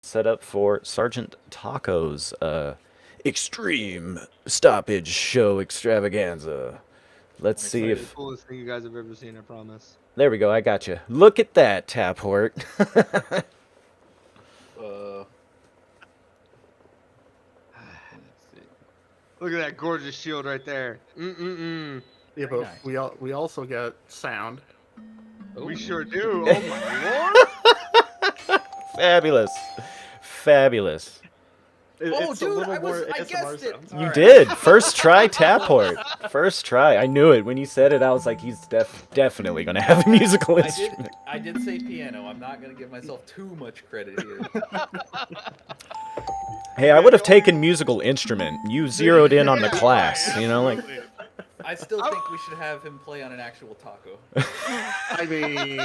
set up for Sergeant Taco's extreme stoppage show extravaganza. Let's see if... The coolest thing you guys have ever seen, I promise. There we go, I got you. Look at that, Taphort. Look at that gorgeous shield right there. Yeah, but nice. we also get sound. We sure do. Oh my lord! Fabulous, fabulous. It's dude, I guessed it. You did. First try, Taphort. First try. I knew it. When you said it, I was like, he's definitely going to have a musical instrument. I did say piano. I'm not going to give myself too much credit here. Hey, I would have taken musical instrument. You zeroed in on the class, you know, like... I still think we should have him play on an actual taco. I mean...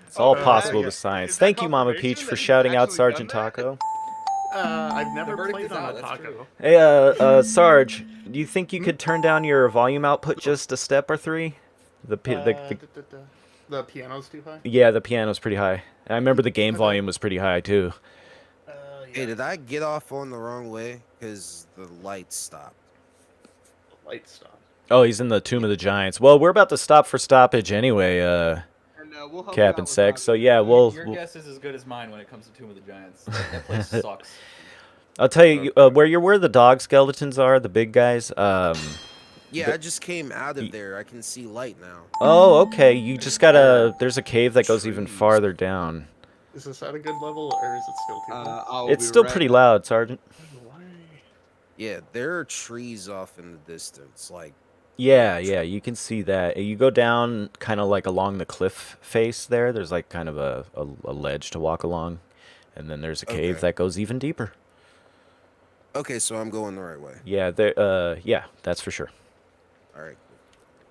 It's all possible with science. Thank you, Mama Peach, for shouting out Sergeant Taco. I've never played on a taco. Hey, Sarge, do you think you could turn down your volume output just a step or three? The piano's too high? Yeah, the piano's pretty high. I remember the game volume was pretty high, too. Yeah. Hey, did I get off on the wrong way? Because the lights stopped. The lights stopped. Oh, he's in the Tomb of the Giants. Well, we're about to stop for stoppage anyway, we'll Cap and Sex, so yeah, your guess is as good as mine when it comes to Tomb of the Giants. That place sucks. I'll tell you, where the dog skeletons are, the big guys, yeah, I just came out of there. I can see light now. Oh, okay. You just gotta... There's a cave that goes even farther down. Is this at a good level, or is it still too loud? It's still pretty loud, Sergeant. Yeah, there are trees off in the distance, like... Yeah, you can see that. You go down kind of like along the cliff face there. There's like kind of a ledge to walk along. And then there's a cave that goes even deeper. Okay, so I'm going the right way. Yeah, yeah, that's for sure. All right.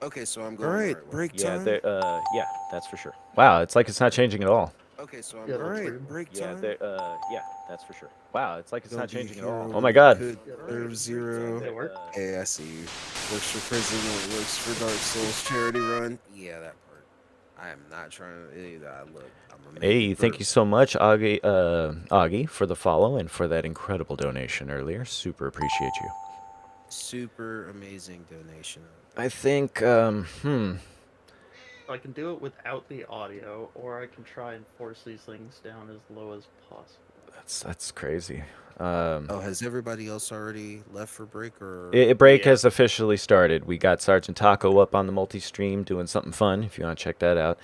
Okay, so I'm going the right way. Break time. Yeah, that's for sure. Wow, it's like it's not changing at all. Okay, so I'm going break time. Yeah, that's for sure. Wow, it's like it's not changing at all. Oh my god. There's 0. Hey, I see you. Works for prison or works for Dark Souls charity run. Yeah, that part. I am not trying to... Look, hey, thank you so much, Augie, for the follow and for that incredible donation earlier. Super appreciate you. Super amazing donation. I think, I can do it without the audio, or I can try and force these things down as low as possible. That's crazy. Oh, has everybody else already left for break, or? Break has officially started. We got Sergeant Taco up on the multi-stream doing something fun, if you want to check that out.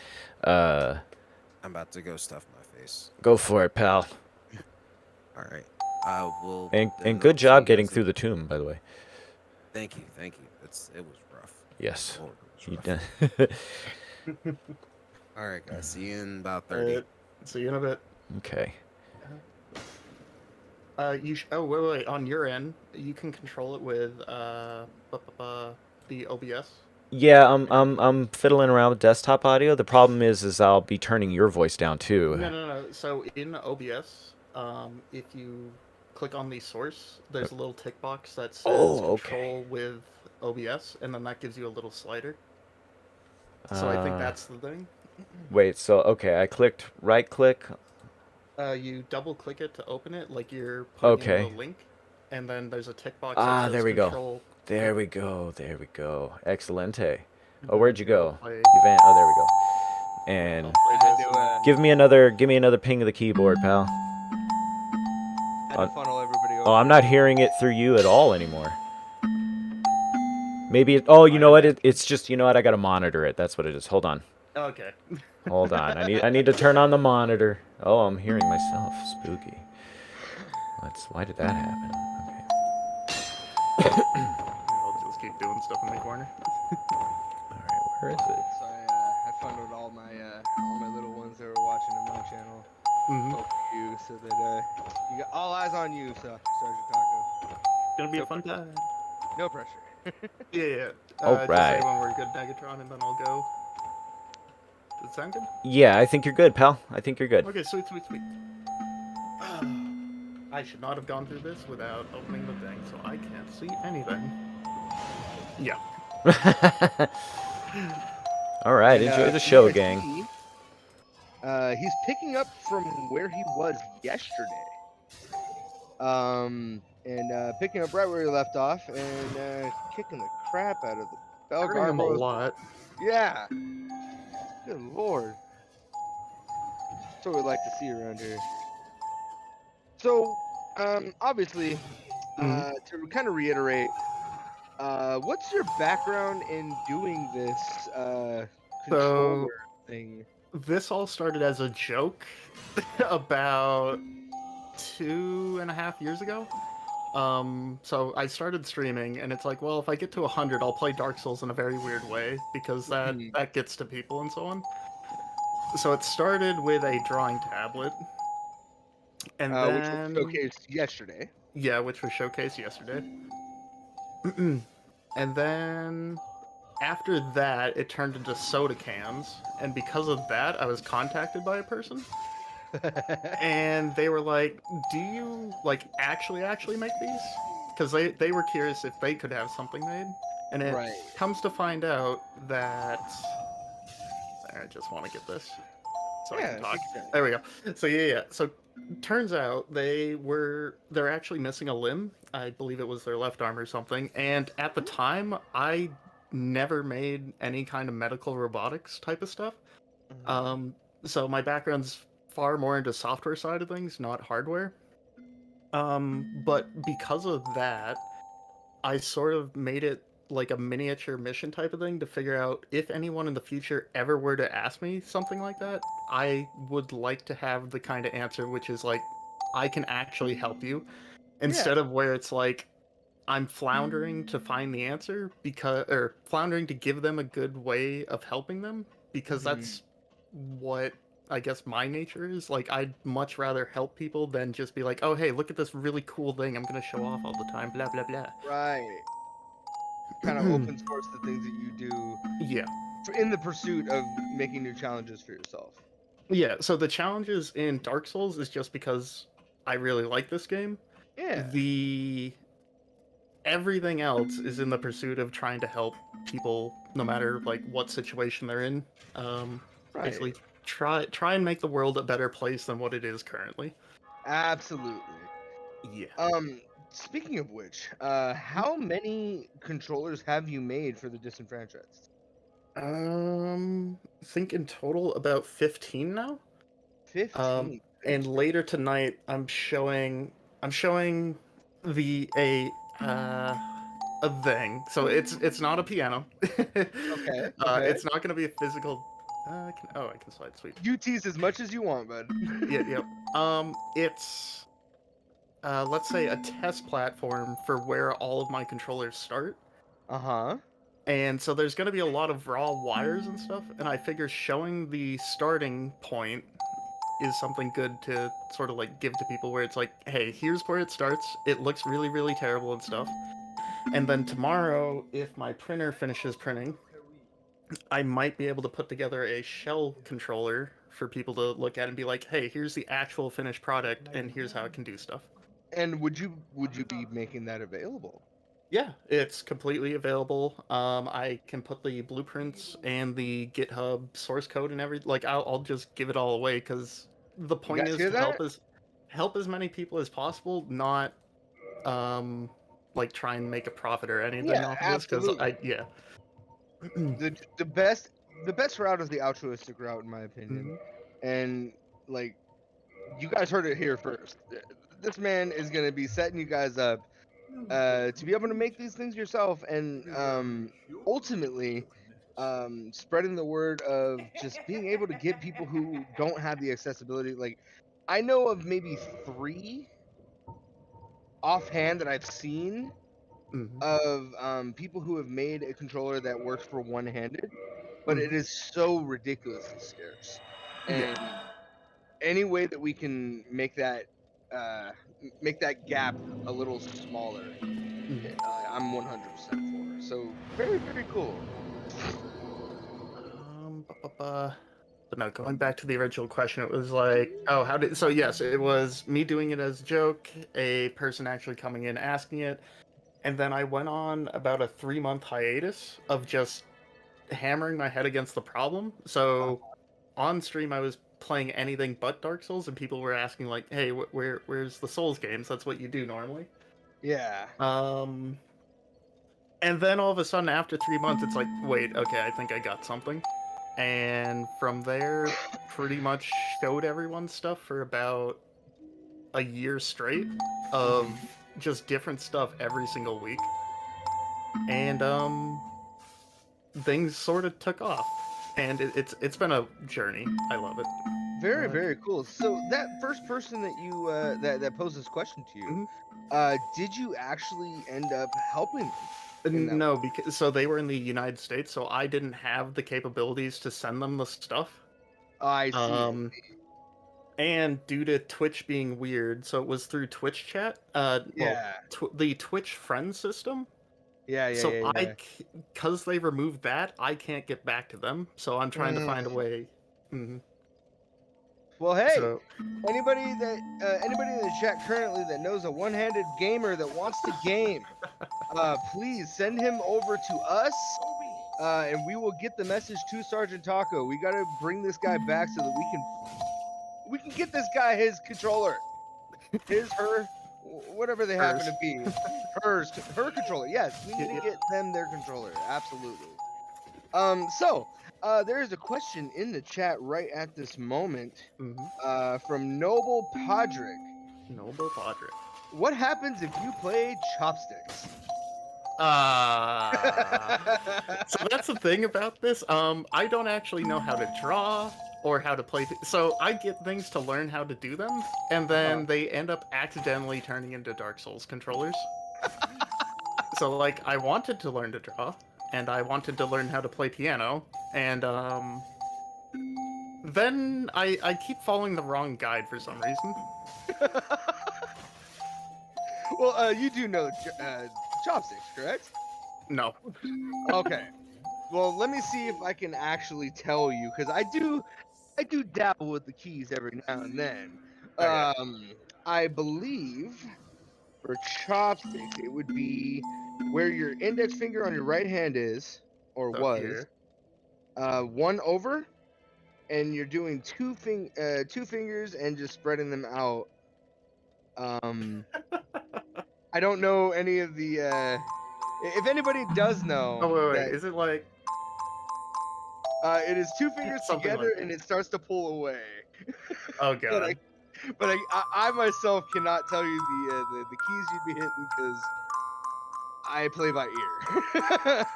I'm about to go stuff my face. Go for it, pal. All right. I will. And good job getting through the tomb, by the way. Thank you. It was rough. Yes. Lord, You rough. done. All right, guys. See you in about 30. See you in a bit. Okay. Oh, wait. On your end, you can control it with the OBS. Yeah, I'm fiddling around with desktop audio. The problem is I'll be turning your voice down too. No. So in OBS, if you click on the source, there's a little tick box that says control with OBS, and then that gives you a little slider. So I think that's the thing. Wait, so okay, I clicked right click. You double click it to open it, like you're putting in the link, and then there's a tick box. That says There we control. go. There we go. Excellente. Oh, where'd you go? Play. Oh, there we go. And give me another ping of the keyboard, pal. Had to funnel everybody over. Oh, I'm not hearing it through you at all anymore. Maybe it... Oh, you know what? It's just... You know what? I gotta monitor it. That's what it is. Hold on. Okay. Hold on. I need to turn on the monitor. Oh, I'm hearing myself. Spooky. Why did that happen? Okay. I'll just keep doing stuff in the corner. Alright, where is it? So I funneled all my little ones that were watching on my channel. Hope you, so that you got all eyes on you, so Sergeant Taco. It's gonna be a fun time. No pressure. Yeah. Alright. Just say when we're good, Megatron, and then I'll go. Does it sound good? Yeah, I think you're good, pal. I think you're good. Okay, sweet. I should not have gone through this without opening the thing, so I can't see anything. Yeah. Alright, enjoy the show, gang. He's picking up from where he was yesterday. And picking up right where he left off, and kicking the crap out of the Hurting him a Belgarbos. lot. Yeah. Good lord. That's what we like to see around here. So, obviously, to kind of reiterate, what's your background in doing this controller So thing? this all started as a joke about 2.5 years ago. So I started streaming, and it's like, well, if I get to 100, I'll play Dark Souls in a very weird way because that gets to people and so on. So it started with a drawing tablet, and Which was then showcased yesterday. yeah, which was showcased yesterday. And then after that, it turned into soda cans, and because of that, I was contacted by a person, and they were like, "Do you like actually make these?" Because they were curious if they could have something made, and it Right. comes to find out that I just want to get this so I can Yeah, talk. take your time. There we go. So yeah. So turns out they're actually missing a limb. I believe it was their left arm or something. And at the time, I never made any kind of medical robotics type of stuff. Mhm. So my background's far more into software side of things, not hardware. But because of that, I sort of made it like a miniature mission type of thing to figure out if anyone in the future ever were to ask me something like that, I would like to have the kind of answer which is like, I can actually help you, Yeah. instead of where it's like, I'm floundering to find the answer or floundering to give them a good way of helping them, because Mhm. that's what I guess my nature is. Like, I'd much rather help people than just be like, oh, hey, look at this really cool thing I'm going to show off all the time, blah, blah, blah. Right. Kind of open source the things that you do Yeah. in the pursuit of making new challenges for yourself. Yeah, so the challenges in Dark Souls is just because I really like this game. Yeah. The everything else is in the pursuit of trying to help people no matter like what situation they're in. Right. Basically try and make the world a better place than what it is currently. Absolutely. Yeah. Speaking of which, how many controllers have you made for the disenfranchised? I think in total about 15 now. 15. And later tonight I'm showing the a thing. So it's not a piano. Okay. Okay. It's not going to be a physical. I can slide. Sweet. You tease as much as you want, bud. Yeah. Yep. It's let's say a test platform for where all of my controllers start. Uh-huh. And so there's going to be a lot of raw wires and stuff. And I figure showing the starting point is something good to sort of like give to people, where it's like, hey, here's where it starts. It looks really, really terrible and stuff. And then tomorrow, if my printer finishes printing, I might be able to put together a shell controller for people to look at and be like, hey, here's the actual finished product, and here's how it can do stuff. And would you be making that available? Yeah, it's completely available. I can put the blueprints and the GitHub source code and everything. Like, I'll just give it all away, because the You point guys is hear to that? help as many people as possible, not like try and make a profit or anything Yeah, off of this. Because absolutely. yeah. The best route is the altruistic route, in my opinion. Mhm. And like, you guys heard it here first. This man is gonna be setting you guys up to be able to make these things yourself, and ultimately spreading the word of just being able to get people who don't have the accessibility. Like, I know of maybe 3 offhand that I've seen Mhm. of people who have made a controller that works for one-handed, but it Mhm. is so ridiculously scarce. Yeah. And any way that we can make that gap a little smaller, Mhm. I'm 100% for. So very, very cool. But no, going back to the original question, it was like, oh, how did? So yes, it was me doing it as a joke, a person actually coming in asking it, and then I went on about a 3-month hiatus of just hammering my head against the problem. So on stream, I was playing anything but Dark Souls, and people were asking like, "Hey, where's the Souls games? That's what you do normally." Yeah. And then all of a sudden, after 3 months, it's like, wait, okay, I think I got something. And from there, pretty much showed everyone stuff for about a year straight of just different stuff every single week. And things sort of took off. And it's been a journey. I love it. Very, very cool. So that first person that you that posed this question to you, did you actually end up helping them? No, because so they were in the United States, so I didn't have the capabilities to send them the stuff. I see. And due to Twitch being weird, so it was through Twitch chat. Yeah. The Twitch friend system. Yeah. So because they removed that, I can't get back to them. So I'm trying to find a way. Well, hey, So, anybody in the chat currently that knows a one-handed gamer that wants to game, please send him over to us, and we will get the message to Sergeant Taco. We got to bring this guy back so that we can get this guy his controller, her, whatever they happen to be, her controller. Yes, we need to get them their controller. Absolutely. So there is a question in the chat right at this moment from Noble Podrick. Noble Podrick. What happens if you play chopsticks? So that's the thing about this. I don't actually know how to draw or how to play. So I get things to learn how to do them, and then they end up accidentally turning into Dark Souls controllers. So like, I wanted to learn to draw, and I wanted to learn how to play piano, and then I keep following the wrong guide for some reason. Well, you do know chopsticks, correct? No. Okay. Well, let me see if I can actually tell you, because I do dabble with the keys every now and then. I believe for chopsticks, it would be where your index finger on your right hand is, or So was, here. one over, and you're doing two fingers and just spreading them out. I don't know any of the. If anybody does know, Oh wait, is it like? It is two fingers Something together, like and it starts to pull away. Oh god. But I myself cannot tell you the keys you'd be hitting because I play by ear.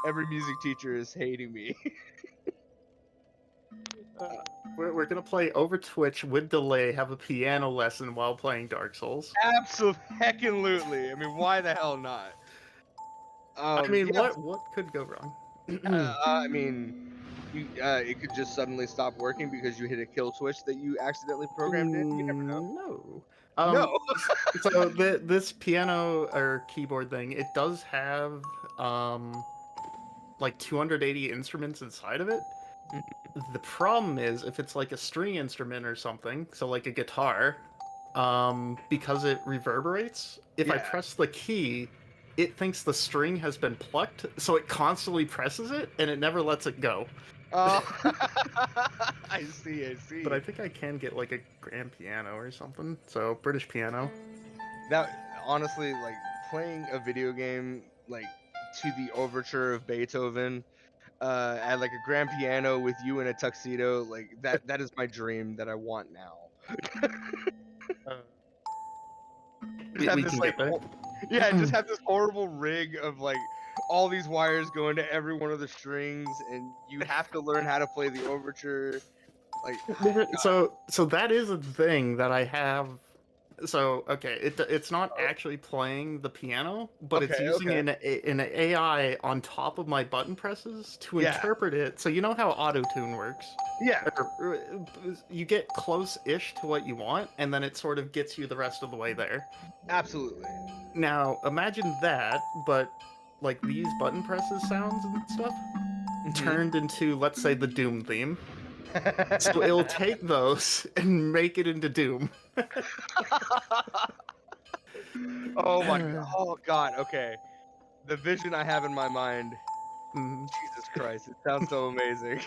Every music teacher is hating me. We're gonna play over Twitch with delay, have a piano lesson while playing Dark Souls. Absolutely. I mean, why the hell not? I mean, yeah, what could go wrong? I mean, it could just suddenly stop working because you hit a kill switch that you accidentally programmed in. You never know. No. No. So this piano or keyboard thing, it does have like 280 instruments inside of it. The problem is if it's like a string instrument or something, so like a guitar, because it reverberates, if I press the key, it thinks the string has been plucked, so it constantly presses it and it never lets it go. Oh, I see. But I think I can get like a grand piano or something. So British piano. That honestly, like playing a video game like to the overture of Beethoven, at like a grand piano with you in a tuxedo, like that is my dream that I want now. We can get there. Just have this horrible rig of like all these wires going to every one of the strings, and you have to learn how to play the overture. Like, so that is a thing that I have. So okay, it's not actually playing the piano, but it's using an AI on top of my button presses to interpret it. So you know how auto tune works. Yeah. You get close-ish to what you want, and then it sort of gets you the rest of the way there. Absolutely. Now imagine that, but like these button presses sounds and stuff turned into, let's say, the Doom theme. So it'll take those and make it into Doom. Oh my god. Oh god. Okay. The vision I have in my mind. Jesus Christ. It sounds so amazing.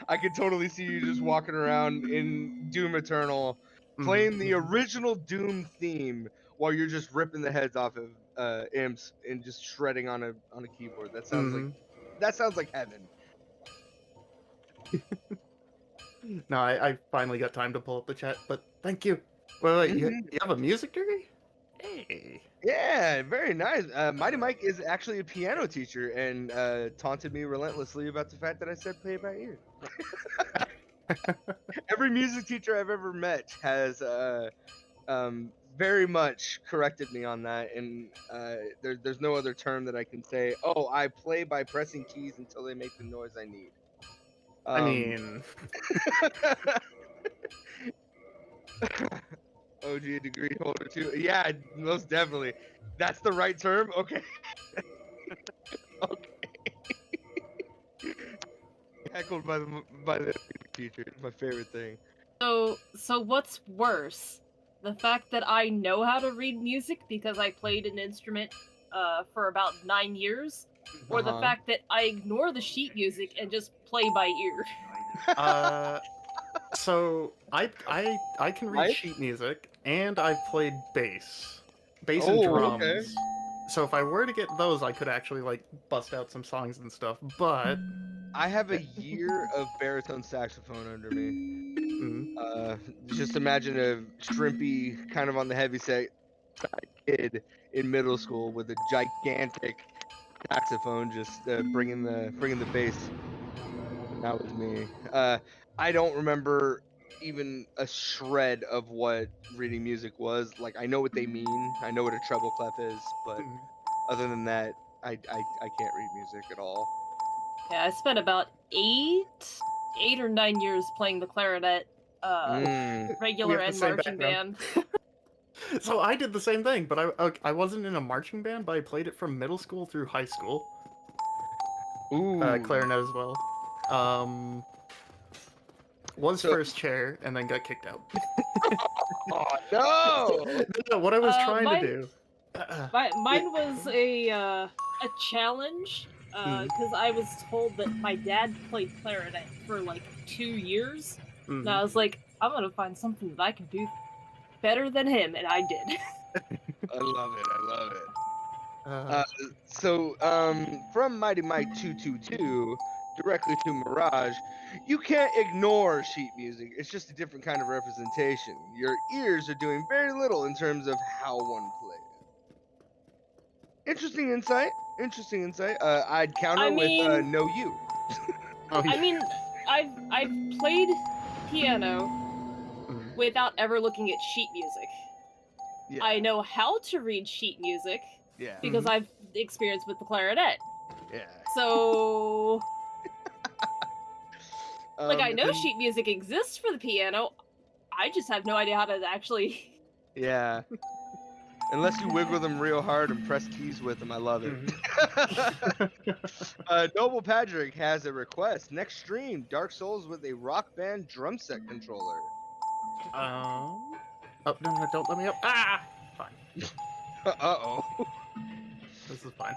I could totally see you just walking around in Doom Eternal, playing the original Doom theme while you're just ripping the heads off of imps and just shredding on a keyboard. That sounds like heaven. No, I finally got time to pull up the chat, but thank you. Wait, you have a music degree? Hey. Yeah, very nice. Mighty Mike is actually a piano teacher and taunted me relentlessly about the fact that I said play by ear. Every music teacher I've ever met has very much corrected me on that, and there's no other term that I can say. Oh, I play by pressing keys until they make the noise I need. I mean, OG degree holder too. Yeah, most definitely. That's the right term. Okay. Okay. Heckled by the teacher. It's my favorite thing. So what's worse? The fact that I know how to read music because I played an instrument for about 9 years, or the fact that I ignore the sheet music and just play by ear. So I can read sheet music, and I've played bass and drums. Okay. So if I were to get those, I could actually like bust out some songs and stuff. But I have a year of baritone saxophone under me. Just imagine a shrimpy, kind of on the heavy side kid in middle school with a gigantic saxophone, just bringing the bass. That was me. I don't remember even a shred of what reading music was. Like, I know what they mean. I know what a treble clef is, but other than that, I can't read music at all. Yeah, I spent about 8 or 9 years playing the clarinet, regular and marching band. So I did the same thing, but I wasn't in a marching band, but I played it from middle school through high school. Clarinet as well. Was first chair and then got kicked out. Oh no! No, what I was trying to do. Mine was a challenge because I was told that my dad played clarinet for like 2 years, and I was like, I'm gonna find something that I can do better than him, and I did. I love it. I love it. So, from Mighty Mike 222 directly to Mirage, you can't ignore sheet music. It's just a different kind of representation. Your ears are doing very little in terms of how one plays. Interesting insight. Interesting insight. I'd counter with no you. I mean, I've played piano without ever looking at sheet music. Yeah. I know how to read sheet music because I've experienced with the clarinet. Yeah. So, like, I know sheet music exists for the piano. I just have no idea how to actually. Yeah. Unless you wiggle them real hard and press keys with them, I love it. Noble Patrick has a request. Next stream, Dark Souls with a Rock Band drum set controller. Oh no, don't let me up. Ah! Fine. Uh-oh. This is fine.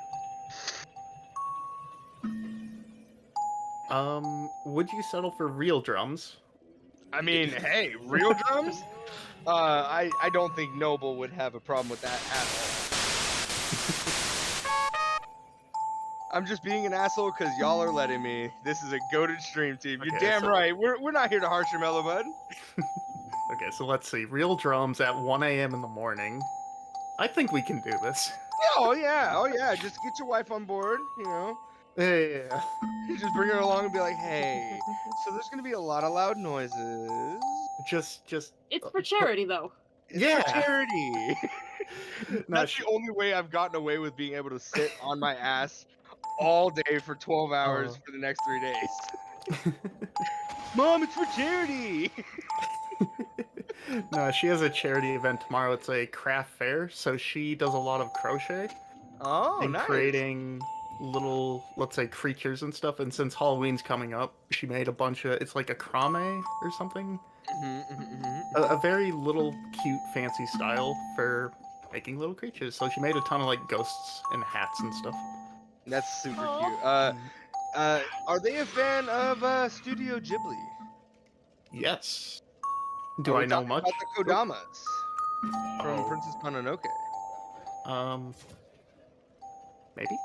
Would you settle for real drums? I mean, hey, real drums? I don't think Noble would have a problem with that at all. I'm just being an asshole because y'all are letting me. This is a goated stream team. You're damn right. We're not here to harsh your mellow, bud. Okay, so let's see. Real drums at 1 a.m. in the morning. I think we can do this. Oh yeah. Just get your wife on board, you know. Yeah. Just bring her along and be like, hey, so there's gonna be a lot of loud noises. Just. It's for charity, though. It's for charity. No, That's the only way I've gotten away with being able to sit on my ass all day for 12 hours for the next 3 days. Mom, it's for charity. No, she has a charity event tomorrow. It's a craft fair, so she does a lot of crochet. And Nice. creating little, let's say, creatures and stuff. And since Halloween's coming up, she made a bunch of, it's like a crame or something. A very little, cute, fancy style for making little creatures. So she made a ton of like ghosts and hats and stuff. That's super cute. Are they a fan of Studio Ghibli? Yes. Are Do we I know talking much? about the Kodamas from Oh. Princess Mononoke? Maybe.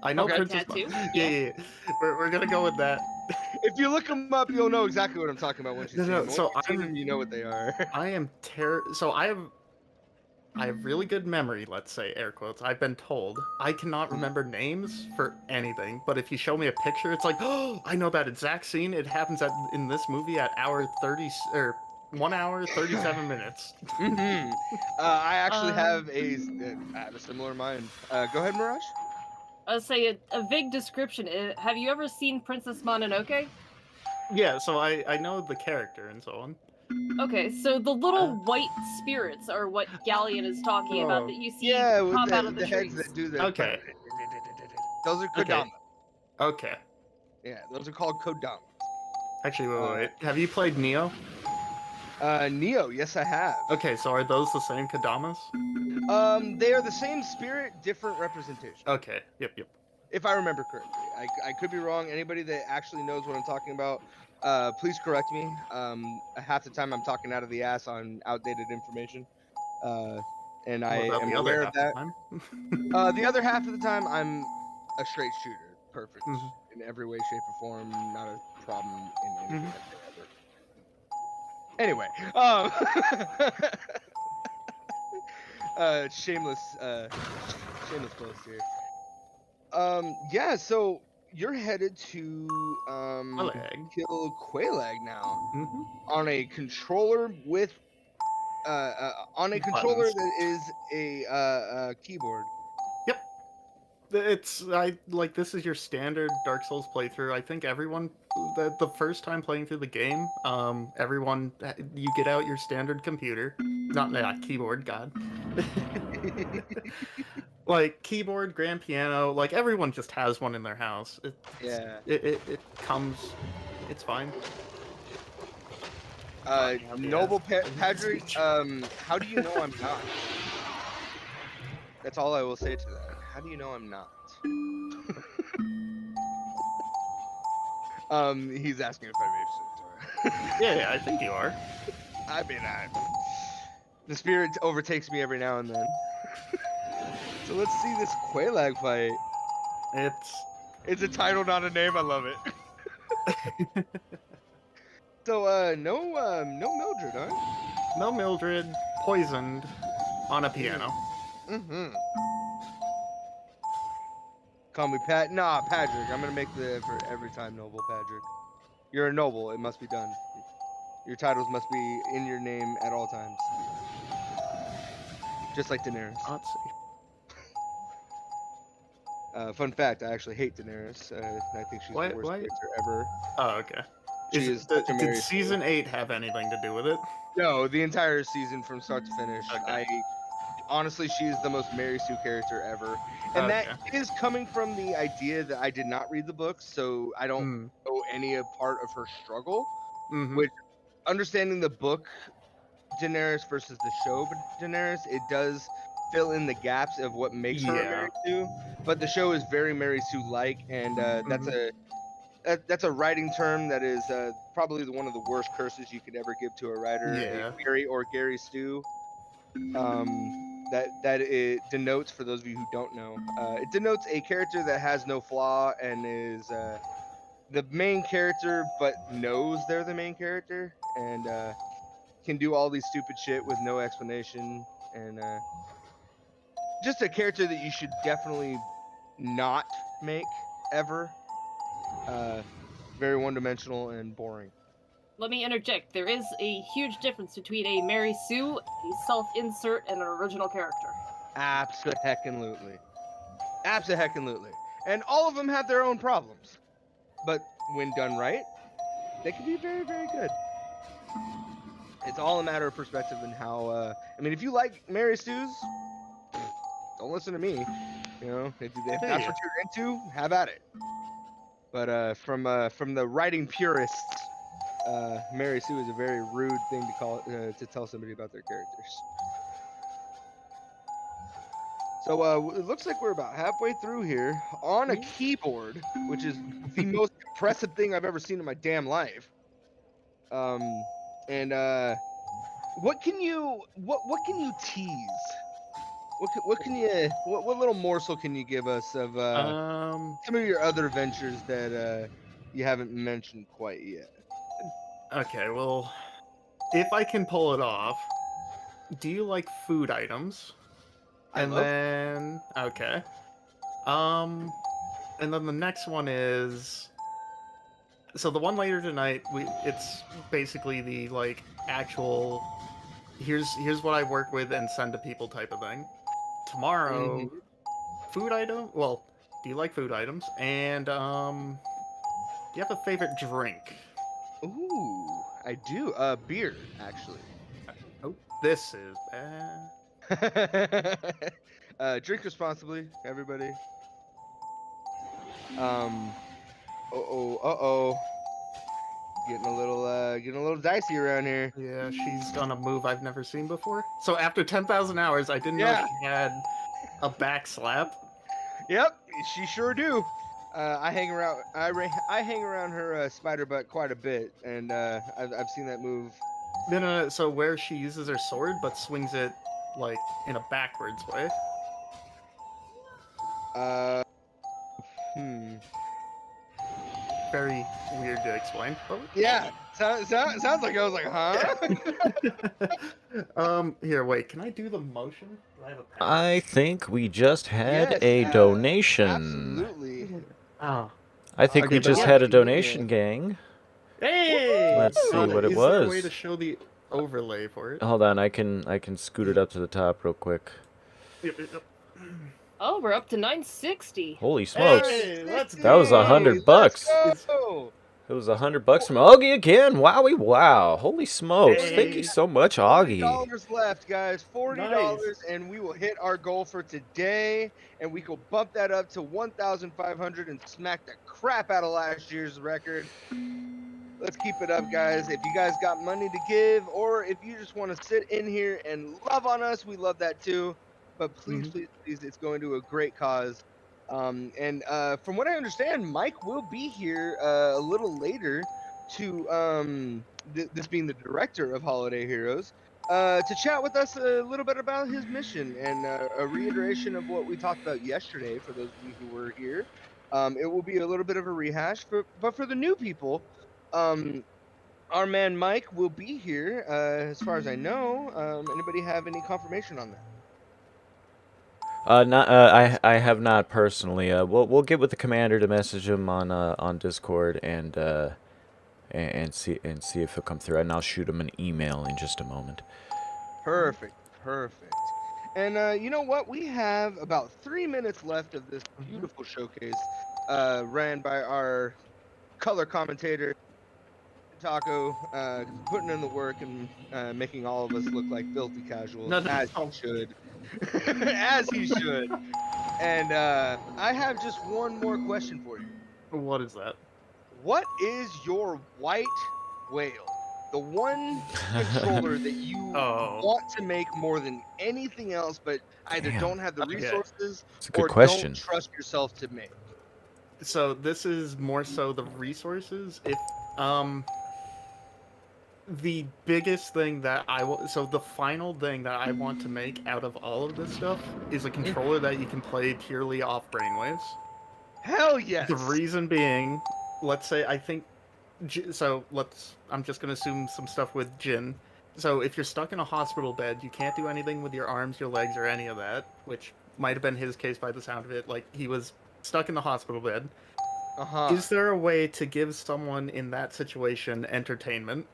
I know Okay. Princess. Tattoo? Yeah. We're gonna go with that. If you look them up, you'll know exactly what I'm talking about once you No, see no, them. Once so you've seen I'm- them, you know what they are. I am So I have really good memory, let's say, air quotes. I've been told. I cannot remember names for anything, but if you show me a picture, it's like, oh, I know that exact scene. It happens in this movie at hour 30 or 1 hour 37 minutes. Mm-hmm. I actually have Um, I have a similar mind. Go ahead, Mirage. I'll say a vague description. Have you ever seen Princess Mononoke? Yeah, so I know the character and so on. Okay, so the little white spirits are what Galleon is talking about that you see Yeah, with pop out of the the heads trees. that do the. Okay. Those are Okay. Kodama. Okay. Yeah, those are called Kodama. Actually, wait. Have you played Neo? Neo, yes, I have. Okay, so are those the same Kadamas? They are the same spirit, different representation. Okay. Yep. If I remember correctly, I could be wrong. Anybody that actually knows what I'm talking about, please correct me. Half the time I'm talking out of the ass on outdated information, and I What about am the other aware of half that. of the time? The other half of the time, I'm a straight shooter, perfect Mhm. in every way, shape, or form. Not a problem in anything Mhm. whatsoever. Anyway, shameless boast here. Yeah, so you're headed to Quelaag. kill Quelaag now Mhm. on a controller with on a controller Buttons. that is a keyboard. Yep. This is your standard Dark Souls playthrough. I think everyone the first time playing through the game, everyone you get out your standard computer, not keyboard, God. Like keyboard, grand piano, like everyone just has one in their house. Yeah. It comes, it's fine. Noble Patrick, how do you know I'm not? That's all I will say to that. How do you know I'm not? He's asking if I'm interested. Yeah, I think you are. I mean, the spirit overtakes me every now and then. So let's see this Quelaag fight. It's a title, not a name. I love it. So, no Mildred, huh? No Mildred, poisoned on a piano. Mm-hmm. Call me Pat. Nah, Patrick. I'm gonna make the effort every time, Noble Patrick. You're a noble. It must be done. Your titles must be in your name at all times. Just like Daenerys. Let's see. Fun fact, I actually hate Daenerys. I think she's the worst character ever. Oh, okay. She is such a Did Mary season Sue. 8 have anything to do with it? No, the entire season from start to finish. Okay. Honestly, she is the most Mary Sue character ever. And that is coming from the idea that I did not read the books, so I don't know any part of her struggle. Mm-hmm. Which, understanding the book Daenerys versus the show Daenerys, it does fill in the gaps of what makes her a Mary Sue. But the show is very Mary Sue-like, and that's a writing term that is probably one of the worst curses you could ever give to a writer, a Mary or Gary Stew. That it denotes, for those of you who don't know, it denotes a character that has no flaw and is the main character, but knows they're the main character and can do all these stupid shit with no explanation, and just a character that you should definitely not make ever. Very one-dimensional and boring. Let me interject. There is a huge difference between a Mary Sue, a self-insert, and an original character. Abso-heckin-lutely. Abso-heckin-lutely. And all of them have their own problems. But when done right, they can be very, very good. It's all a matter of perspective and how, I mean, if you like Mary Sue's, don't listen to me. You know, if that's what you're into, have at it. But from the writing purists, Mary Sue is a very rude thing to tell somebody about their characters. So it looks like we're about halfway through here on a keyboard, which is the most impressive thing I've ever seen in my damn life. And what can you tease? What little morsel can you give us of some of your other ventures that you haven't mentioned quite yet? Okay, well, if I can pull it off, do you like food items? I And love. then okay. And then the next one is so the one later tonight, it's basically the like actual here's what I work with and send to people type of thing. Tomorrow, food item? Well, do you like food items? And do you have a favorite drink? Ooh, I do. Beer, actually. Oh, this is bad. Drink responsibly, everybody. Uh-oh. Getting a little dicey around here. Yeah, she's done a move I've never seen before. So after 10,000 hours, I didn't know Yeah. she had a back slap. Yep, she sure do. I hang around. I hang around her spider butt quite a bit, and I've seen that move. No. So where she uses her sword, but swings it like in a backwards way. Very weird to explain. But Yeah, sounds like I was like, huh? Here, wait. Can I do the motion? Do I have a pen? I think we just had Yes, a donation. Absolutely. Oh. I think Okay, we but just yeah, had a you can do donation, it. gang. Hey! Let's see what it Is there a way was. to show the overlay for it? Hold on, I can scoot it up to the top real quick. Yep. Oh, we're up to 960. Holy smokes! Hey, let's That was go! $100. Let's go. It was $100 from Augie again. Wowie wow! Holy smokes! Thank you Hey. so much, Augie. $40 left, guys. $40, and we will hit our goal for today, and we will bump that up to 1,500 and smack the crap out of last year's record. Let's keep it up, guys. If you guys got money to give, or if you just want to sit in here and love on us, we love that too. But please, please, it's going to a great cause. And from what I understand, Mike will be here a little later to this being the director of Holiday Heroes, to chat with us a little bit about his mission and a reiteration of what we talked about yesterday. For those of you who were here, it will be a little bit of a rehash. But for the new people, our man Mike will be here. As far as I know, anybody have any confirmation on that? I have not personally. We'll get with the commander to message him on Discord and see if he'll come through, and I'll shoot him an email in just a moment. Perfect. And you know what? We have about 3 minutes left of this beautiful showcase, ran by our color commentator, Taco, putting in the work and making all of us look like filthy casuals, as he should. As he should. And I have just one more question for you. What is that? What is your white whale? The one controller that you want to make more than anything else, but either don't have the resources or don't trust yourself to make. So this is more so the resources. If the biggest thing that so the final thing that I want to make out of all of this stuff is a controller that you can play purely off brainwaves. Hell yes. The reason being, let's say I'm just gonna assume some stuff with Jin. So if you're stuck in a hospital bed, you can't do anything with your arms, your legs, or any of that, which might have been his case by the sound of it. Like, he was stuck in the hospital bed. Is there a way to give someone in that situation entertainment?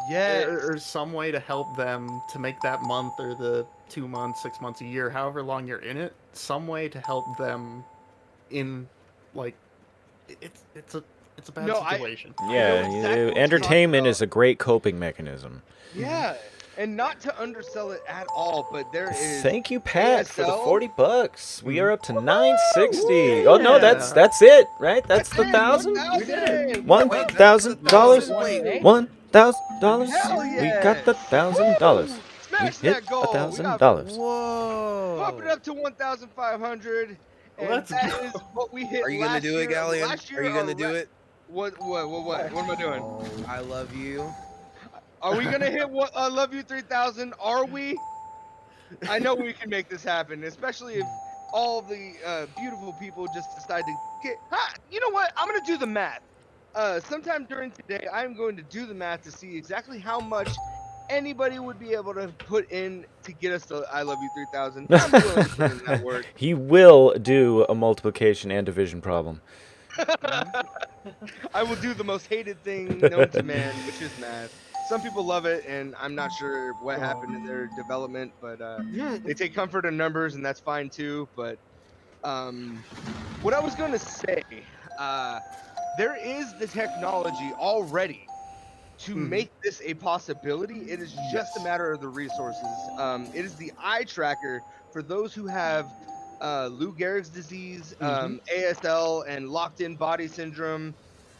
Yes. Or some way to help them to make that month or the 2 months, 6 months, a year, however long you're in it, some way to help them in, like, it's a bad situation. Entertainment is a great coping mechanism. Yeah, and not to undersell it at all, but there is. Thank you, Pat, for the ASL. $40. We are up to 960. Oh no, that's it, right? That's the $1,000. $1,000. $1,000. Hell We got the $1,000. smashed hit that goal. We got $1,000. Pump it Whoa. up to 1,500, and Let's that go. is what we hit Are you gonna last do it, year. Galleon? Last Are year, you gonna do it? What am I doing? Oh, I love you. Are we gonna hit what? I love you 3,000. Are we? I know we can make this happen, especially if all the beautiful people just decide to get. Ha! You know what? I'm gonna do the math. Sometime during today, I'm going to do the math to see exactly how much anybody would be able to put in to get us to I love you 3,000. I'm willing to put in that work. He will do a multiplication and division problem. I will do the most hated thing known to man, which is math. Some people love it, and I'm not sure what happened in their development, but they take comfort in numbers, and that's fine too. But what I was going to say, there is the technology already to make this a possibility. It is just a matter of the resources. It is the eye tracker for those who have Lou Gehrig's disease, ASL, and locked-in body syndrome.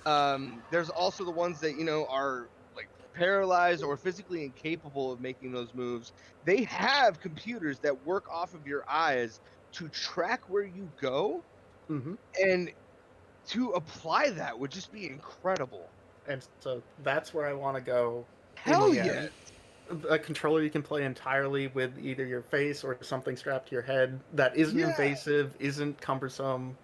There's also the ones that are like paralyzed or physically incapable of making those moves. They have computers that work off of your eyes to track where you go, and to apply that would just be incredible. And so that's where I want to go. Hell yeah! A controller you can play entirely with either your face or something strapped to your head that isn't invasive, isn't cumbersome.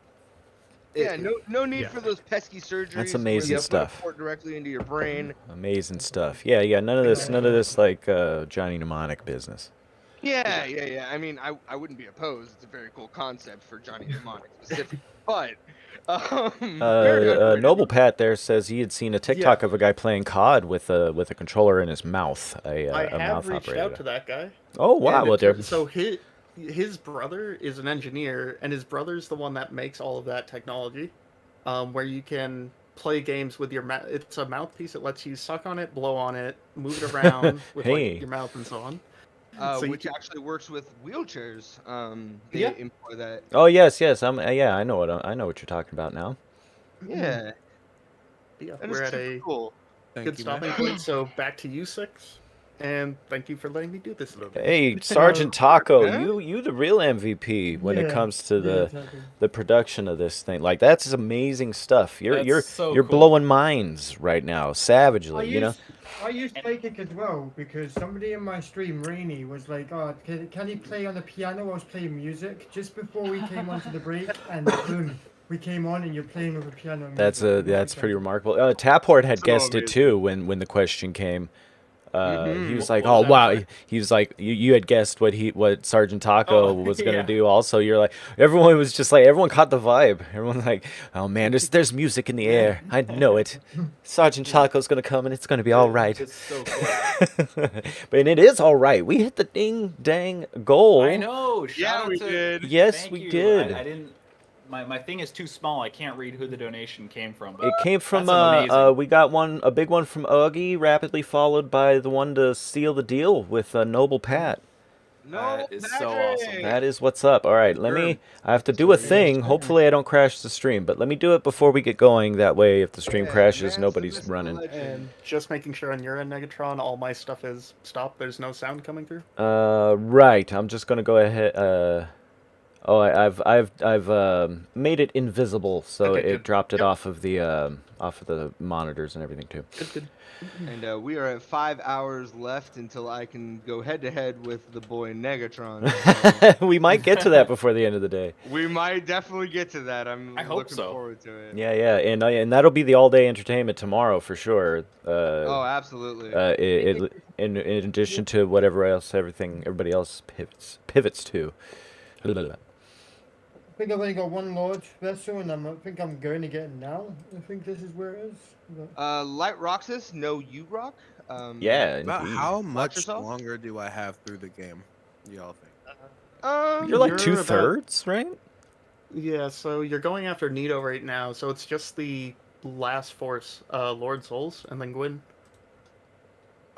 Yeah, no need for those pesky surgeries. That's amazing where they stuff. put a port directly into your brain. Amazing stuff. Yeah, none of this like Johnny Mnemonic business. Yeah. I mean, I wouldn't be opposed. It's a very cool concept for Johnny Mnemonic specific, but Noble Pat there says he had seen a TikTok of a guy playing COD with a controller in his mouth. I have mouth reached operator. out to that guy. Oh wow! Well, there. So his brother is an engineer, and his brother's the one that makes all of that technology, where you can play games with your mouth. It's a mouthpiece that lets you suck on it, blow on it, move it around with like, your mouth and so on. Which actually works with wheelchairs. They employ that. Oh yes. I know what you're talking about now. Yeah. We're at a good stopping point. So back to you, Six, and thank you for letting me do this a little bit. Hey, Sergeant Taco, you the real MVP when it comes to the production of this thing. Like that's amazing stuff. You're blowing minds right now, savagely. I used Playkick as well because somebody in my stream, Rainy, was like, "Oh, can he play on the piano?" I was playing music just before we came onto the break, and boom, we came on, and you're playing with the piano. That's pretty remarkable. Taphort had guessed it too when the question came. He was like, "Oh wow!" He was like, "You had guessed what Sergeant Taco was gonna do." Also, you're like, everyone was just like, everyone caught the vibe. Everyone's like, "Oh man, there's music in the air. I know it. Sergeant Taco's gonna come and it's gonna be all right." It's so cool. But it is all right. We hit the ding dang goal. I know. We did. Yes, Thank we you. did. I didn't. My thing is too small. I can't read who the donation came from. But It came from that's we got a big one from Augie, rapidly followed by the one to seal the deal with Noble Pat. No, that is so awesome. That is what's up. All right, I have to do a thing. Hopefully I don't crash the stream, but let me do it before we get going. That way, if the stream crashes, nobody's running. And just making sure on your end, Negatron, all my stuff is stopped. There's no sound coming through. Right. I'm just gonna go ahead. I've made it invisible, so it dropped it off of the monitors and everything too. Good. And we are at 5 hours left until I can go head to head with the boy Negatron. So We might get to that before the end of the day. we might definitely get to that. I hope looking so. forward to it. Yeah, and that'll be the all-day entertainment tomorrow for sure. Oh, absolutely. In addition to whatever else everybody else pivots to. I think I've only got one large vessel, and I think I'm going to get it now. I think this is where it is. Light Roxas, no you rock. Yeah, About indeed. how much yourself? longer do I have through the game? Y'all think? You're like You're 2/3, right? Yeah, so you're going after Nito right now, so it's just the last force, Lord Souls, and then Gwyn.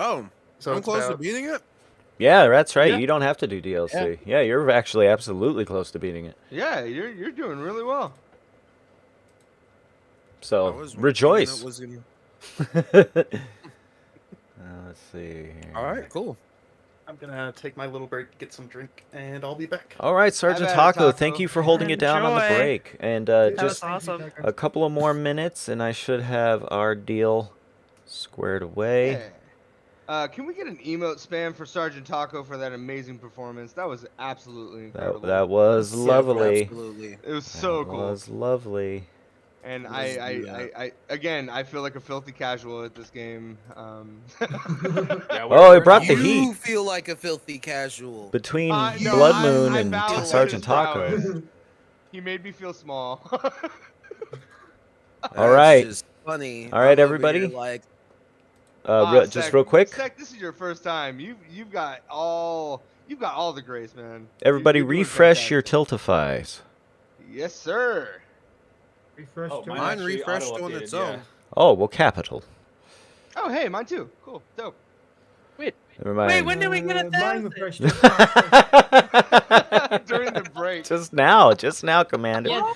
Oh, So I'm it's close to about- beating it. Yeah, that's right. Yeah. You don't have to do DLC. Yeah, you're actually absolutely close to beating it. Yeah, you're doing really well. I So was rejoice. was gonna... Let's see. Here. All right, cool. I'm gonna take my little break, get some drink, and I'll be back. All right, Sergeant at it, Taco, Taco. thank you for holding it down on the Enjoy. break. And Yeah, just thank you, awesome. Taco. a couple of more minutes, and I should have our deal squared away. Yeah. Can we get an emote spam for Sergeant Taco for that amazing performance? That was absolutely incredible. That was Yeah, lovely. absolutely. It was so That cool. was lovely. And It was the, I again, I feel like a filthy casual at this game. Yeah, Oh, it we're brought not- the you heat. feel like a filthy casual. Between No, Blood I Moon bow and to Sergeant his Taco. prowess. He made me feel small. All right. That's just funny. All right, I'm over everybody. here like, Just Sec, real quick, Sec, this is your first time. You've got all the grace, man. everybody You're doing refresh your fantastic. Tiltifies. Yes, sir. Refresh Oh, to mine it. mine actually refreshed on auto-updated, its yeah. own. Oh, well, capital. Oh, hey, mine too. Cool, dope. Never Wait, mind. when did we get a Mine thousand? refreshed During the break. just now, Commander. Yeah.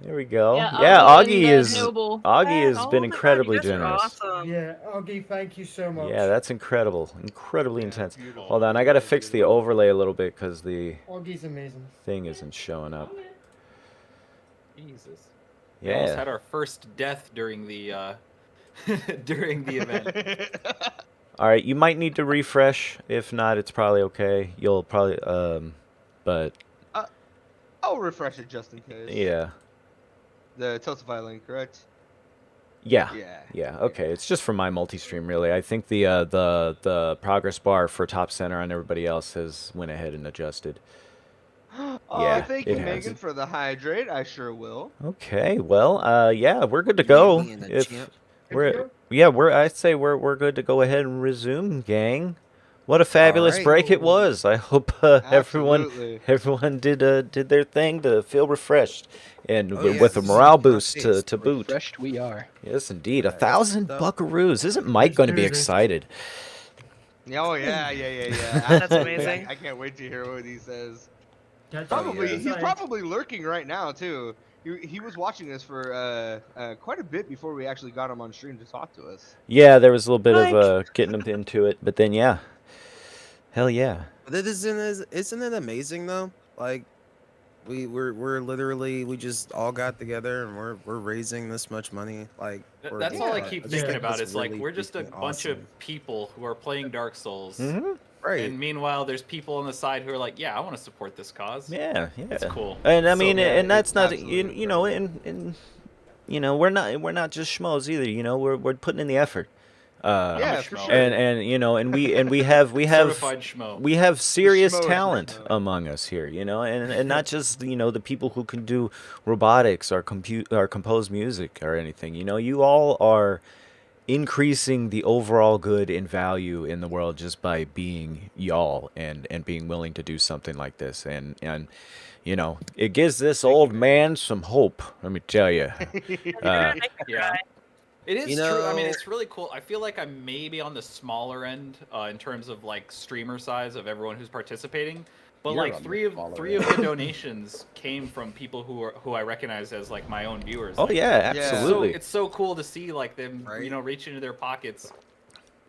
There we go. Yeah, Yeah, Augie Augie and, is Noble. Augie has Oh been my God, incredibly you guys are generous. Awesome. Yeah, Augie, thank you so much. Yeah, that's incredible. Incredibly Yeah, intense. beautiful. Hold on, I gotta fix the overlay a little bit because the Augie's amazing. thing isn't showing up. Jesus. We almost Yeah. had our first death during the during the event. All right, you might need to refresh. If not, it's probably okay. You'll probably but I'll refresh it just in case. yeah. The Tiltify link, correct? Yeah. Yeah. Yeah, okay. It's just for my multi-stream, really. I think the progress bar for top center on everybody else has went ahead and adjusted. Oh, Yeah, thank it you, has. Megan, for the hydrate. I sure will. Okay, well, yeah, we're good to go. Being a If champ. I'd say we're good to go ahead and resume, gang. What a fabulous right. break it was. I hope Absolutely. everyone did their thing to feel refreshed and Oh, yeah, with a this is morale not boost based. to boot. Refreshed we are. Yes, indeed. That's 1,000 stuff. buckaroos. Isn't Mike going to be Let's do this. excited? Oh yeah. That's amazing. I can't wait to hear what he says. That's Probably, yeah. he's probably lurking right now too. He was watching us for quite a bit before we actually got him on stream to talk to us. Yeah, there was a little bit of getting him into it, but then yeah. Hell yeah. But isn't it amazing though? Like, we're literally we just all got together and we're raising this much money. Like, for That's a all I cause. keep just thinking think about. that's It's like really we're just a freaking bunch awesome. of people who are playing Dark Souls. Mhm. Right. And meanwhile, there's people on the side who are like, "Yeah, I want to support this cause." Yeah, yeah. It's cool. And I So mean, good. and that's It's not absolutely you know, and you know, we're not just schmoes either. You know, we're putting in the effort. Yeah, a for schmo. sure. And you know, and we have Certified schmo. we have serious schmo is talent schmo. among us here, you know, and not just, you know, the people who can do robotics or compose music or anything. You know, you all are increasing the overall good and value in the world just by being y'all and being willing to do something like this. And you know, it gives this old man some hope, let me tell you. Yeah. It is You true. I mean, know- it's really cool. I feel like I'm maybe on the smaller end in terms of like streamer size of everyone who's participating. But You're like on the three of smaller the donations came from people who I recognize as like my own viewers. Oh Like, yeah, Yeah. absolutely. it's so cool to see like them, Right. you know, reach into their pockets.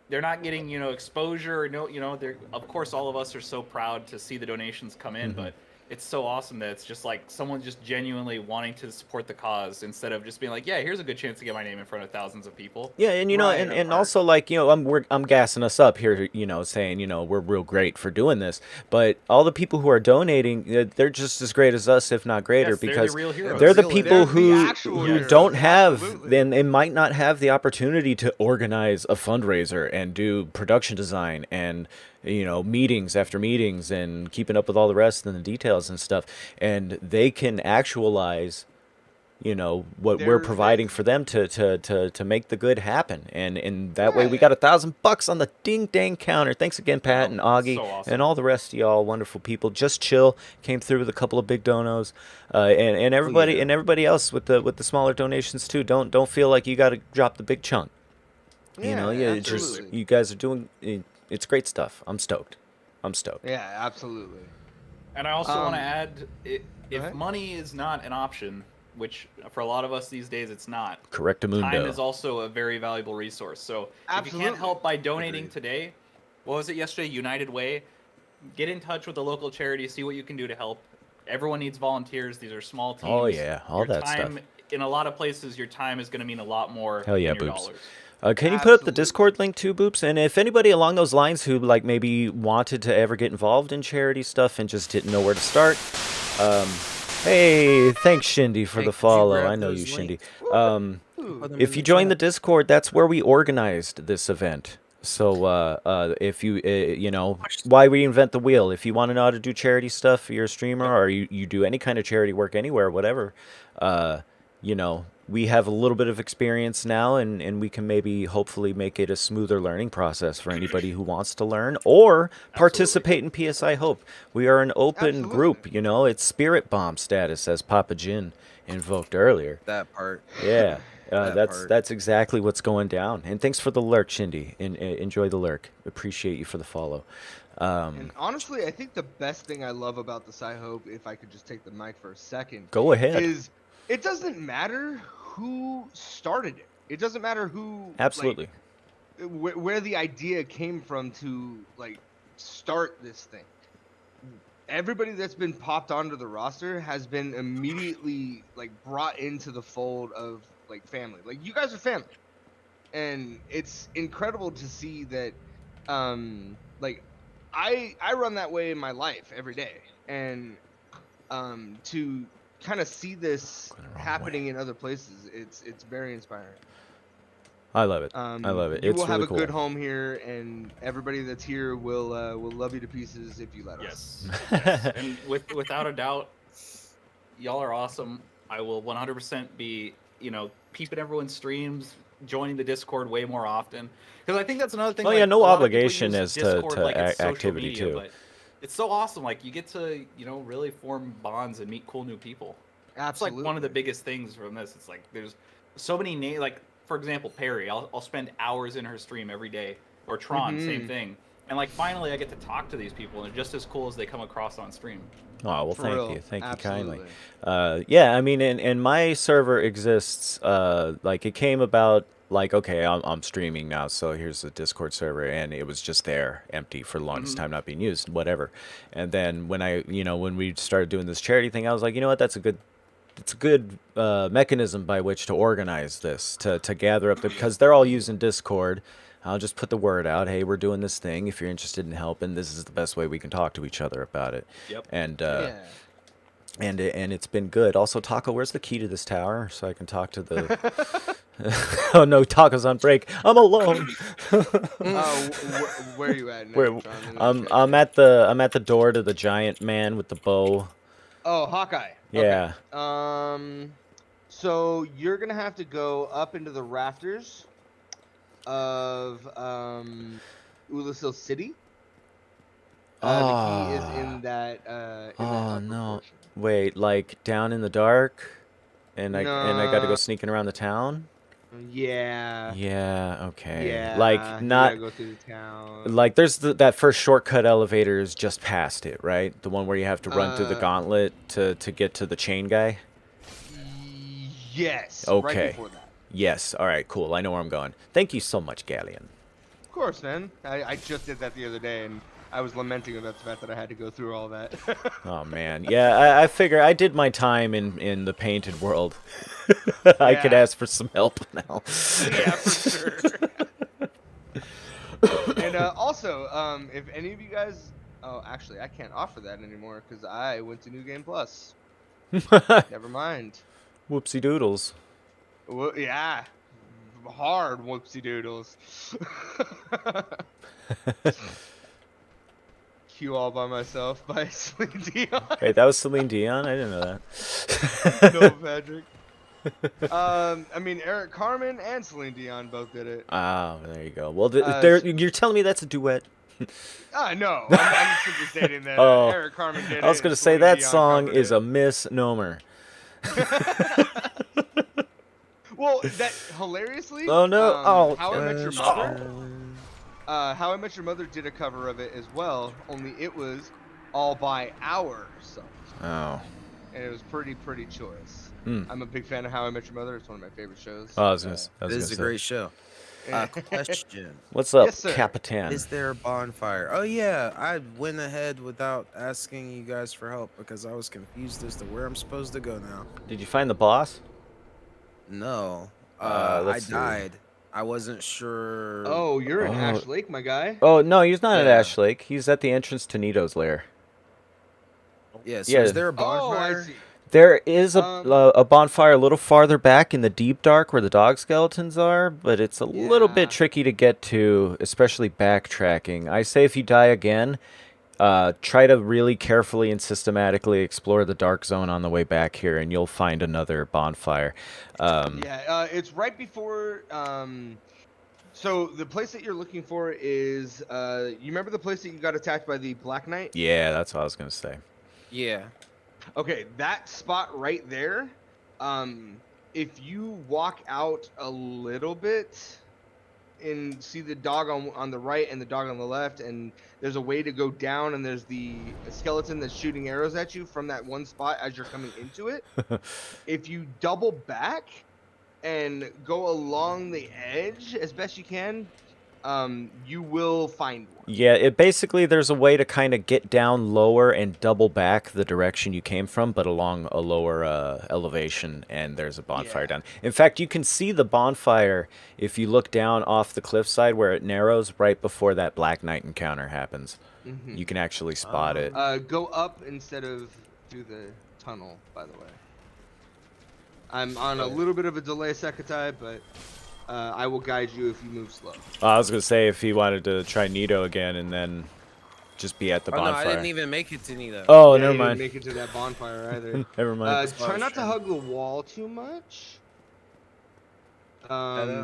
They're not getting, you know, exposure or no, you know, they're of course all of us are so proud to see the donations come in, Mhm. but it's so awesome that it's just like someone just genuinely wanting to support the cause instead of just being like, yeah, here's a good chance to get my name in front of thousands of people. Yeah, and you know, Right, and right. also like, you know, I'm gassing us up here, you know, saying, you know, we're real great for doing this, but all the people who are donating, they're just as great as us, if not greater, Yes, they're because the real heroes. they're the Really. people They're the who actual who heroes, don't have, absolutely. then they might not have the opportunity to organize a fundraiser and do production design and, you know, meetings after meetings and keeping up with all the rest and the details and stuff, and they can actualize, you know, what we're They're- providing for them to make the good happen, and that way we Right. got $1,000 on the ding dang counter. Thanks again, Pat and Augie, so awesome. and all the rest of y'all wonderful people. Just chill came through with a couple of big donos, and everybody yeah. and everybody else with the smaller donations too. Don't feel like you got to drop the big chunk. You know, yeah, it's just absolutely. you guys are doing. It's great stuff. I'm stoked. Yeah, absolutely. And I also want to Um, add, if ahead. money is not an option, which for a lot of us these days it's not, Correctamundo. time is also a very valuable resource. So if you Absolutely. can't help by donating Agreed. today, what was it yesterday? United Way. Get in touch with the local charity. See what you can do to help. Everyone needs volunteers. These are small teams. Oh yeah, all your that time, stuff. In a lot of places, your time is going to mean a lot more Hell yeah, than your Boops. dollars. Can you put up the Absolutely. Discord link too, Boops? And if anybody along those lines who like maybe wanted to ever get involved in charity stuff and just didn't know where to start, hey, thanks Shindy for Hey, the could you follow. grab I know those you, Shindy. links? Ooh. Put them If in you the join the chat. Discord, that's where we organized this event. So if you you know, why reinvent the wheel? If you want to know how to do charity stuff, you're a streamer, or you do any kind of charity work anywhere, whatever, you know, we have a little bit of experience now, and we can maybe hopefully make it a smoother learning process for anybody who wants to learn or participate in PSI Hope. We are an open group, Absolutely. you know, it's spirit bomb status, as Papa Jin invoked earlier. That part. Yeah, That part. that's exactly what's going down. And thanks for the lurk, Shindy. Enjoy the lurk. Appreciate you for the follow. And honestly, I think the best thing I love about the Sci-Hope, if I could just take the mic for a second, Go ahead. is it doesn't matter who started it. It doesn't matter who Absolutely. like, where the idea came from to like start this thing. Everybody that's been popped onto the roster has been immediately like brought into the fold of like family. Like you guys are family, and it's incredible to see that. Like I run that way in my life every day, and to kind of see this Going the wrong happening in other places, it's very inspiring. I love it. I love it. You It's will have really a cool. good home here, and everybody that's here will love you to pieces if you let us. Yes. And without a doubt, y'all are awesome. I will 100% be, you know, peeping everyone's streams, joining the Discord way more often. Because I think that's another thing. Well, like, yeah, no a lot of people obligation use as to Discord like it's social activity, media, too. But it's so awesome. Like you get to, you know, really form bonds and meet cool new people. That's Absolutely. like one of the biggest things from this. It's like there's so many names. Like for example, Perry. I'll spend hours in her stream every day. Or Tron, same thing. And like finally, I get to talk to these people, and they're just as cool as they come across on stream. Oh, well, For real. thank you kindly. Absolutely. Yeah, I mean, and my server exists. Like it came about. Like, okay, I'm streaming now, so here's the Discord server, and it was just there, empty for the longest time, not being used, whatever. And then when when we started doing this charity thing, I was like, you know what, it's a good mechanism by which to organize this, to gather up because they're all using Discord. I'll just put the word out. Hey, we're doing this thing. If you're interested in helping, this is the best way we can talk to each other about it. Yep. And Yeah. and it's been good. Also, Taco, where's the key to this tower so I can talk to the? Oh no, Taco's on break. I'm alone. Where are you at? Where? Negatron? I'm at the door to the giant man with the bow. Oh, Hawkeye. Yeah. Okay. So you're gonna have to go up into the rafters of Ulasil City. The key is in that. Oh no! Wait, like down in the dark, and I got to go No. sneaking around the town. Yeah. Yeah. Okay. Yeah. Like you not. gotta go through the town. Like there's that first shortcut elevator is just past it, right? The one where you have to run through the gauntlet to get to the chain guy. Yes. Okay. Right before that. Yes. All right. Cool. I know where I'm going. Thank you so much, Galleon. Of course, man. I just did that the other day, and I was lamenting about the fact that I had to go through all that. Oh man. Yeah. I figure I did my time in the painted world. I could Yeah. ask for some help now. Yeah, for sure. And also, if any of you guys, oh, actually, I can't offer that anymore because I went to New Game Plus. Never mind. Whoopsie doodles. Well, yeah, hard whoopsie doodles. Q All By Myself by Celine Dion. Wait, that was Celine Dion? I didn't know that. No, Patrick. I mean, Eric Carmen and Celine Dion both did it. Oh, there you go. Well, you're telling me that's a duet? No, I'm simply stating that Oh, Eric Carmen did it. I was gonna and say Celine that Dion song covered is it. a misnomer. Well, that hilariously. Oh no! How I Met Your Mother. How I Met Your Mother did a cover of it as well. Only it was all by our songs, Oh. and it was pretty choice. Hmm. I'm a big fan of How I Met Your Mother. It's one of my favorite shows. Oh, I was gonna It is a great show. Question. What's up, Yes, sir. Capitan? Is there a bonfire? Oh yeah, I went ahead without asking you guys for help because I was confused as to where I'm supposed to go now. Did you find the boss? No. I Let's see. died. I wasn't sure. Oh, you're in Oh. Ash Lake, my guy. Oh no, he's not at Yeah. Ash Lake. He's at the entrance to Nito's lair. Yeah, so Yeah. is there a Oh, bonfire? I see. There is Um, a bonfire a little farther back in the deep dark where the dog skeletons are, but it's a little bit Yeah. tricky to get to, especially backtracking. I say if you die again, try to really carefully and systematically explore the dark zone on the way back here, and you'll find another bonfire. Yeah, it's right before. So the place that you're looking for is. You remember the place that you got attacked by the Black Knight? Yeah, that's what I was gonna say. Yeah. Okay, that spot right there. If you walk out a little bit and see the dog on the right and the dog on the left, and there's a way to go down, and there's the skeleton that's shooting arrows at you from that one spot as you're coming into it. If you double back and go along the edge as best you can, you will find one. Yeah, it basically there's a way to kind of get down lower and double back the direction you came from, but along a lower elevation, and there's a bonfire Yeah. down. In fact, you can see the bonfire if you look down off the cliffside where it narrows right before that Black Knight encounter happens. Mhm. You can actually spot it. Go up instead of through the tunnel, by the way. I'm on a little bit of a delay, Sekatai, but I will guide you if you move slow. I was gonna say if he wanted to try Nito again and then just be at the Oh no, bonfire. I didn't even make it to Nito. Oh, Yeah, never you mind. didn't make it to that bonfire either. Never mind. Try not to hug the wall too much. that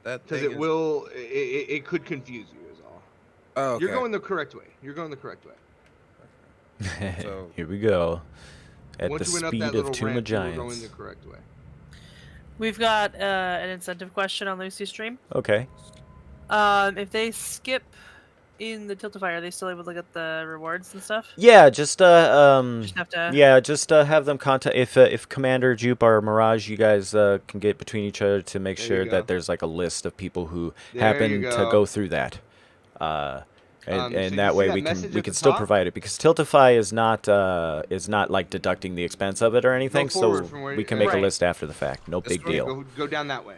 Because thing it is- will, it could confuse you is all. Oh, okay. You're going the correct way. You're going the correct way. So- Here we go. At Once the you went up speed that of little Tuma ramp, you were going Giants. the correct way. We've got an incentive question on Lucy's stream. Okay. If they skip in the Tiltify, are they still able to get the rewards and stuff? Yeah, just Just have to. yeah, just have them contact if Commander Jupe or Mirage, you guys can get between each other to make There sure you that go. there's like a list of people who There happen you to go. go through that. And So you that see way that we message can at the still top? provide it because Tiltify is not like deducting the expense of it or anything, so forward from where we you- can make a Right. list after the fact. No This big way, deal. Go down that way.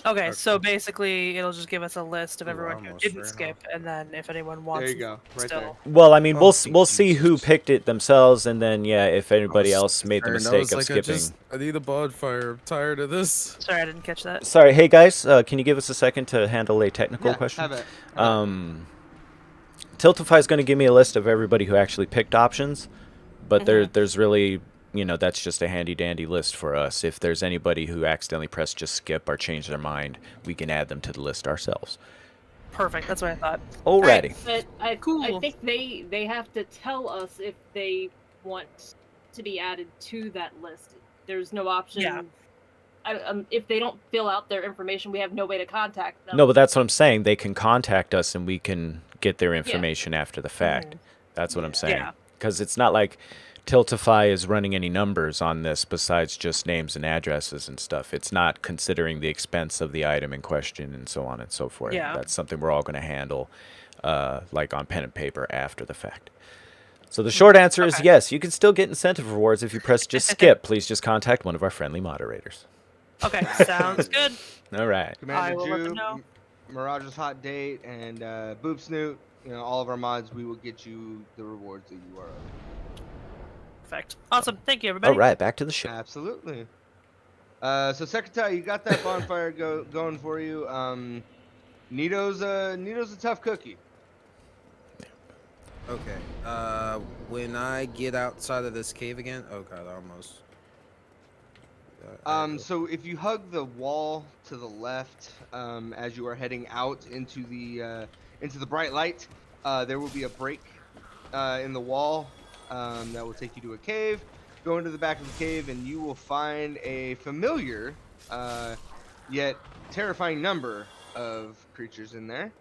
Okay, so basically it'll just give us a list of Ooh, everyone who almost didn't ran skip, and then if anyone wants There you go. Right still. there. Well, I mean, Oh, we'll see who Jesus. picked it themselves, and then yeah, if anybody I was else made the concerned. I mistake was of like, skipping. I need a bonfire. I'm tired of this. Sorry, I didn't catch that. Sorry, hey guys, can you give us a second to handle a technical Yeah, question? have it. Tiltify is going to give me a list of everybody who actually picked options, but there's really, that's just a handy dandy list for us. If there's anybody who accidentally pressed just skip or changed their mind, we can add them to the list ourselves. Perfect, that's what I thought. Alrighty. But I Cool. think they have to tell us if they want to be added to that list. There's no option. Yeah. If they don't fill out their information, we have no way to contact them. No, but that's what I'm saying. They can contact us and we can get their information after the fact. That's what I'm saying. Yeah. Because it's not like Tiltify is running any numbers on this besides just names and addresses and stuff. It's not considering the expense of the item in question and so on and so forth. Yeah. That's something we're all going to handle like on pen and paper after the fact. So the short answer is yes, you can still get incentive rewards if you press just skip. Please just contact one of our friendly moderators. Okay, sounds good. All right. Commander I will let them Jupe, know. Mirage's Hot Date, and Boop Snoot, all of our mods, we will get you the rewards that you are owed. Perfect. Awesome. Thank you, everybody. All right, back to the show. Absolutely. So Secretary, you got that bonfire going for you. Nito's a tough cookie. Okay. When I get outside of this cave again, oh god, almost. So if you hug the wall to the left, as you are heading out into the bright light, there will be a break in the wall that will take you to a cave. Go into the back of the cave, and you will find a familiar, yet terrifying number of creatures in there.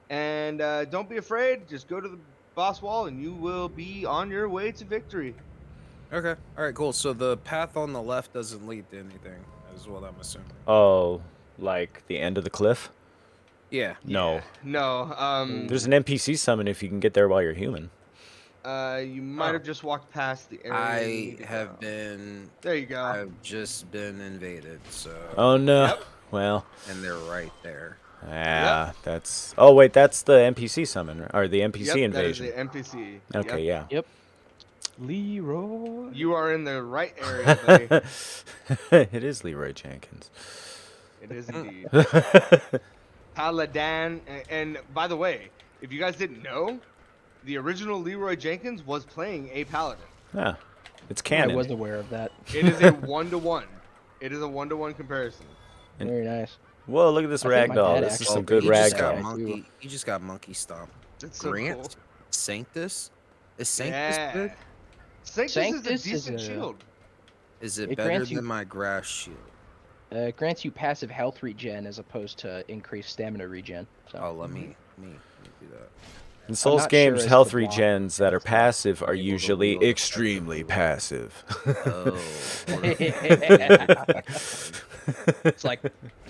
And don't be afraid. Just go to the boss wall, and you will be on your way to victory. Okay. All right. Cool. So the path on the left doesn't lead to anything, is what I'm assuming. Oh, like the end of the cliff? Yeah. No. No. There's an NPC summon if you can get there while you're human. You might have just walked past the area. I have been. There you go. I've just been invaded. So. Oh no. Yep. Well. And they're right there. Yeah, that's. Oh wait, that's the NPC summon or the NPC invasion. That is the NPC. Okay, yeah. Yep. Leroy. You are in the right area, buddy. It is Leroy Jenkins. It is indeed. Paladin, and by the way, if you guys didn't know, the original Leroy Jenkins was playing a paladin. Yeah, it's canon. I wasn't aware of that. It is a 1-to-1. It is a 1-to-1 comparison. Very nice. Whoa, look at this I think my ragdoll. dad This is actually some good he just ragdoll. got monkey. He just got monkey stomp. It's so Grant, cool. Sanctus, is Sanctus good? Sanctus Sanctus is is a decent a- shield. Is it It better grants than you- my grass shield? It grants you passive health regen as opposed to increased stamina regen. So. Oh, let me do that. In Souls not games, sure as health to why regens that are it's not passive are able to usually wield extremely passive. Oh. It's like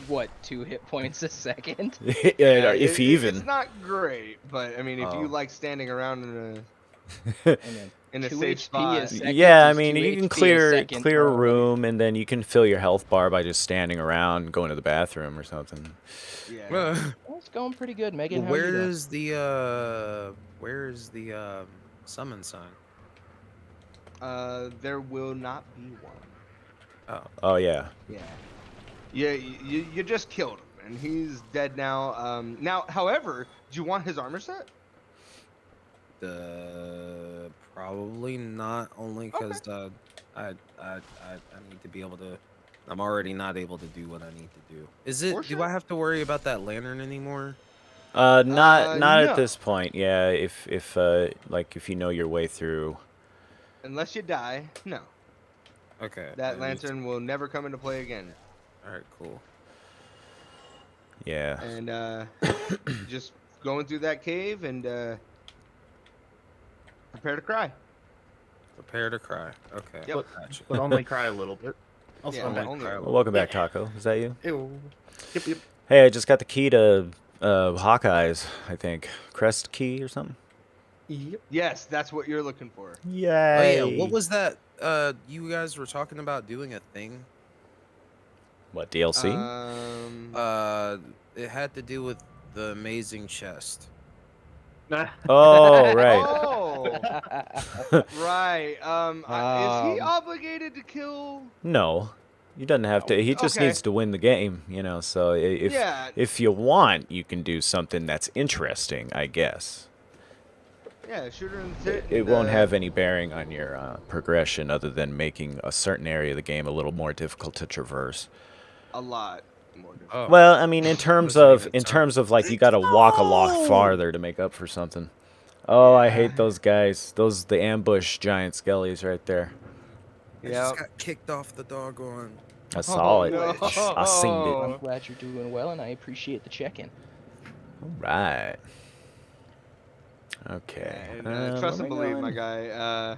what, 2 hit points a second? Yeah, if even. It's not great, but I mean, if Oh. you like standing around in And then a 2 safe HP spot. a second Yeah, I is mean, 2 you can HP a clear second, a probably. room, and then you can fill your health bar by just standing around, going to the bathroom or something. Yeah. Well, it's going pretty good, Megan. How are you Where doing? is the summon sign? There will not be one. Oh yeah. Yeah. Yeah, you just killed him, and he's dead now. Now, however, do you want his armor set? Probably not. Only because I need to be able to. I'm already not able to do what I need to do. Is it? For Do sure. I have to worry about that lantern anymore? Not no. at this point. Yeah, if like if you know your way through. Unless you die, no. Okay. That lantern will never come into play again. All right. Cool. Yeah. And just going through that cave and prepare to cry. Prepare to cry. Okay. Yep. Gotcha. But only cry a little bit. Also, Yeah, only only- cry a Well, little. welcome back, Taco. Is that you? Ew. Yep, yep. Hey, I just got the key to Hawkeye's. I think crest key or something. Yep. Yes, that's what you're looking for. Oh Yay! yeah. What was that? You guys were talking about doing a thing. What DLC? It had to do with the amazing chest. Oh right. Oh, right. Is he obligated to kill? No, he doesn't have to. He just Okay. needs to win the game, you know. So if Yeah. if you want, you can do something that's interesting, I guess. Yeah, shoot her in the tit. It and, won't have any bearing on your progression, other than making a certain area of the game a little more difficult to traverse. a lot more. difficult. Oh. Well, I mean, in terms Wasn't of even like you got to walk a lot farther to make up for something. Oh, I hate those guys. The ambush giant skellies right there. I just got kicked off the doggone. I saw it. no. I seen it. I'm glad you're doing well, and I appreciate the check-in. All right. Okay. And, where trust am and I believe, going? my guy.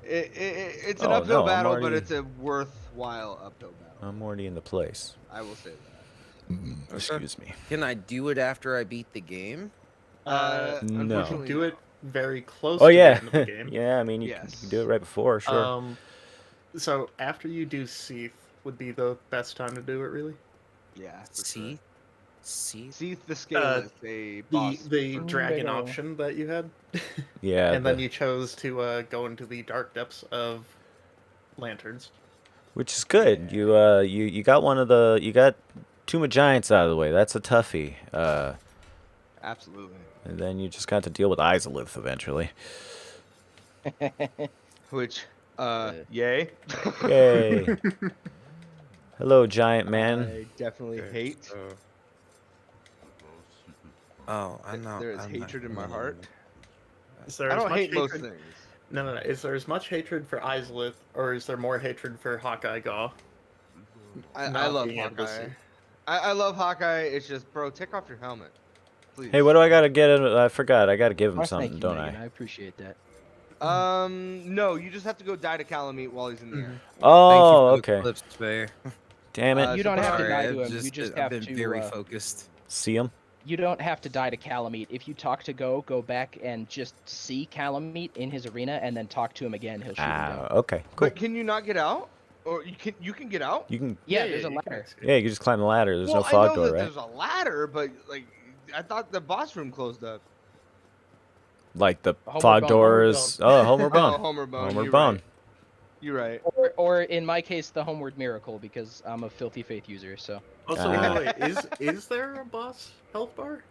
It's an Oh, uphill no, I'm battle, but already- it's a worthwhile uphill battle. I'm already in the place. I will say that. Excuse me. Can I do it after I beat the game? No. Unfortunately, Do it very close Oh to yeah. the end of the game. Yeah, I mean you Yes. can do it right before, sure. So after you do Seath would be the best time to do it, really. Yeah. for See? sure. See? Seath the Scaleless, a boss. The Mm, dragon big ol'. option that you had, Yeah. and then you chose to go into the dark depths of lanterns. which is good. You got you got two giants out of the way. That's a toughie. Absolutely. And then you just got to deal with Izalith eventually. Which, yay. Yay. Hello, giant man. I definitely hate. Oh, I know. There is hatred in my heart. Is there I as don't much hate most hatred- things. No. Is there as much hatred for Izalith, or is there more hatred for Hawkeye Gaw? I Not love being able to Hawkeye. see. I love Hawkeye. It's just, bro, take off your helmet, please. Hey, what do I gotta get? I forgot. I gotta give him Why, something, thank you, don't Megan. I? I appreciate that. No, you just have to go die to Calamite while he's in the air. Oh, Thank you for the okay. clips, Faye. Damn it. You don't have to Sorry, die I've to him. You just I've have been to. very focused. See him? You don't have to die to Calamite. If you talk to go back and just see Calamite in his arena, and then talk to him again. He'll shoot him down. Okay, cool. But can you not get out? Or you can get out? You can. Yeah, there's a ladder. Yeah, you can just climb the ladder. There's well, no fog I know door, that right? there's a ladder, but like I thought the boss room closed up. Like the Homer fog Bone. doors. Oh, Homer Bone. Oh, Homer Bone. Homer you're Bone. Right. You're right. Or in my case, the Homeward Miracle, because I'm a Filthy Faith user. So. Also, wait, is there a boss health bar?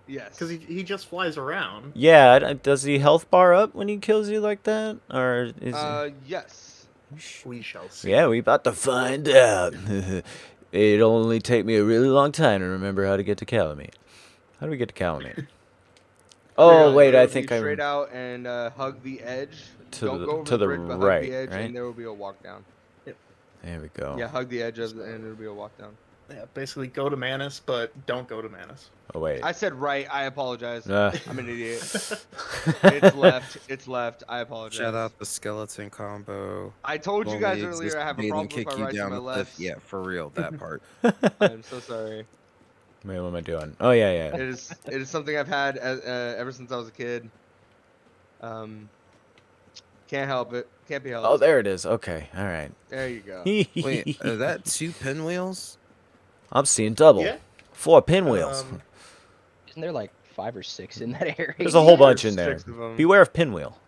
Yes. Because he just flies around. Yeah, does he health bar up when he kills you like that, or is? Yes. We shall see. Yeah, we about to find out. It'll only take me a really long time to remember how to get to Calamite. How do we get to Calamite? Oh wait, I think I'm straight out and hug the edge. To Don't the- go over to the brick, but right, hug the edge, right? and there will be a walk down. There we go. Yeah, hug the edge of and it'll be a walk down. Yeah, basically go to Manus, but don't go to Manus. Oh wait. I said right. I apologize. Uh. I'm an idiot. It's left. It's left. I apologize. Shout out the skeleton combo. I told you Only guys exists earlier I have a to problem kick with my you right to down my the cliff. left. Yeah, for real, that part. I'm so sorry. Wait, what am I doing? Oh yeah, yeah. It is something I've had ever since I was a kid. Can't help it. Can't be helped. Oh, there it is. Okay, all right. There you go. Wait, are that 2 pinwheels? I'm seeing double. Yeah. 4 pinwheels. Isn't there like 5 or 6 in that area? There's a whole bunch in there. 6 of 'em. Beware of pinwheel.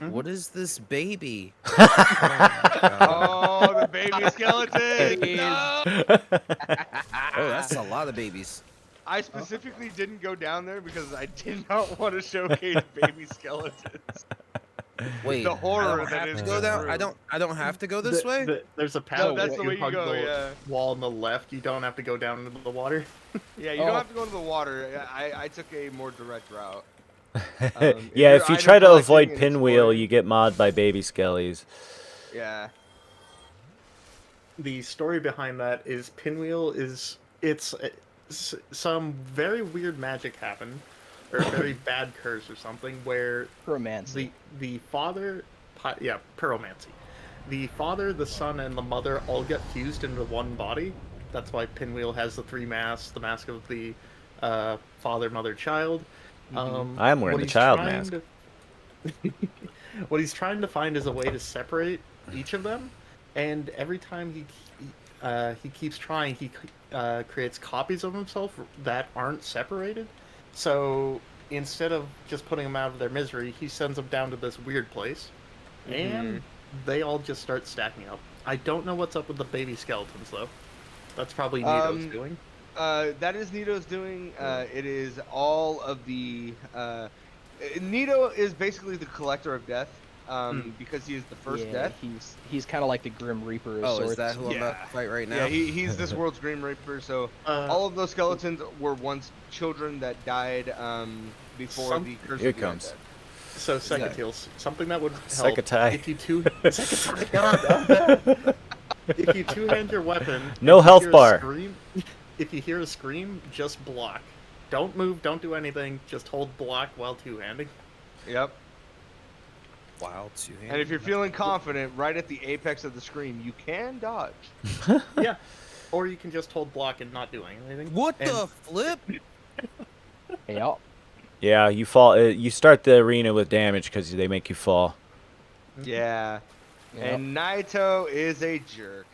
What is this baby? Oh, the baby skeleton! No! Oh, that's a lot of babies. I specifically didn't go down there because I did not want to showcase baby skeletons. Wait, The horror I don't that have is to go this down. room. I don't have to go this way. There's a path. that's the way you hug go, the yeah. wall on the left. You don't have to go down into the water. Yeah, you don't have to go into the water. I took a more direct route. Yeah, you're if you item try to collecting avoid and pinwheel, exploring- you get modded by baby skellies. Yeah. The story behind that is Pinwheel is some very weird magic happened, or a very bad curse or something where Pyromancy. the father, pyromancy. The father, the son, and the mother all get fused into one body. That's why Pinwheel has the 3 masks: the mask of the father, mother, child. I am wearing what the he's child trying mask. what he's trying to find is a way to separate each of them, and every time he keeps trying, he creates copies of himself that aren't separated. So instead of just putting them out of their misery, he sends them down to this weird place, and they all just start stacking up. I don't know what's up with the baby skeletons though. That's probably Nito's doing. That is Nito's doing. It is all of the. Nito is basically the collector of death, because he is the first death. He's kind of like the Grim Reaper. Of sorts. Is that who I'm about to fight right now? Yeah, he's this world's Grim Reaper. So all of those skeletons were once children that died before the curse. Here of it the comes. undead. So Secatil, something that would help Secatai. if you if you two-hand your weapon. No if you health hear a bar. Scream, if you hear a scream, just block. Don't move. Don't do anything. Just hold block while two-handing. Yep. Wow, 2-handed. And if you're feeling confident, right at the apex of the screen, you can dodge. Yeah. Or you can just hold block and not doing anything. What the flip? Yeah. Yeah, you fall. You start the arena with damage because they make you fall. Yeah. Yep. And Naito is a jerk.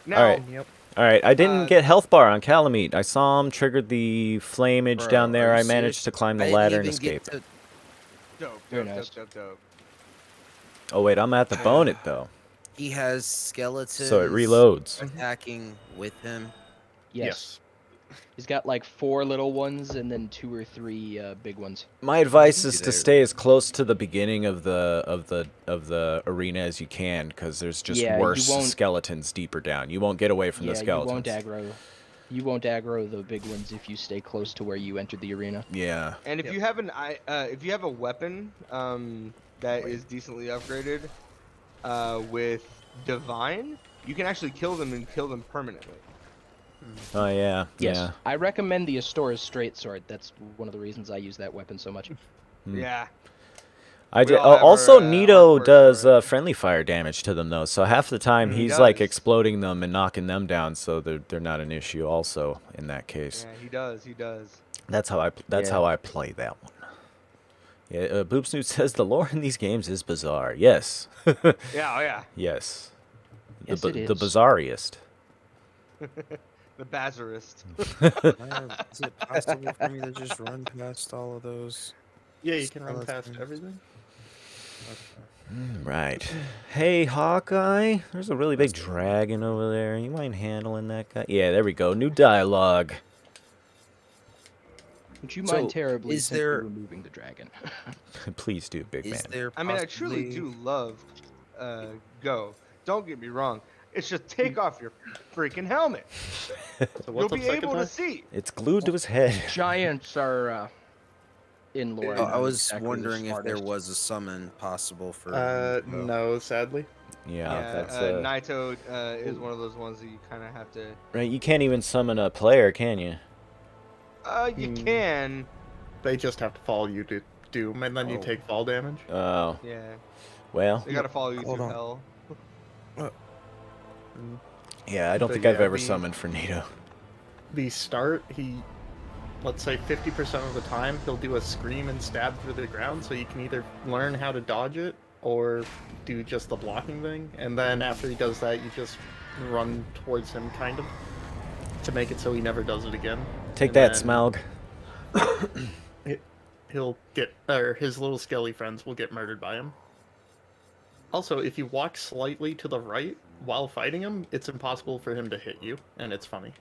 Now, All right. Yep. All right, I didn't get health bar on Calamite. I saw him, triggered the flameage Bro, down there. are you I managed serious? to climb I the didn't ladder and even get escape. dope, Very dope, nice. dope, dope, dope. Oh wait, I'm at the bonnet though, He has skeletons. so it reloads. Attacking with him. Yes. He's got like 4 little ones and then 2 or 3 big ones. My advice is There. to stay as close to the beginning of the arena as you can, because there's just Yeah, you worse won't- skeletons deeper down. You won't get away from the skeletons. You won't aggro the big ones if you stay close to where you entered the arena. Yeah. And if you have if you have a weapon that is decently upgraded with Divine, you can actually kill them and kill them permanently. Oh yeah. Yes. Yeah. I recommend the Astora's Straight Sword. That's one of the reasons I use that weapon so much. Yeah. I We did. all have Also, our, Nito quirks does for it. friendly fire damage to them though. So half the time He he's like does. exploding them and knocking them down. So they're not an issue. Also in that case, Yeah, he does. He does. that's how I play that one. Yeah, Boop Snoot says the lore in these games is bizarre. Yes. Yeah, oh yeah. Yes. Yes, it The is. bizarriest. The Bazarist. Is it possible for me to just run past all of those? Yeah, you can run Skeleton? past everything. Right. Hey, Hawkeye. There's a really big dragon over there. You mind handling that guy? Yeah, there we go. New dialogue. Would you So, mind terribly is simply there- removing the dragon? Please do, big man. Is there I mean, I truly possibly- do love Go. Don't get me wrong. It's just take off your freaking helmet. So You'll what's up be second able to time? see. It's glued to his head. Giants are in lore. Oh, not I was exactly the wondering if there smartest. was a summon possible for. No, sadly. Yeah, that's Naito is one of those ones that you kind of have to. right. You can't even summon a player, can you? You can. They just have to follow you to doom, and then you Oh. take fall damage. Oh, Yeah. well. They gotta follow you Hold through on. hell. Yeah, I don't But think I've yeah, ever the- summoned for Nito. The start, let's say 50% of the time, he'll do a scream and stab through the ground, so you can either learn how to dodge it or do just the blocking thing. And then after he does that, you just run towards him, kind of, to make it so he never does it again. Take And that, then Smaug. He'll get, or his little skelly friends will get murdered by him. Also, if you walk slightly to the right while fighting him, it's impossible for him to hit you, and it's funny.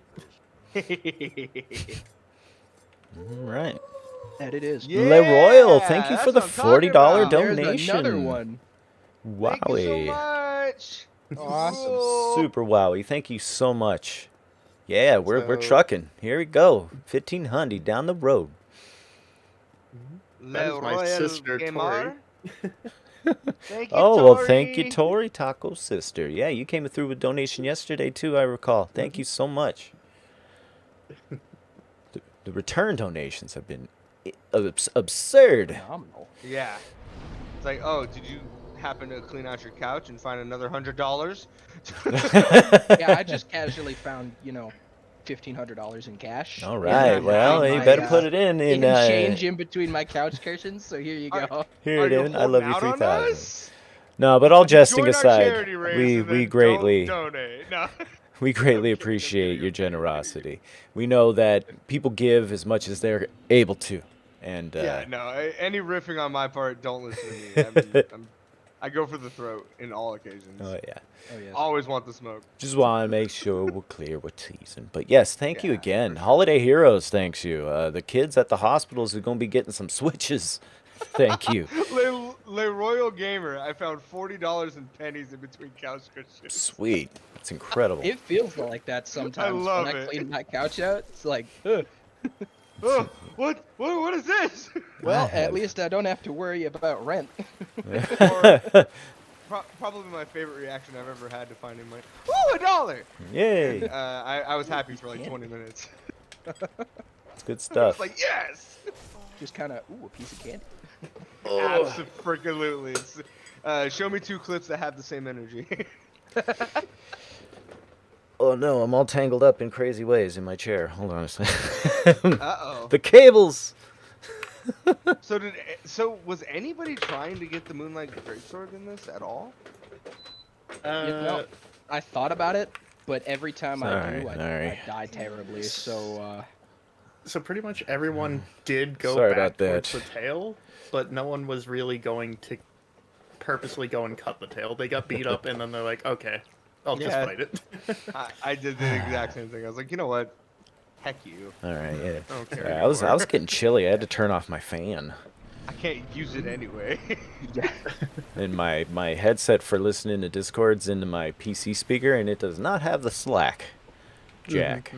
All right. That it is. Yeah, Leroyal, thank you that's for the what I'm talking $40 about. There's donation. another one. Thank you so Wowie. much. Awesome. Cool. Super wowie. Thank you so much. Yeah, we're So- trucking. Here we go. 1500 down the road. That is my Leroyal sister, Gamer. Thank you, Oh, well, thank you, Tori. Tori, Taco Sister. Yeah, you came through with donation yesterday, too, I recall. Thank you so much. The return donations have been absurd. Phenomenal. Yeah. It's like, oh, did you happen to clean out your couch and find another $100? Yeah, I just casually found, $1,500 in cash. All right, well, you my, better put it in. change in between my couch cushions, so here you go. Here Are it you is. I love you holding out on 3,000. us? No, but all jesting Join our aside, charity race we and then greatly don't donate. No. we greatly appreciate your generosity. We know that people give as much as they're able to, and Yeah, no. Any riffing on my part, don't listen to me. I go for the throat in all occasions. oh yeah, Oh, yeah. Always want the smoke. just want to make sure we're clear with teasing. But yes, thank you Yeah, again, for sure. Holiday Heroes. Thanks you. The kids at the hospitals are going to be getting some switches. Thank you. Le Royal Gamer, I found $40 in pennies in between couch cushions. Sweet, that's incredible. It feels like that sometimes love when I it. clean my couch out. It's like, ugh. Oh, what is this? Well, had- at least I don't have to worry about rent. Probably my favorite reaction I've ever had to finding my ooh, $1. Yay, I was happy for like 20 minutes. it's good I stuff. was like, yes. Just kind of, ooh, a piece of candy. Absolutely. Show me 2 clips that have the same energy. Oh no, I'm all tangled up in crazy ways in my chair. Hold on a second. Uh-oh. The cables. So was anybody trying to get the Moonlight Greatsword in this at all? I thought about it, but every time I do, Sorry. I die terribly. So, So pretty much everyone did go Sorry back about that. towards the tail, but no one was really going to purposely go and cut the tail. They got beat up, and then they're like, okay, I'll just Yeah. fight it. I did the exact same thing. I was like, you know what? Heck you. All right, yeah. I don't care Sorry, I was anymore. getting chilly. I had to turn off my fan. I can't use it anyway. And my headset for listening to Discord's into my PC speaker, and it does not have the Slack jack.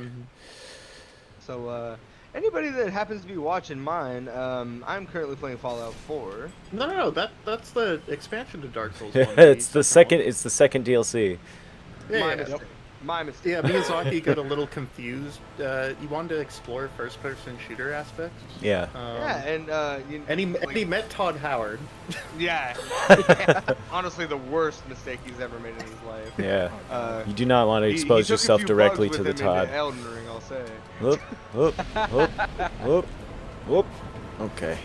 So, anybody that happens to be watching mine, I'm currently playing Fallout 4. No, that's the expansion to Dark Souls 1. It's the second second. It's the second DLC. one. Yeah, My yeah. mistake. My mistake. Yeah, Miyazaki got a little confused. He wanted to explore first-person shooter aspects. Yeah. Yeah, and he met Todd Howard. Yeah. Honestly, the worst mistake he's ever made in his life. Yeah. You do not want to expose he took a yourself few directly bugs to with the him into Todd. Elden Ring, I'll say. Whoop, whoop, whoop, whoop, whoop. Okay.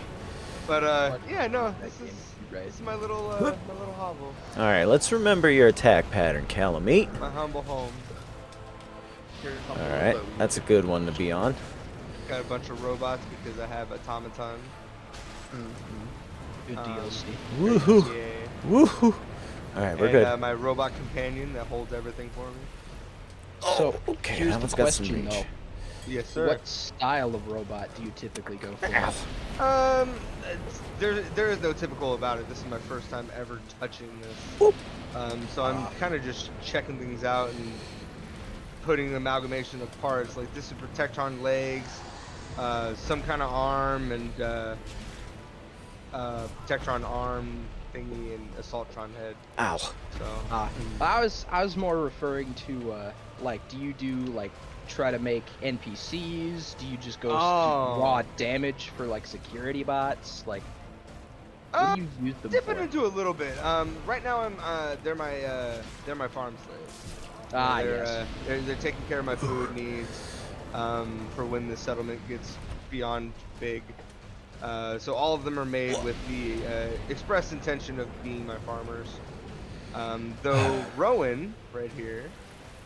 But yeah, no, this is my little hovel. All right, let's remember your attack pattern, Calamite. My humble home. All right, that's a good one to be on. Got a bunch of robots because I have automaton. Good DLC. Woohoo! Yeah. Woohoo! All right, we're good. My robot companion that holds everything for me. So, okay, here's that the one's got some question, reach. though. Yes, sir. What style of robot do you typically go for? There is no typical about it. This is my first time ever touching this. So I'm kind of just checking things out and putting an amalgamation of parts. Like this is Protectron legs, some kind of arm, and Protectron arm thingy, and Assaultron head. Ow. So. I was more referring to like, do you do like try to make NPCs? Do you just go raw damage for like security bots? Like, what do you use them Dipping for? into a little bit. Right now I'm they're my farm slaves. Yes. They're taking care of my food needs for when the settlement gets beyond big. So all of them are made with the express intention of being my farmers. Though Rowan right here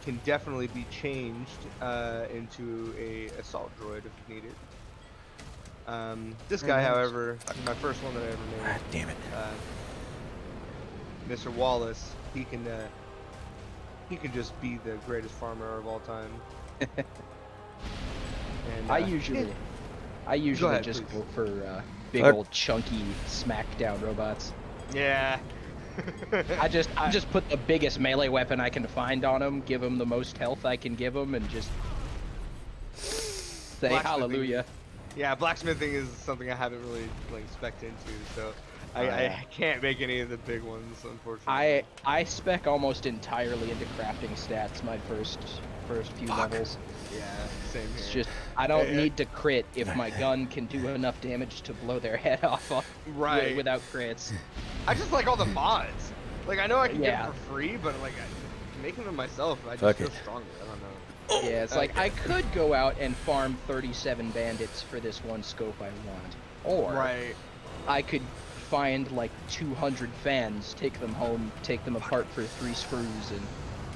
can definitely be changed into a assault droid if needed. This guy, however, my first one that I ever made. God damn it. Mr. Wallace, he can just be the greatest farmer of all time. And, I usually Go ahead, just please. go for big old chunky smackdown robots. Yeah. I just put the biggest melee weapon I can find on them, give them the most health I can give them, and just say hallelujah. Yeah, blacksmithing is something I haven't really like spec'd into, so I can't make any of the big ones, unfortunately. I spec almost entirely into crafting stats my first few levels. Yeah, same here. It's just I don't need to crit if my gun can do enough damage to blow their head off right without crits. I just like all the mods. Like I know I can get Yeah. them for free, but like making them myself, I just feel stronger. I don't know. Yeah, it's like I could go out and farm 37 bandits for this one scope I want, or I could find like 200 fans, take them home, take them apart for 3 screws, and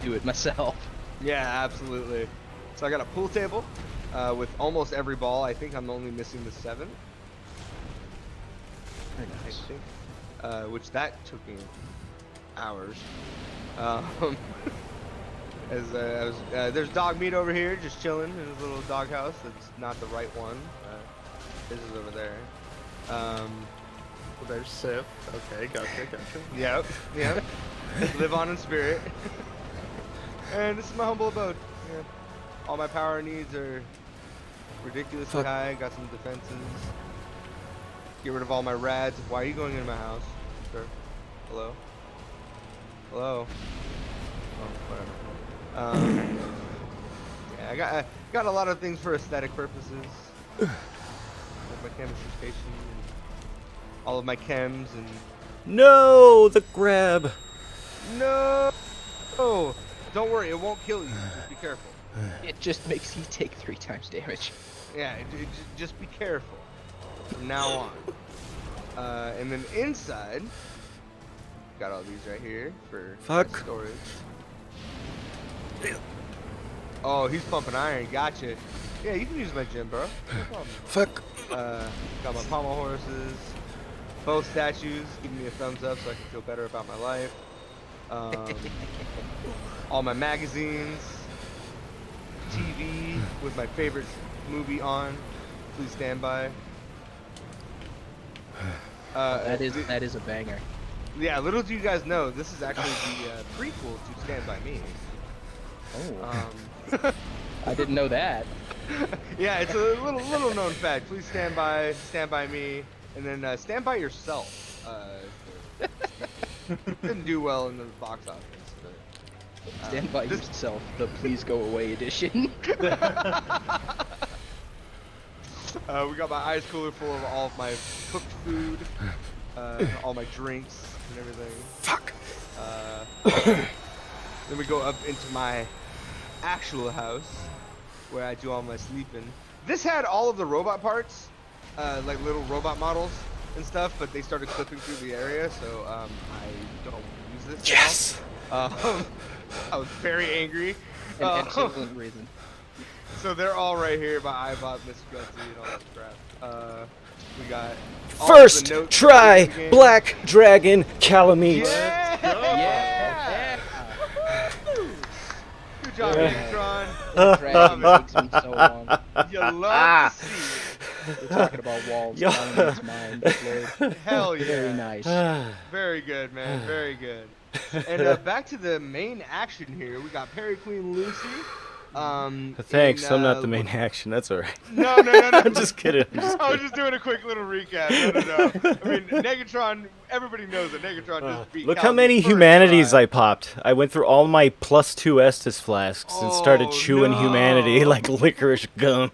do it myself. Yeah, absolutely. So I got a pool table with almost every ball. I think I'm only missing the 7. Very nice. I think. Which that took me hours. There's dog meat over here, just chilling in his little dog house. It's not the right one. His is over there. Well, there's Sif. Okay, gotcha. Yep. Live on in spirit. And this is my humble abode. Yeah. All my power needs are ridiculously high. Got some defenses. Get rid of all my rads. Why are you going into my house, sir? Hello? Hello? Oh, whatever. Yeah, I got a lot of things for aesthetic purposes. Like my chemistry station, and all of my chems, and No, the grab. no. Don't worry, it won't kill you. Just be careful. It just makes you take 3 times damage. Yeah, just be careful from now on. And then inside, got all these right here for storage. Oh, he's pumping iron. Gotcha. Yeah, you can use my gym, bro. No problem. Got my pommel horses, both statues, giving me a thumbs up so I can feel better about my life. All my magazines, TV with my favorite movie on. Please stand by. That is a banger. Yeah, little do you guys know, this is actually the prequel to Stand By Me. Oh. I didn't know that. Yeah, it's a little known fact. Please stand by me, and then stand by yourself. Didn't do well in the box office, but Stand by yourself, the please go away edition. We got my ice cooler full of all of my cooked food, all my drinks and everything. Fuck. Then we go up into my actual house where I do all my sleeping. This had all of the robot parts, like little robot models and stuff, but they started clipping through the area, so I don't use this. Yes. I was very angry. An excellent reason. So they're all right here. My iBot, Mr. Gutsy, and all that crap. We got all First the notes try, from the game. Black Dragon Calamite. Yeah! Good job, Neutron. Dragon takes me so long. You love to see it. We're talking about walls. Calamit's mind. Lord. Hell yeah. Very nice. Very good, man. Very good. And back to the main action here. We got Perry Queen Lucy. Thanks, I'm not the main action. That's alright. No. I'm just kidding. I was just doing a quick little recap. No. I mean, Negatron, everybody knows that Negatron just beat Look how Calvin many first humanities try. I popped. I went through all my +2 Estus flasks and started chewing humanity like licorice gum.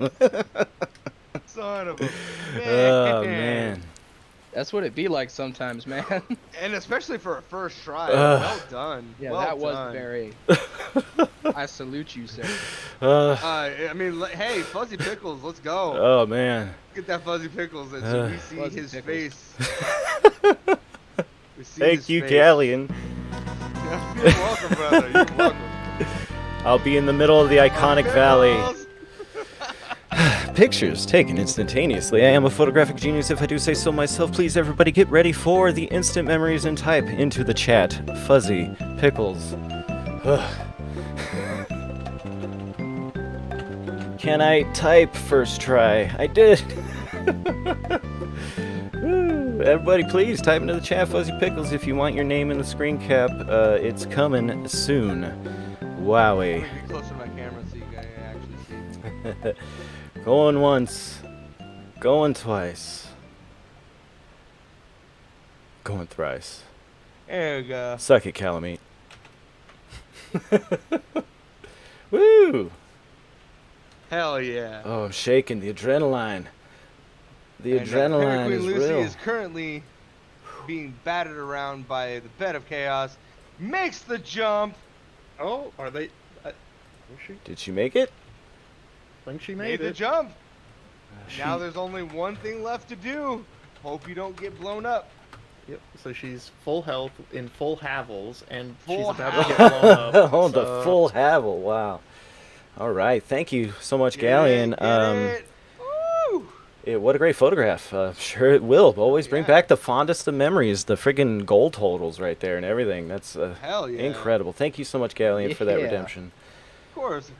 Son of a man. Oh, man. That's what it be like sometimes, man. And especially for a first try. Well done. Yeah, well that was done. very... I salute you, sir. I mean, hey, Fuzzy Pickles, let's go. Oh, man. Get that Fuzzy Pickles so we see Fuzzy his Pickles. face. We see Thank his you, face. Galleon. You're welcome, brother. You're welcome. I'll be in the middle of the iconic valley. Pictures taken instantaneously. I am a photographic genius if I do say so myself. Please, everybody, get ready for the instant memories and type into the chat. Fuzzy Pickles. Can I type first try? I did. Woo. Everybody, please type into the chat Fuzzy Pickles if you want your name in the screen cap. It's coming soon. Wowie. Be closer to my camera so you guys actually see. Going once, going twice, going thrice. There we go. Suck it, Calamite. Woo! Hell yeah. Oh, I'm shaking. The adrenaline. The And, adrenaline Perry is Queen Lucy real. is currently being battered around by the bed of chaos. Makes the jump. Oh, are they? Was she? Did she make it? I think she Made made the it. jump. Now there's only one thing left to do. Hope you don't get blown up. Yep. So she's full health in full havels, and Full she's about to get blown up. Oh, the so- full Havel. Wow. All right. Thank you so much, Galleon. Get it. Woo! What a great photograph. Sure it will. Always bring back the fondest of memories. The friggin' goal totals right there and everything. That's Hell yeah. incredible. Thank you so much, Galleon, for that Yeah. redemption. Of course. No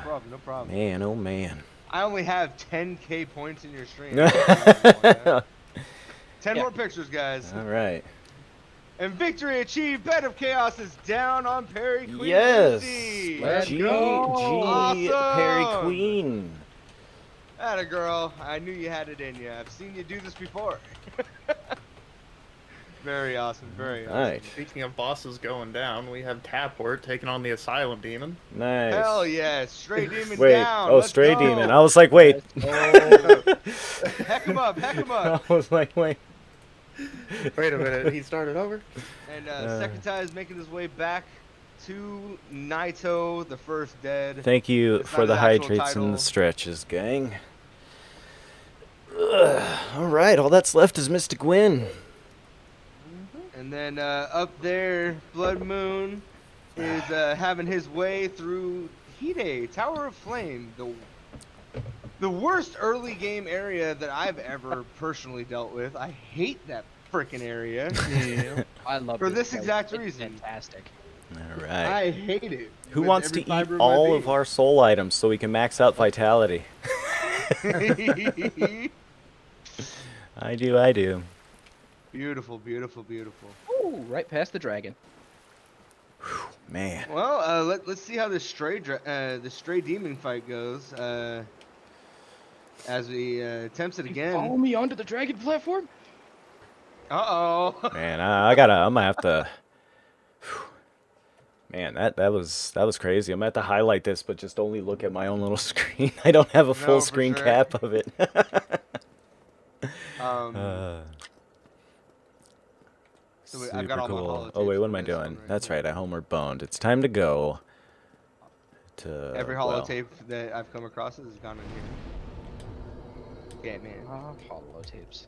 problem. No problem. Man, oh man. I only have 10k points in your stream. 10 more pictures, guys. All right. And victory achieved. Bed of Chaos is down on Perry Queen. Yes. Lucy. Let's G go. Perry Awesome. Queen. Atta girl. I knew you had it in you. I've seen you do this before. Very awesome. Very awesome. Nice. Speaking of bosses going down, we have Taport taking on the Asylum Demon. Nice. Hell yeah. Stray Demon Wait. down. Oh, Let's Stray go. Demon. I was like, wait. Heck him up. Heck him I up. was like, wait. Wait a minute, he started over? And Sekitai is making his way back to Naito, the first dead. Thank you It's for not the his actual hydrates and title. the stretches, gang. All right, all that's left is Mystic Win. And then up there, Blood Moon is having his way through Hide, Tower of Flame, the worst early game area that I've ever personally dealt with. I hate that freaking area. Yeah. I love For it. this exact It's reason. Fantastic. All right. I hate it. Who with wants to every eat fiber of my all being. of our soul items so we can max out vitality? I do. Beautiful, beautiful, beautiful. Ooh, right past the dragon. Man. Well, let's see how this stray demon fight goes. As he attempts it again. Follow me onto the dragon platform. Uh oh. Man, I'm gonna have to. Man, that was crazy. I'm gonna have to highlight this, but just only look at my own little screen. I don't have a full No, for screen sure. cap of it. So I've got Super all my cool. holotapes Oh wait, what am I for this one doing? right That's here. right. I homeward boned. It's time to go. To Every well, holotape that I've come across has gone in here. Yeah, man. Holotapes.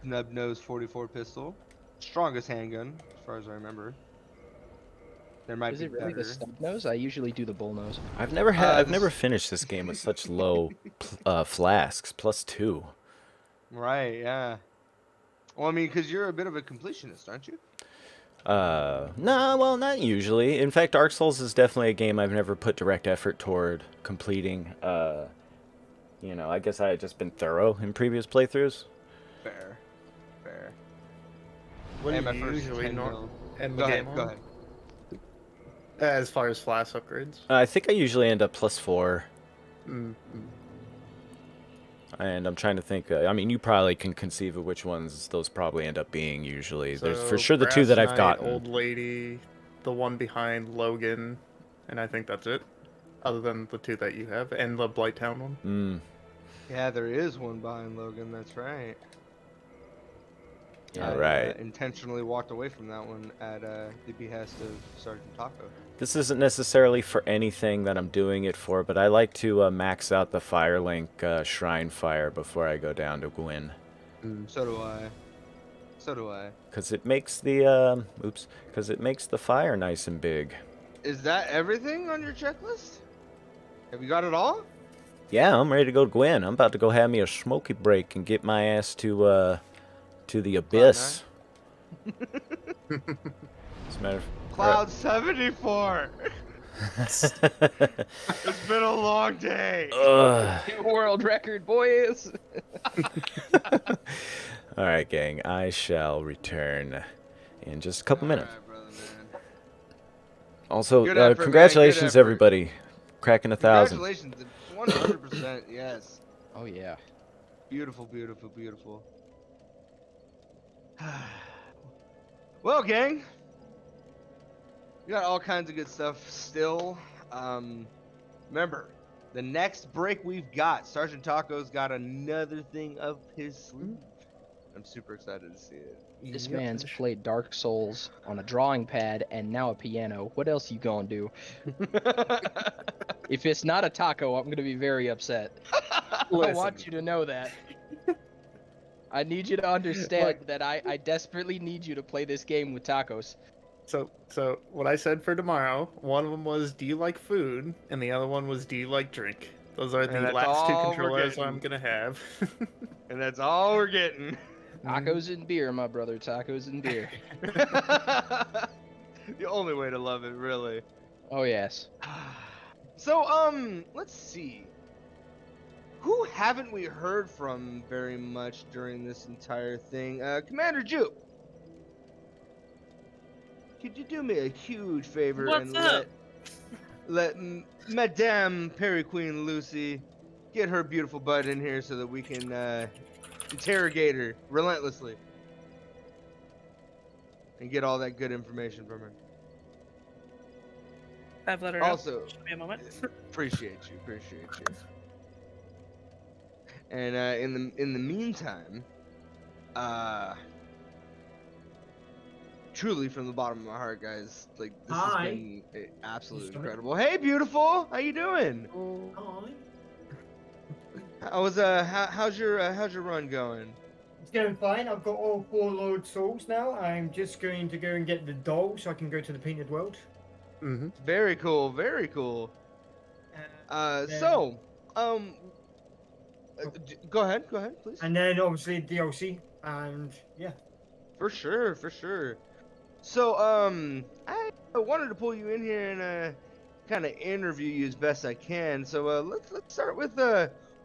Snub nose 44 pistol, strongest handgun as far as I remember. There might Is be it really better. the stub nose? I usually do the bull nose. I've never this- finished this game with such low flasks. +2. Right, yeah. Well, I mean, because you're a bit of a completionist, aren't you? No, well, not usually. In fact, Dark Souls is definitely a game I've never put direct effort toward completing. You know, I guess I had just been thorough in previous playthroughs. Fair. Fair. What do And my you first usually 10 nor- mil. end Go the ahead, game go on? ahead. As far as flash upgrades? I think I usually end up +4. Mm-hmm. And I'm trying to think. I mean, you probably can conceive of which ones those probably end up being usually. There's for sure the 2 that I've gotten. Old Lady, the one behind Logan, and I think that's it. Other than the 2 that you have, and the Blighttown one. Mm. Yeah, there is one behind Logan, that's right. Yeah, I, right. intentionally walked away from that one at the behest of Sergeant Taco. This isn't necessarily for anything that I'm doing it for, but I like to max out the Firelink Shrine Fire before I go down to Gwyn. So do I. So do I. Because it makes the, because it makes the fire nice and big. Is that everything on your checklist? Have you got it all? Yeah, I'm ready to go to Gwyn. I'm about to go have me a smoky break and get my ass to the Abyss. As a matter of Cloud 74! It's been a long day! New world record, boys! Alright, gang. I shall return in just a couple minutes. Brother, man. Also, Good effort, man. congratulations, Good effort. everybody. Cracking 1,000. Congratulations, 100%, yes. Oh, yeah. Beautiful, beautiful, beautiful. Well, gang, we got all kinds of good stuff still. Remember, the next break we've got, Sergeant Taco's got another thing up his sleeve. I'm super excited to see it. This man's played Dark Souls on a drawing pad and now a piano. What else you gonna do? If it's not a taco, I'm gonna be very upset. I want you to know that. I need you to understand that I desperately need you to play this game with tacos. So what I said for tomorrow, one of them was, do you like food? And the other one was, do you like drink? Those are the that's last 2 all we're controllers getting. I'm gonna have. And that's all we're getting. Tacos and beer, my brother. Tacos and beer. The only way to love it, really. Oh, yes. So, let's see. Who haven't we heard from very much during this entire thing? Commander Jupe. Could you do me a huge favor What's and up? let Madame Perry Queen Lucy get her beautiful butt in here so that we can interrogate her relentlessly and get all that good information from her. I've let her know. Also, Give me a moment. appreciate you. And in the meantime, truly from the bottom of my heart, guys, like this has been absolutely incredible. Hey, beautiful, how you doing? How's your run going? It's going fine. I've got all 4 load souls now. I'm just going to go and get the doll so I can go to the painted world. Mm-hmm. Very cool, very cool. Go ahead, please. And then obviously DLC, and yeah. For sure. So, I wanted to pull you in here and kind of interview you as best I can. So, let's start with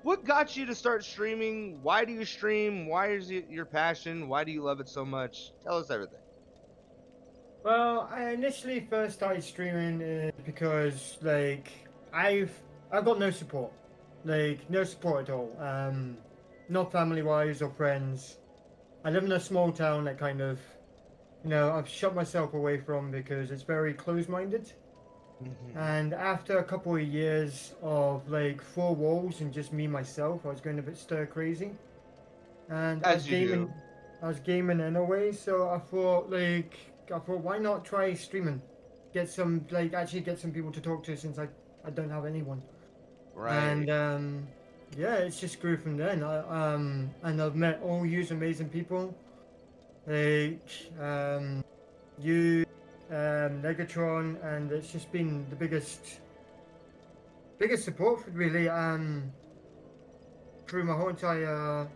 what got you to start streaming? Why do you stream? Why is it your passion? Why do you love it so much? Tell us everything. Well, I initially first started streaming because like I've got no support, no support at all. Not family-wise or friends. I live in a small town that kind of I've shut myself away from because it's very close-minded. And after a couple of years of like 4 walls and just me myself, I was going a bit stir crazy. And I was gaming anyway, so I thought why not try streaming? Actually get some people to talk to since I don't have anyone. Right. And yeah, it's just grew from then. And I've met all you amazing people. Like you, Negatron, and it's just been the biggest support really through my whole entire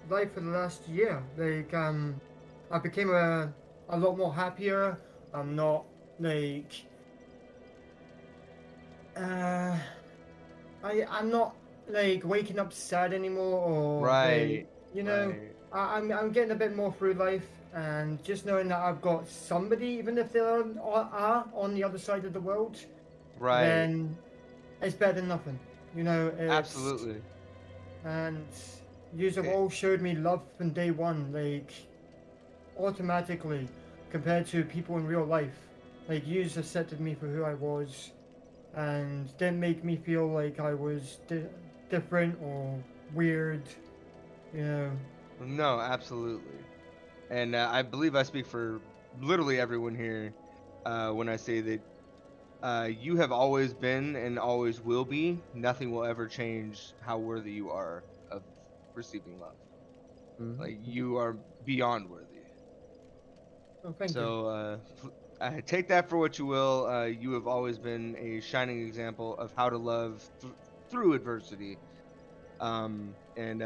life for the last year. Like I became a lot more happier. I'm not like I'm not like waking up sad anymore or like, I'm getting a bit more through life, and just knowing that I've got somebody, even if they are on the other side of the world, then it's better than nothing. Absolutely. And you have all showed me love from day one, like automatically, compared to people in real life. Like you accepted me for who I was, and didn't make me feel like I was different or weird. No, absolutely. And I believe I speak for literally everyone here when I say that you have always been and always will be. Nothing will ever change how worthy you are of receiving love. Like you are beyond worthy. Oh, thank you. I take that for what you will. You have always been a shining example of how to love through adversity. And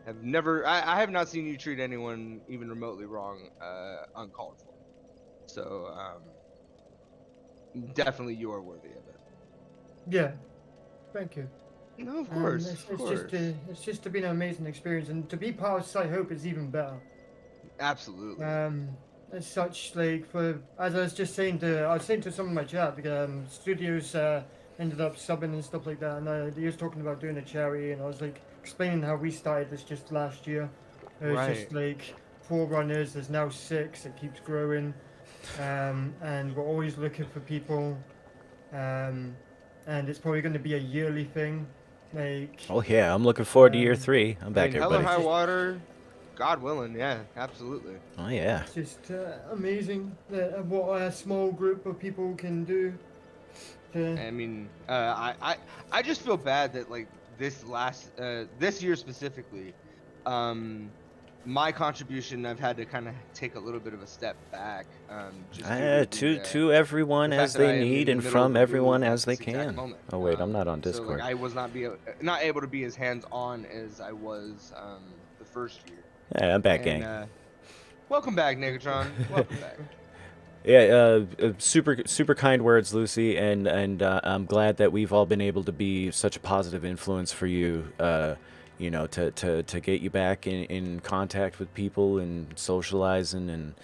have never, I have not seen you treat anyone even remotely wrong, uncalled for. So, definitely you are worthy of it. Yeah, thank you. No, of course. It's just been an amazing experience, and to be part of Sci Hope is even better. Absolutely. As such, like as I was just saying to some of my chat, studios ended up subbing and stuff like that, and he was talking about doing a charity, and I was like explaining how we started this just last year. It was just like 4 runners. There's now 6. It keeps growing, and we're always looking for people, and it's probably going to be a yearly thing. Like. Oh yeah, I'm looking forward to year 3. I'm back, hell everybody. or high water, God willing, yeah, absolutely. Oh yeah. It's just amazing what a small group of people can do. I mean, I just feel bad that like this year specifically, my contribution, I've had to kind of take a little bit of a step back. To everyone as they need and from everyone as they can. Oh wait, I'm not on Discord. So, like, I was not able to be as hands-on as I was the first year. Yeah, I'm back, gang. Welcome back, Negatron. Welcome back. Yeah, super kind words, Lucy, and I'm glad that we've all been able to be such a positive influence for you. To get you back in contact with people and socializing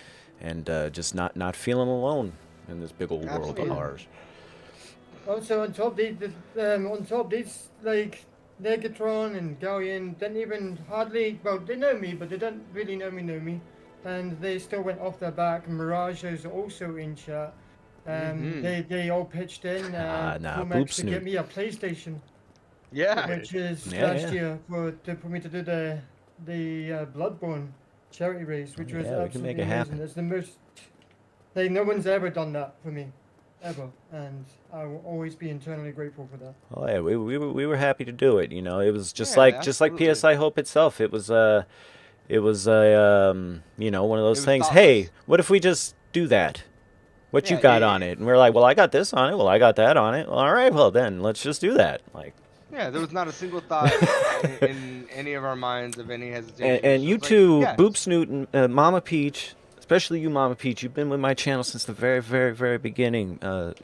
and just not feeling alone in this big old world of ours. Also, on top these like Negatron and Galleon didn't even they know me, but they don't really know me. And they still went off their back. Mirage is also in chat. They all pitched in to get me a PlayStation. Yeah. Which is last year for me to do the Bloodborne charity race, which was absolutely amazing. It's the most no one's ever done that for me, ever, and I will always be eternally grateful for that. Oh yeah, we were happy to do it. It was just like PSI Hope itself. It was one of those things. Hey, what if we just do that? What you got on it? And we're like, well, I got this on it. Well, I got that on it. Well, all right, well then let's just do that. Like. Yeah, there was not a single thought in any of our minds of any hesitation. And you two, Boop Snoot and Mama Peach, especially you, Mama Peach, you've been with my channel since the very, very, very beginning. And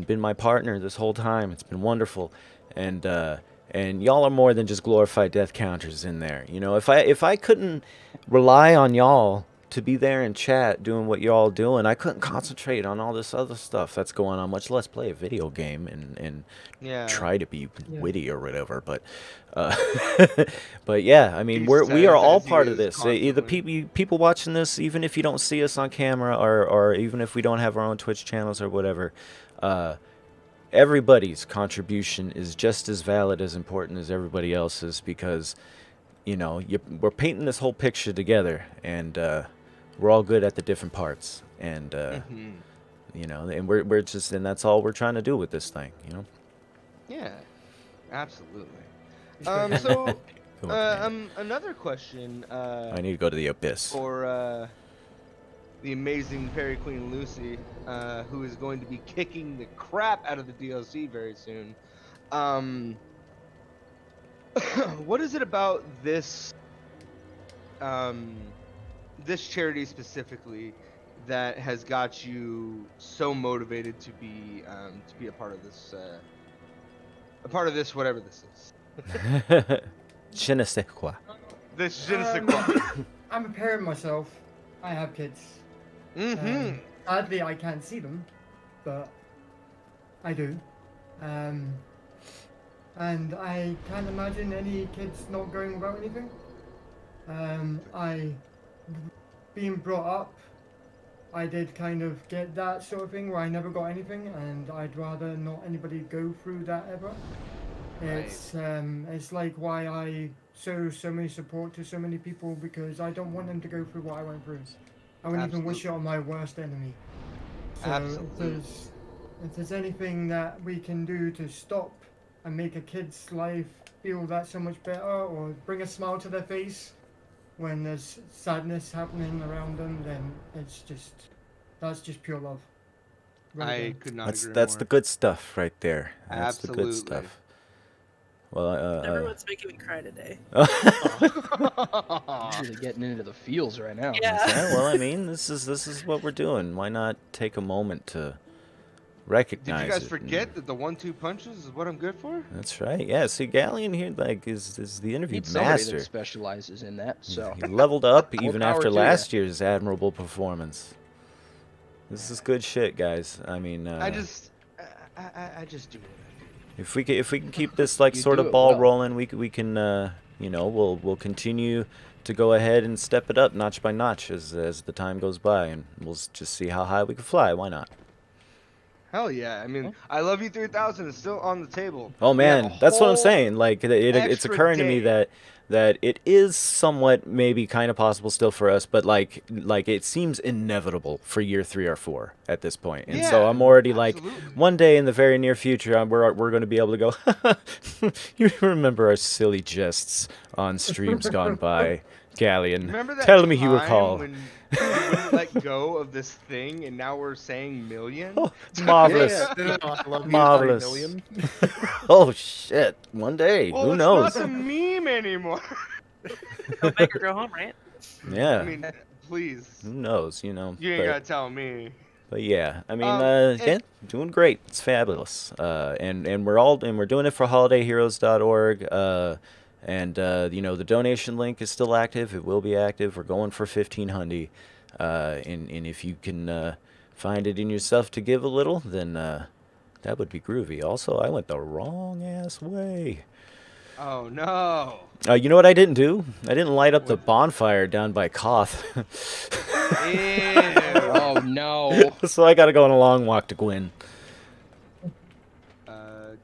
been my partner this whole time. It's been wonderful, and y'all are more than just glorified death counters in there. If I couldn't rely on y'all to be there in chat doing what y'all doing. I couldn't concentrate on all this other stuff that's going on, much less play a video game and try to be witty or whatever. But but yeah, I mean, we are all part of this. The people watching this, even if you don't see us on camera or even if we don't have our own Twitch channels or whatever, everybody's contribution is just as valid, as important as everybody else's, because you know, we're painting this whole picture together, and we're all good at the different parts, and you know, and we're just, and that's all we're trying to do with this thing, you know. Yeah, absolutely. So another question. I need to go to the abyss. For the amazing Fairy Queen Lucy, who is going to be kicking the crap out of the DLC very soon. What is it about this this charity specifically that has got you so motivated to be a part of this whatever this is? Je ne sais quoi. This je ne sais quoi. I'm a parent myself. I have kids. Sadly, I can't see them, but I do. And I can't imagine any kids not going without anything. Being brought up, I did kind of get that sort of thing where I never got anything, and I'd rather not anybody go through that ever. It's like why I show so many support to so many people, because I don't want them to go through what I went through. I wouldn't even wish it on my worst enemy. So if there's anything that we can do to stop and make a kid's life feel that so much better, or bring a smile to their face when there's sadness happening around them, then that's just pure love. I could not agree That's more. the good stuff right there. That's Absolutely. the good stuff. Well, everyone's making me cry today. Really getting into the feels right now. Yeah. Well, I mean, this is what we're doing. Why not take a moment to recognize Did you guys it forget that the 1-2 punches is what I'm good for? That's right. Yeah. See, Galleon here, like, is the interview Need somebody master. that specializes in that. So He leveled up even power after to last year's admirable performance. This is good shit, guys. I mean, I just do it. if we can keep this like You sort do of it ball well. rolling, we can you know, we'll continue to go ahead and step it up notch by notch as the time goes by, and we'll just see how high we can fly. Why not? Hell yeah! I mean, I Love You 3000 is still on the table. Oh We have man, a that's what I'm whole saying. Like it's extra occurring to me day. that it is somewhat maybe kind of possible still for us, but like it seems inevitable for year 3 or 4 at this point. And so Yeah, I'm already like, absolutely. one day in the very near future, we're going to be able to go. You remember our silly jests on streams gone by, Galleon? Remember that Tell me you time recall. when we wouldn't let go of this thing, and now we're saying million? Oh, marvelous. Marvelous. Oh shit! One day, Well, who it's knows? not a meme anymore. Go big or go home, right? Yeah. I mean, please. Who knows? You know. You ain't gotta tell me. But yeah, I mean, and- yeah, doing great. It's fabulous. And we're doing it for holidayheroes.org. And you know, the donation link is still active. It will be active. We're going for 1500. And if you can find it in yourself to give a little, then that would be groovy. Also, I went the wrong ass way. Oh no. You know what I didn't do? I didn't light up the bonfire down by Koth. Ew. Oh no. So I got to go on a long walk to Gwyn.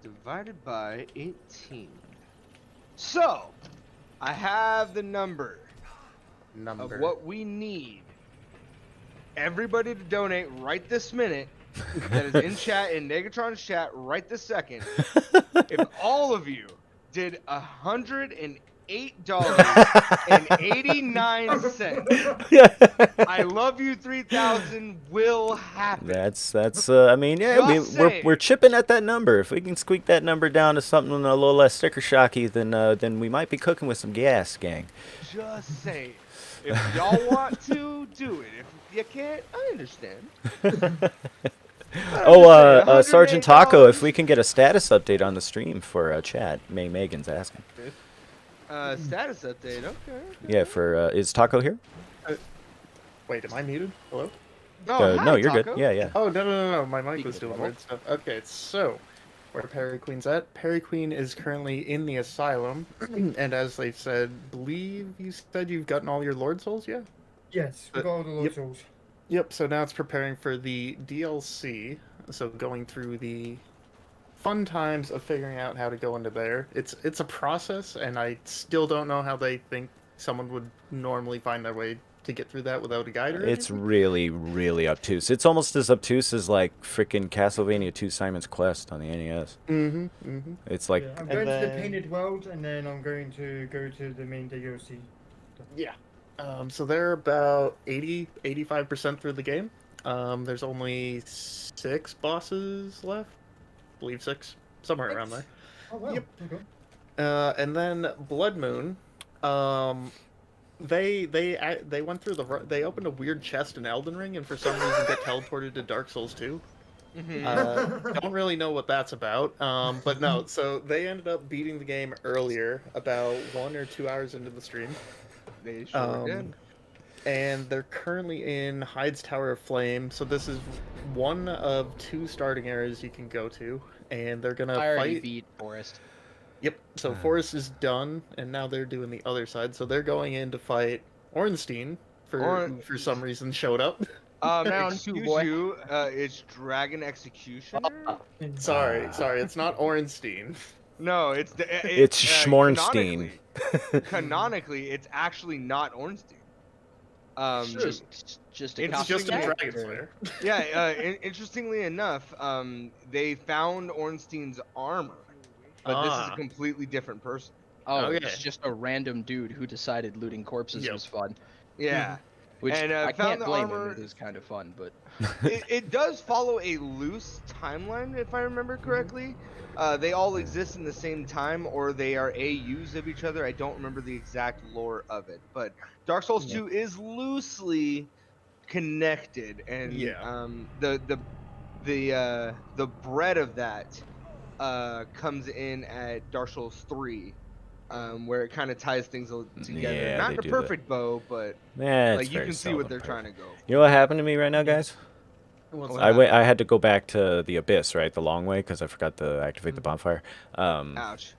Divided by 18. So, I have the number of what we need everybody to donate right this minute. That is in chat, in Negatron's chat right this second. If all of you did $108.89, I Love You 3000 will happen. That's I mean, yeah, we're chipping at that number. If we can squeak that number down to something a little less sticker shocky, then we might be cooking with some gas, gang. Just say, if y'all want to, do it. If you can't, I understand. Oh, Sergeant Taco, if we can get a status update on the stream for Chad. Megan's asking. Status update, okay. Yeah, for is Taco here? Wait, am I muted? Hello? No, you're good. Yeah. Oh, no. My mic Speaking was of doing trouble. weird stuff. Okay, so where Perry Queen's at? Perry Queen is currently in the asylum, and as they said, believe you said you've gotten all your Lord Souls, yeah? Yes, we got all the Lord Yep. Souls. Yep, so now it's preparing for the DLC, so going through the fun times of figuring out how to go into there. It's a process, and I still don't know how they think someone would normally find their way to get through that without a guide or It's anything. really, really obtuse. It's almost as obtuse as like freaking Castlevania 2 Simon's Quest on the NES. It's like I'm going to the Painted World, and then I'm going to go to the main DLC. Yeah. So they're about 85% through the game. There's only 6 bosses left. I believe 6. Somewhere around there. Oh, wow. Yep. Okay. And then Blood Moon, they went through they opened a weird chest in Elden Ring, and for some reason get teleported to Dark Souls 2. Don't really know what that's about, but no. So they ended up beating the game earlier, about 1 or 2 hours into the stream. They sure did. And they're currently in Hyde's Tower of Flame. So this is one of 2 starting areas you can go to, and they're gonna I already fight. beat Forest. Yep. So Forest is done, and now they're doing the other side. So they're going in to fight Ornstein, who for some reason showed up. Excuse you, it's Dragon Executioner. Sorry, it's not Ornstein. No, it's Schmornstein. Canonically, it's actually not Ornstein. Just a It's just a copycat? Dragon Slayer. Yeah. Interestingly enough, they found Ornstein's armor, but this is a completely different person. Oh, Okay. it's just a random dude who decided looting corpses was fun. Yeah. Which And, I found can't the blame armor. him. It is kind of fun, but It does follow a loose timeline, if I remember correctly. They all exist in the same time, or they are AUs of each other. I don't remember the exact lore of it, but Dark Souls 2 is loosely connected, and the bread of that comes in at Dark Souls 3. Where it kind of ties things together. Yeah, Not they in a do perfect bow, but it's like you very can see what seldom they're perfect. trying to go. You know what happened to me right now, guys? I had to go back to the abyss, right, the long way, because I forgot to activate the bonfire. Ouch.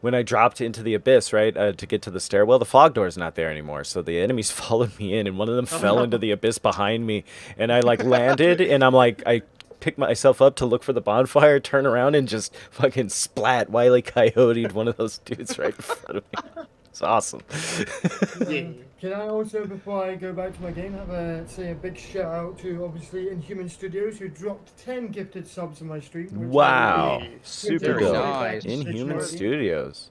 When I dropped into the abyss, right, to get to the stairwell, the fog door's not there anymore. So the enemies followed me in, and one of them fell into the abyss behind me, and I like landed, and I'm like, I pick myself up to look for the bonfire, turn around, and just fucking splat Wile E. Coyote'd one of those dudes right in front of me. It's awesome. Can I also, before I go back to my game, say a big shout out to obviously Inhuman Studios, who dropped 10 gifted subs on my stream. which Wow, I super Very dope. nice. Inhuman Studios.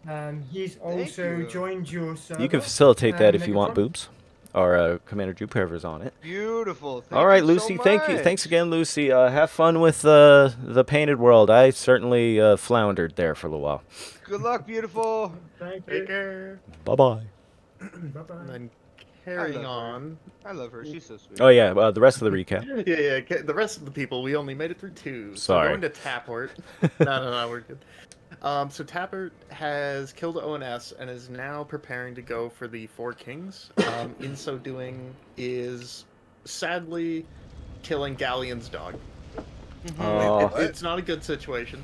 He's also joined your server. You can facilitate that and if you want Megatron. boobs, or Commander Jupe, whoever's on it. Beautiful. All right, you Lucy. so Thank you. much. Thanks again, Lucy. Have fun with the Painted World. I certainly floundered there for a little while. Good luck, beautiful. Thank Take you. care. Bye bye. Bye-bye. And then carrying I love her. on. I love her. She's so sweet. Oh yeah, the rest of the recap. Yeah. The rest of the people, we only made it through 2. Sorry. So going to Taport. No, we're good. So Taport has killed ONS and is now preparing to go for the 4 Kings. In so doing, is sadly killing Galleon's dog. Oh, It's not a good situation.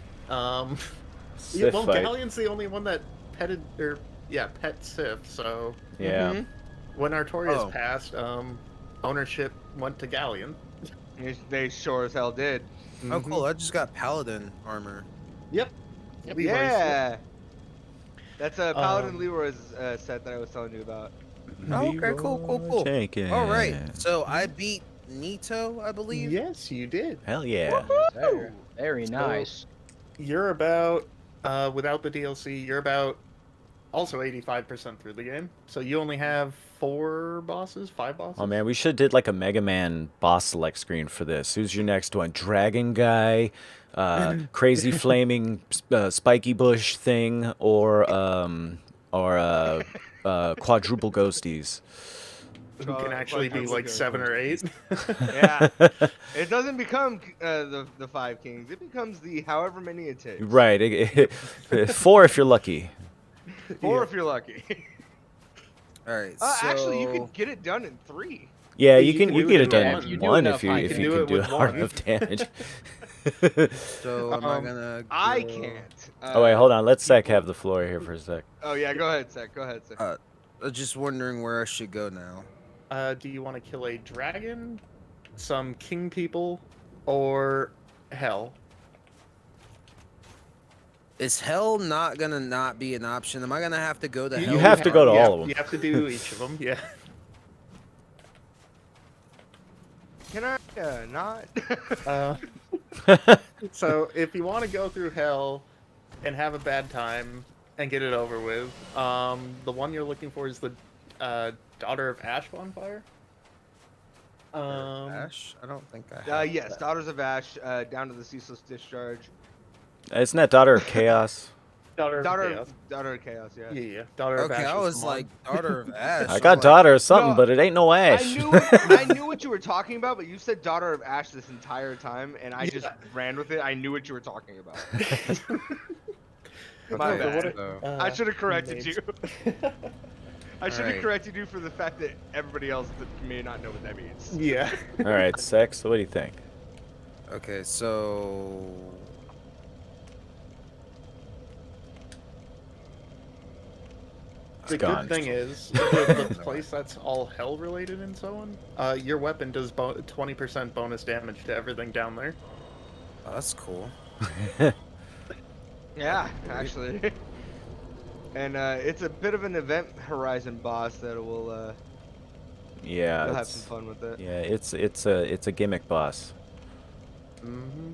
Sif Well, fight. Galleon's the only one that pet Sif. So Yeah. when Artorias passed, ownership went to Galleon. They sure as hell did. Oh, cool. I just got Paladin armor. Yep. Leroy's- Yeah. That's a Paladin Leroy's set that I was telling you about. Oh, okay, cool. Take it. All right, so I beat Nito, I believe. Yes, you did. Hell yeah. Very nice. You're about, without the DLC, you're about also 85% through the game. So you only have 5 bosses? Oh man, we should have did like a Mega Man boss select screen for this. Who's your next one? Dragon guy, crazy flaming spiky bush thing, or quadruple ghosties. Who can actually be like 7 or 8? Yeah. It doesn't become the 5 Kings. It becomes the however many it takes. Right. 4 if you're lucky. 4 if you're lucky. All right. Actually, you could get it done in 3. Yeah, You you can can do get it it done if you do one enough, if you I if can you do can it do with hard one. enough damage. So am I gonna? I go- can't. Oh wait, hold on. Let Sec people- have the floor here for a sec. Oh yeah, go ahead, Sec. Go ahead, Sec. Just wondering where I should go now. Do you want to kill a dragon, some king people, or hell? Is hell not gonna not be an option? Am I gonna have to go to hell? You have to go to all of them. You have to do each of them. Yeah. Can I not? So if you want to go through hell and have a bad time and get it over with, the one you're looking for is the Daughter of Ash bonfire. Ash? I don't think I have. Yes, Daughters of Ash, down to the Ceaseless Discharge. Isn't that Daughter of Chaos? Daughter of Chaos. Daughter of Chaos, yeah. Yeah. Daughter of Okay, Ash. I is was the one. like Daughter of Ash. I I'm got like, Daughter of something, No, but it ain't no Ash. I knew what you were talking about, but you said Daughter of Ash this entire time, and I just ran with it. I knew what you were talking about. My okay, bad. so- I should have corrected names. you. I should have Alright. corrected you for the fact that everybody else may not know what that means. Yeah. All right, Sec. So what do you think? Okay, so The gone. good thing is, the place that's all hell related and so on, your weapon does 20% bonus damage to everything down there. oh, that's cool. Yeah, actually. And it's a bit of an event horizon boss that will Yeah, you'll have it's- some fun with it. yeah, it's a gimmick boss. Mm-hmm.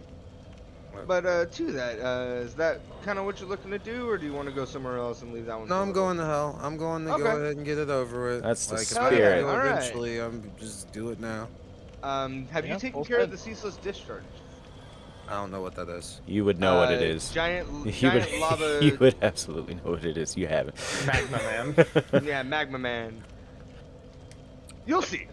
But to that, is that kind of what you're looking to do, or do you want to go somewhere else and leave that one? No, for I'm a little going to hell. I'm going to go Okay. ahead and get it over with. That's the like, if Oh, I spirit. gotta go Alright. eventually, I'm just do it now. Have Yeah, you taken full care of speed. the Ceaseless Discharge? I don't know what that is. You would know what it is. Giant, You giant would, lava. you would absolutely know what it is. You haven't. Magma Man. Yeah, Magma Man. You'll see.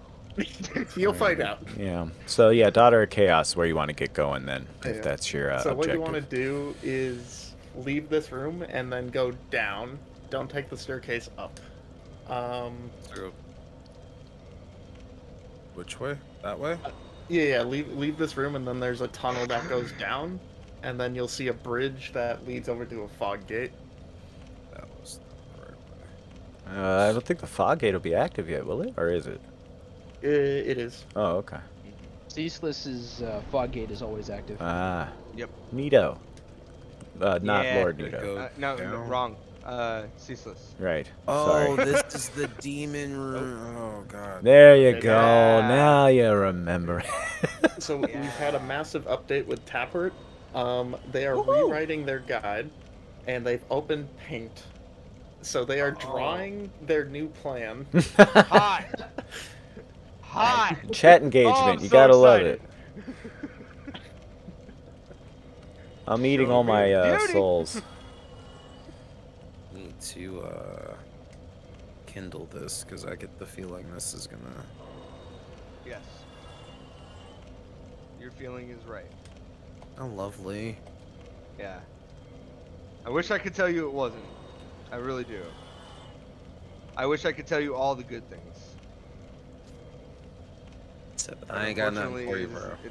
You'll find out. Yeah. So yeah, Daughter of Chaos, where you want to get going then, if Yeah. that's your So what objective. you want to do is leave this room and then go down. Don't take the staircase up. So, which way? That way? Yeah, leave this room and then there's a tunnel that goes down, and then you'll see a bridge that leads over to a fog gate. That was the right way. I don't think the fog gate will be active yet, will it? Or is it? It is. Oh, okay. Ceaseless's fog gate is always active. Ah. Yep. Nito. Not Yeah. Lord Gonna Nito. go No, down. wrong. Ceaseless. Right. Oh, Sorry. this is the demon room. Oh god. There you go. Yeah. Now you remember. So we've had a massive update with Tappert. They are Woohoo! rewriting their guide, and they've opened Paint. So they are drawing their new plan. Hot. Hot. Chat Oh, engagement. I'm You so gotta love excited. it. I'm eating all my Beauty. souls. Need to kindle this because I get the feeling this is gonna. Yes. Your feeling is right. Oh, lovely. Yeah. I wish I could tell you it wasn't. I really do. I wish I could tell you all the good things. I ain't got nothing for you, Unfortunately,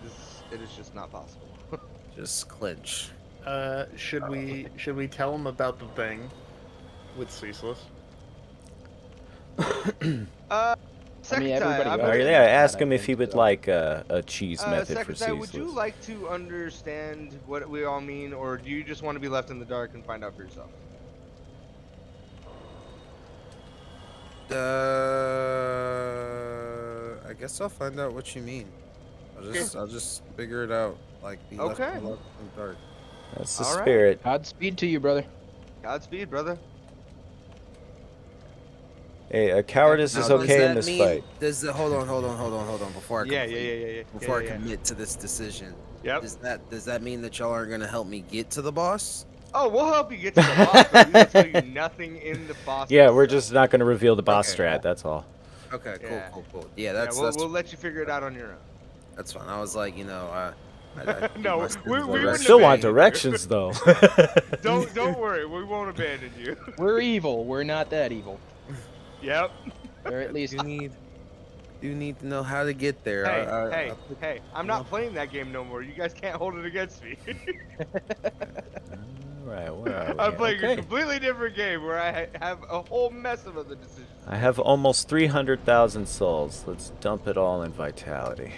bro. it is just not possible. Just clinch. Should we tell them about the thing with Ceaseless? Second everybody time, else Or Yeah, yeah, ask I him if think he would so. like a cheese method for Secretary, would you ceaseless. like to understand what we all mean, or do you just want to be left in the dark and find out for yourself? I guess I'll find out what you mean. I'll just figure it out. Like be left Okay. in the dark. That's the All right. spirit. Godspeed to you, brother. Godspeed, brother. Hey, cowardice Now, is does okay in that this mean- fight. Does the hold on before I Yeah, complete, yeah. before I commit to this decision. Yep. Does that mean that y'all aren't gonna help me get to the boss? Oh, we'll help you get to the boss, but we will tell you nothing in the boss. Yeah, we're itself. just not going to reveal the boss Okay. strat. That's all. Okay, cool, Yeah. cool. Yeah, that's we'll let you figure it out on your own. that's fine. I was like, I No, my sins we are wouldn't right. Still want abandon you. directions though. Don't worry, we won't abandon you. We're evil. We're not that evil. Yep. Or at least You need do need to know how to get there. Hey, I'm not playing that game no more. You guys can't hold it against me. Right, where are we? I'm playing a Okay. completely different game where I have a whole mess of other decisions. I have almost 300,000 souls. Let's dump it all in vitality.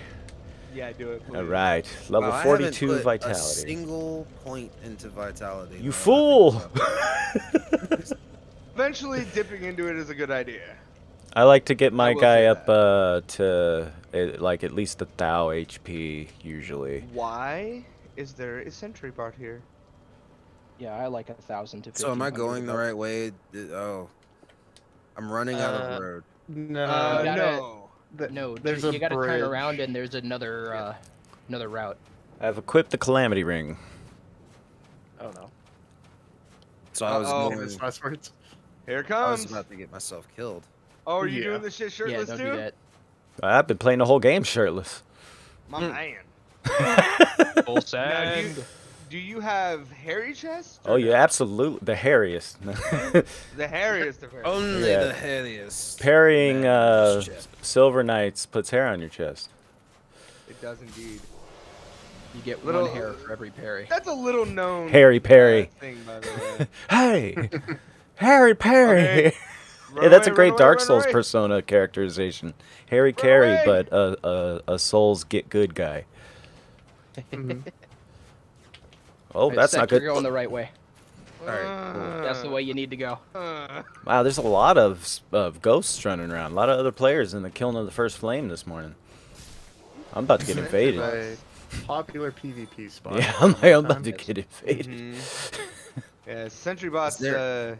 Yeah, do it, please. All right, level Wow, I 42 haven't put a vitality. single point into vitality. You though. fool! Eventually, dipping into it is a good idea. I like to get my will guy say up to like at least 1,000 HP usually. Why is there a sentry bot here? Yeah, I like 1,000 to 1,500. So am I going the about. right way? Oh, I'm running out of road. No, No. There's you a gotta turn bridge. around and there's another another route. I've equipped the Calamity Ring. Oh no. So I was Famous last words. Here it I was comes. about to get myself killed. Oh, are you Yeah. doing this shit Yeah, shirtless don't too? do that. I've been playing the whole game shirtless. My man. Full Now, send. do you have hairy chest? Oh, yeah, absolutely. The hairiest. The hairiest of hairs. Only Yeah. the hairiest. Parrying man's chest. Silver Knights puts hair on your chest. It does indeed. You get Little- one hair for every parry. That's a little known Harry Perry. thing, by the way. Hey! Harry Perry! Okay. Yeah, that's a Run great away, Dark run Souls away. persona characterization. Harry Carey, away. but a Souls get good guy. Oh, Right, that's Seth, not good. You're going the right way. Alright, cool. That's the way you need to go. Wow, there's a lot of ghosts running around. A lot of other players in the Killing of the First Flame this morning. I'm about to get invaded. A popular PvP spot. Yeah, I'm about to get invaded. Mhm. Yeah, sentry bots there-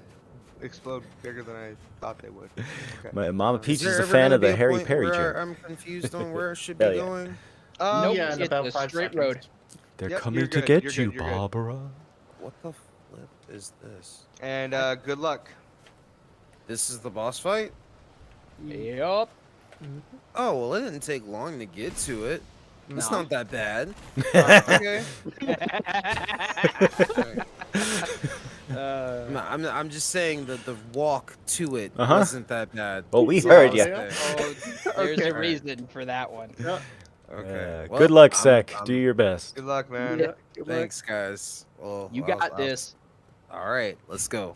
explode bigger than I thought they would. Okay. My Mama Is Peach there is a ever fan gonna of be the a Harry point Perry where joke. I'm confused on where I should Hell be yeah. going. Nope, Yeah, in it's about a 5 straight seconds. road. They're Yep, coming you're to good, get you're you, good, you're good. Barbara. What the flip is this? And good luck. This is the boss fight? Yup. Oh, well, it didn't take long to get to it. It's No. not that bad. Okay. I'm just saying that the walk to it Uh-huh. wasn't that bad. Well, we So heard I ya. was saying- There's Okay. a reason for that one. Okay. Good luck, I'm- Sec. I'm- Do your best. Good luck, man. Yeah, good luck. Thanks, guys. Well, You I'll- got I'll- this. All right, let's go.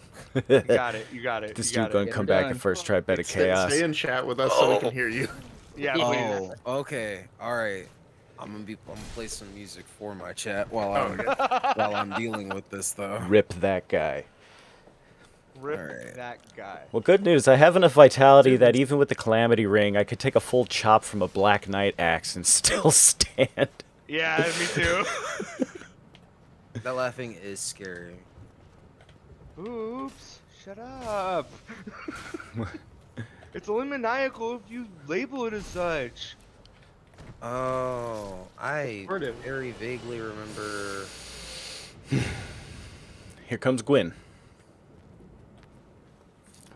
You got it. You got it. This you got dude gonna it. come We're back done. at first try bet of chaos. Stay in chat with us so we can hear you. Yeah, Yeah. please. Oh, okay. All right. I'm gonna play some music for my chat while I'm dealing with this though. Rip that guy. Rip Alright. that guy. Well, good news. I have enough vitality that even with the Calamity Ring, I could take a full chop from a Black Knight axe and still stand. Yeah, me too. That laughing is scary. Oops. Shut up. It's only maniacal if you label it as such. Oh, I Supportive. very vaguely remember. Here comes Gwyn.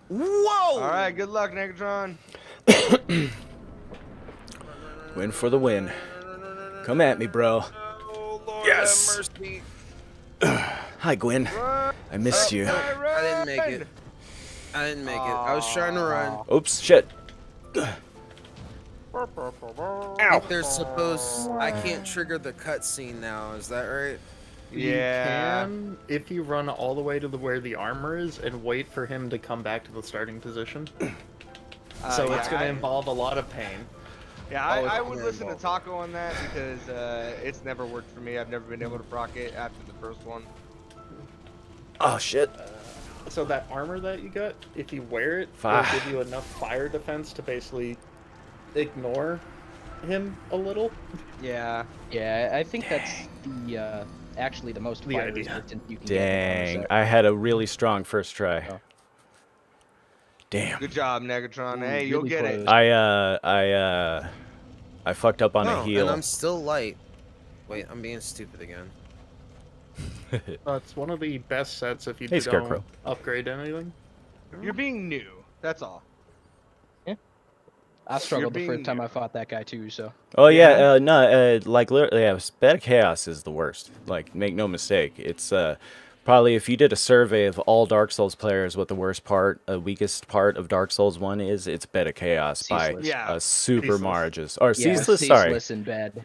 Whoa! All right, good luck, Negatron. Gwyn for the win. Come at me, bro. Oh, Lord Yes. have mercy. Hi, Gwyn. Run, I missed you. I didn't make it. I didn't make it. I was trying to run. Oops, shit. Ow! They're supposed. I can't trigger the cutscene now. Is that right? Yeah. You can if you run all the way to where the armor is and wait for him to come back to the starting position. So yeah, it's going to involve a lot of pain. Yeah, Oh, I it's would very listen to involved. Taco on that because it's never worked for me. I've never been able to proc it after the first one. Oh, shit. So that armor that you got, if you wear it, Fire. it'll give you enough fire defense to basically ignore him a little. Yeah. Yeah, I think that's the actually the most The fire idea. resistant you can get. Dang. I had a really strong first try. Oh. Damn. Good job, Negatron. Ooh, Hey, you'll really get it. close. I fucked up on Oh, a and heal. I'm still light. Wait, I'm being stupid again. It's one of the best sets if you Hey, don't Scarecrow. upgrade anything. You're being new. That's all. I struggled the being first time new. I fought that guy too. So Oh yeah, like literally, yeah, Bet of Chaos is the worst. Like, make no mistake. It's Probably if you did a survey of all Dark Souls players, what the weakest part of Dark Souls 1 is, it's Bed of Chaos by super margins. Or Ceaseless, sorry. Ceaseless in bed.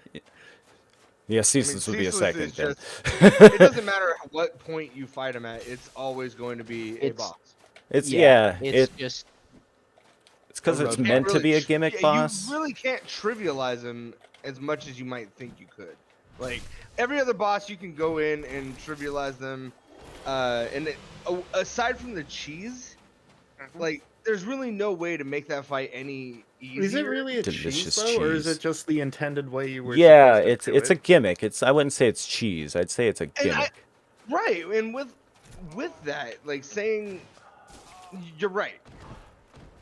Yeah, Ceaseless would be a second. Then. It doesn't matter what point you fight him at; it's always going to be a boss. It's just. It's because it's meant to be a gimmick boss. You really can't trivialize him as much as you might think you could. Like every other boss, you can go in and trivialize them. Aside from the cheese, like there's really no way to make that fight any easier. Is it really a cheese though, or is it just the intended way you were? Yeah, it's a gimmick. I wouldn't say it's cheese. I'd say it's a gimmick. Right, and with that, like saying, you're right,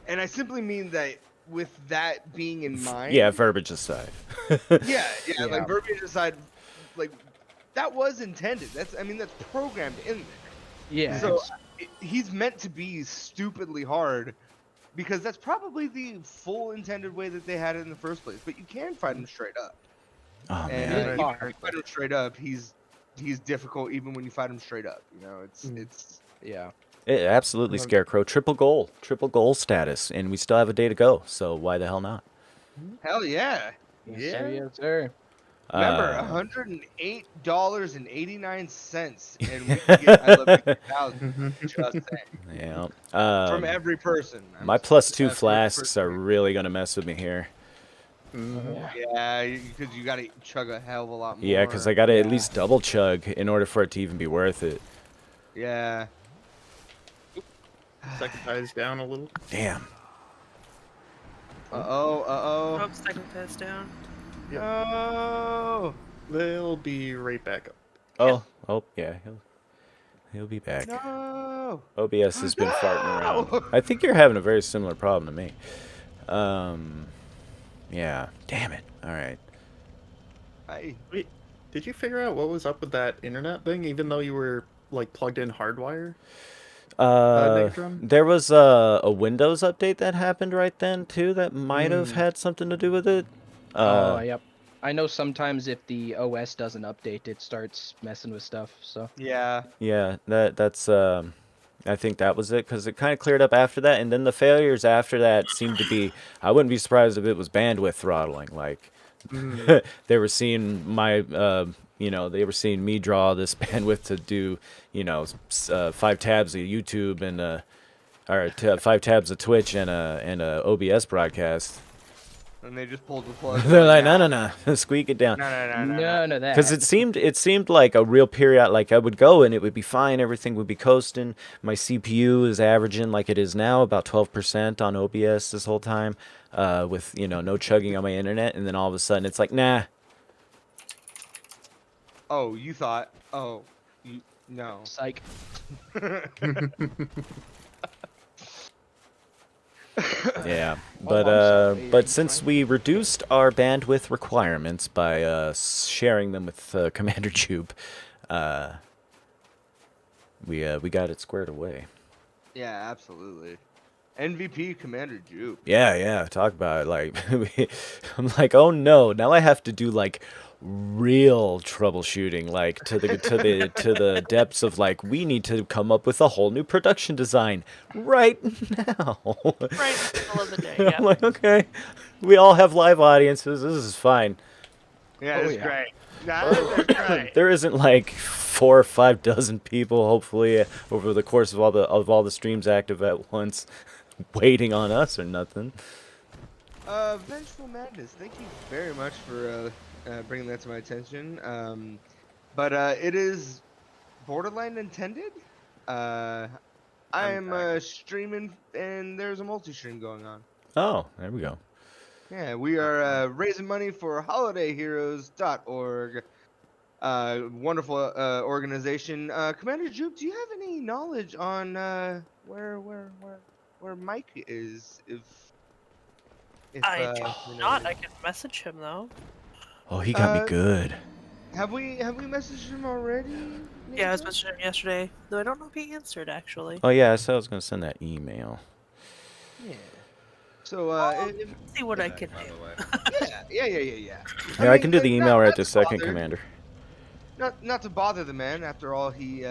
and I simply mean that with that being in mind. Yeah, verbiage aside. yeah, like verbiage aside, like. That was intended. That's programmed in there. Yeah. So he's meant to be stupidly hard, because that's probably the full intended way that they had it in the first place. But you can fight him straight up. Oh and man. if you fight him straight up, he's difficult even when you fight him straight up. You know, it's yeah. Absolutely, Scarecrow. Triple goal status, and we still have a day to go. So why the hell not? Hell yeah. Yes, sir. Remember, $108.89, and we can get I Love You 3000. Just saying. Yeah. From every person. My +2 flasks are really gonna mess with me here. Yeah, because you gotta chug a hell of a lot more. Yeah, because I gotta at least double chug in order for it to even be worth it. Yeah. Second ties down a little. Damn. Oh, second ties down. Yep. No. They'll be right back up. Oh, yeah. He'll be back. No. OBS has been farting around. I think you're having a very similar problem to me. Yeah. Damn it. All right. Wait, did you figure out what was up with that internet thing, even though you were like plugged in hardwire? There was a Windows update that happened right then too that might have had something to do with it. Yep. I know sometimes if the OS doesn't update, it starts messing with stuff. So yeah. Yeah, that's I think that was it, because it kind of cleared up after that, and then the failures after that seemed to be. I wouldn't be surprised if it was bandwidth throttling. Like they were seeing my, they were seeing me draw this bandwidth to do, 5 tabs of YouTube and or 5 tabs of Twitch and a OBS broadcast. And they just pulled the plug. They're like, no, squeak it down. None of that. Because it seemed like a real period. Like I would go and it would be fine, everything would be coasting. My CPU is averaging like it is now about 12% on OBS this whole time, with no chugging on my internet, and then all of a sudden it's like, nah. Oh, you thought? Oh, no. Psych. Yeah, but since we reduced our bandwidth requirements by sharing them with Commander Jupe, we got it squared away. Yeah, absolutely. MVP Commander Jupe. Yeah, talk about it. Like, I'm like, oh no, now I have to do like real troubleshooting, like to the depths of like, we need to come up with a whole new production design right now. Right in the middle of the day. Yeah. I'm like, okay, we all have live audiences. This is fine. Yeah, that's great. That's great. There isn't like 4 or 5 dozen people, hopefully, over the course of all the streams active at once, waiting on us or nothing. Vengeful Madness, thank you very much for bringing that to my attention. But it is borderline intended. I'm streaming, and there's a multi-stream going on. Oh, there we go. Yeah, we are raising money for holidayheroes.org. Wonderful organization. Commander Jupe, do you have any knowledge on where Mike is? If I do not. I can message him though. Oh, he got me good. Have we messaged him already? Yeah, I was messaging him yesterday, though I don't know if he answered actually. Oh yeah, I said I was gonna send that email. Yeah. So see what I can do. Yeah. Yeah, I can do the email right this second, Commander. Not to bother the man. After all, he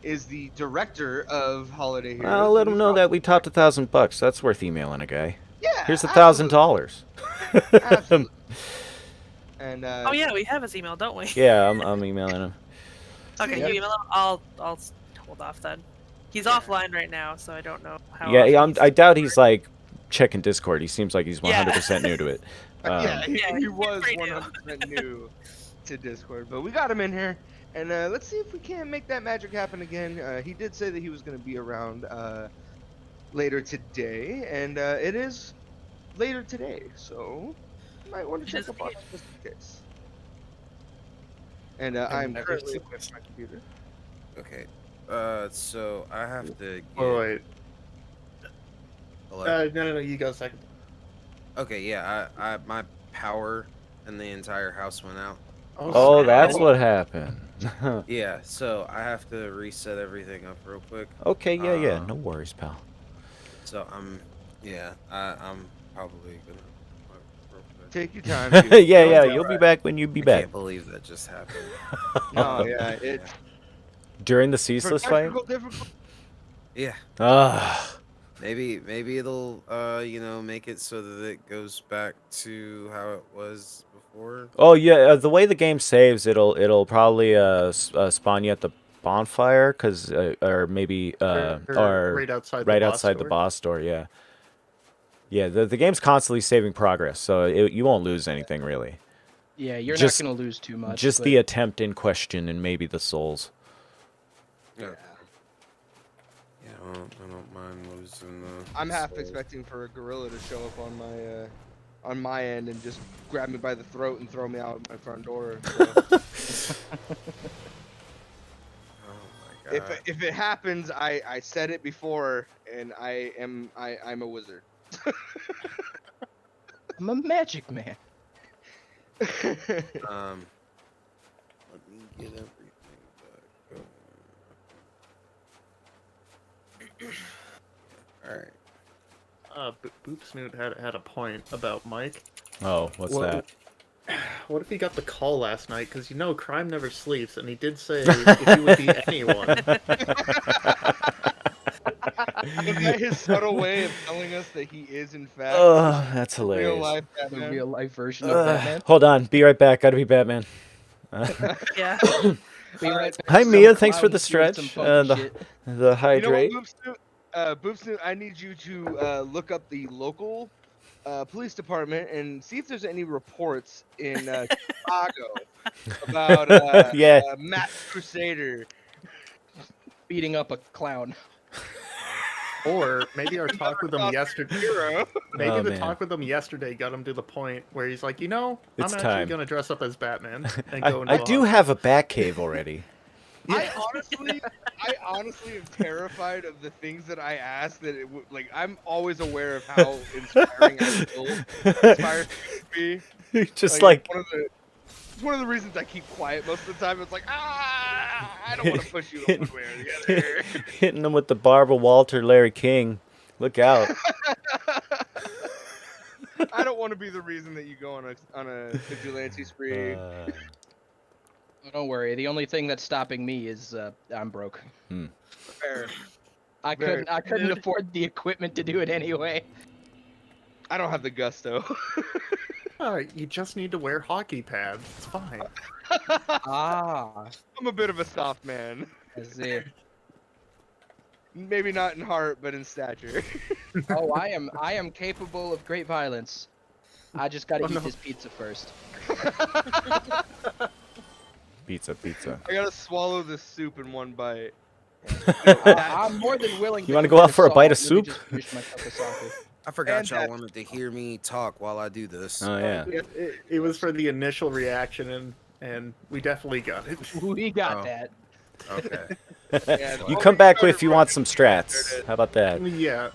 is the director of Holiday Heroes. I'll let and him he's know probably- that we topped $1,000. That's worth emailing a guy. Yeah, Here's absolutely. $1,000. Absolutely. And Oh yeah, we have his email, don't we? Yeah, I'm emailing him. Okay, Yep. you email him. I'll hold off then. He's offline right now, so I don't know how. Yeah, often he's- I doubt he's like checking Discord. He seems like he's 100% Yeah. new to it. Yeah, he he's was pretty new. 100% new to Discord, but we got him in here, and let's see if we can't make that magic happen again. He did say that he was going to be around later today, and it is later today, so you might want to check the box just in case. And I'm never currently seen with my computer. Okay. So I have to. Get... Oh wait. Hello? No, you go second. Okay, yeah. I my power in the entire house went out. Oh, that's what happened. Yeah, so I have to reset everything up real quick. Okay, yeah. No worries, pal. So I'm probably gonna. Take your time. yeah, you'll be back when you be I back. can't believe that just happened. No, yeah, it. During the For ceaseless fight? technical difficulty. Yeah. Ah. Maybe it'll make it so that it goes back to how it was before. Oh yeah, the way the game saves, it'll probably spawn you at the bonfire, or maybe or right outside the boss door. Yeah. Yeah, the game's constantly saving progress, so you won't lose anything really. Yeah, you're Just- not gonna lose too much. Just but... the attempt in question and maybe the souls. Yeah. Yeah, I don't mind losing the. I'm half souls. expecting for a gorilla to show up on my end and just grab me by the throat and throw me out my front door. So. Oh my god. if it happens, I said it before, and I'm a wizard. I'm a magic man. Let me get everything back going. Alright. Boop Snoot had a point about Mike. Oh, what's that? What if he got the call last night? Because crime never sleeps, and he did say if he would be anyone. Is that his subtle way of telling us that he is in fact That's real hilarious. life The Batman? real life version of Batman. Hold on, be right back. Gotta be Batman. Yeah. Be right back. Hi Some Mia, thanks for clown the doing some stretch. funky shit. The hydrate. You know what, Boop Snoot, I need you to look up the local police department and see if there's any reports in Chicago about Yeah. Matt Crusader. Beating up a clown. Or maybe our talk with him yesterday. Hero. Maybe Oh, the man. talk with him yesterday got him to the point where he's like, I'm It's actually time. gonna dress up as Batman and go into I a do have a bat cave already. I honestly am terrified of the things that I ask. That it would I'm always aware of how inspiring I will inspire to be. Just It's one of the reasons I keep quiet most of the time. It's like, I don't want to push you one way or the other. hitting them with the Barbara Walter, Larry King. Look out. I don't want to be the reason that you go on a vigilante spree. Oh, don't worry. The only thing that's stopping me is I'm broke. Fair. I couldn't afford the equipment to do it anyway. I don't have the gusto. You just need to wear hockey pads. It's fine. Ah, I'm a bit of a soft man. I see. Maybe not in heart, but in stature. Oh, I am capable of great violence. I just gotta eat no. this pizza first. Pizza. I gotta swallow this soup in one bite. I'm more than willing. You wanna go out for a bite of Let me soup? just finish my cup of sake. I forgot And y'all that- wanted to hear me talk while I do this. Oh yeah. It was for the initial reaction, and we definitely got it. We got Oh. that. Okay. Yeah, You come back if you want some strats. How about that? Yeah.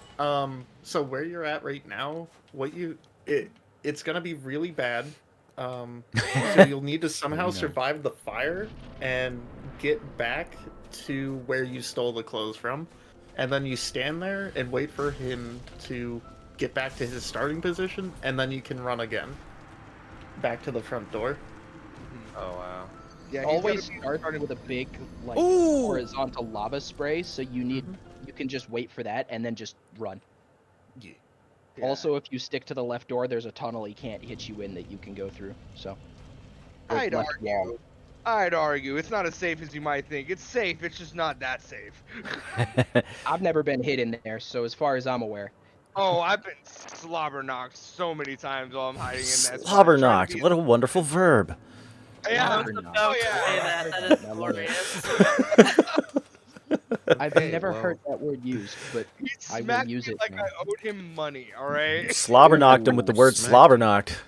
So where you're at right now, it's gonna be really bad. So you'll need to somehow survive the fire and get back to where you stole the clothes from, and then you stand there and wait for him to get back to his starting position, and then you can run again back to the front door. Oh wow. Yeah, always start with a big like Ooh! horizontal lava spray, so you can just wait for that and then just run. Yeah. Also, if you stick to the left door, there's a tunnel he can't hit you in that you can go through. So or I'd left argue. wall. I'd argue it's not as safe as you might think. It's safe. It's just not that safe. I've never been hit in there, so as far as I'm aware. Oh, I've been slobber knocked so many times while I'm hiding in that spot. Slobber knocked. What a wonderful verb. Yeah. I was about to say that. That is I love it. glorious. I've never heard that word used, but He I will smacked use me it like now. I owed him money. All right. Slobber knocked him with the word Smack. slobber knocked.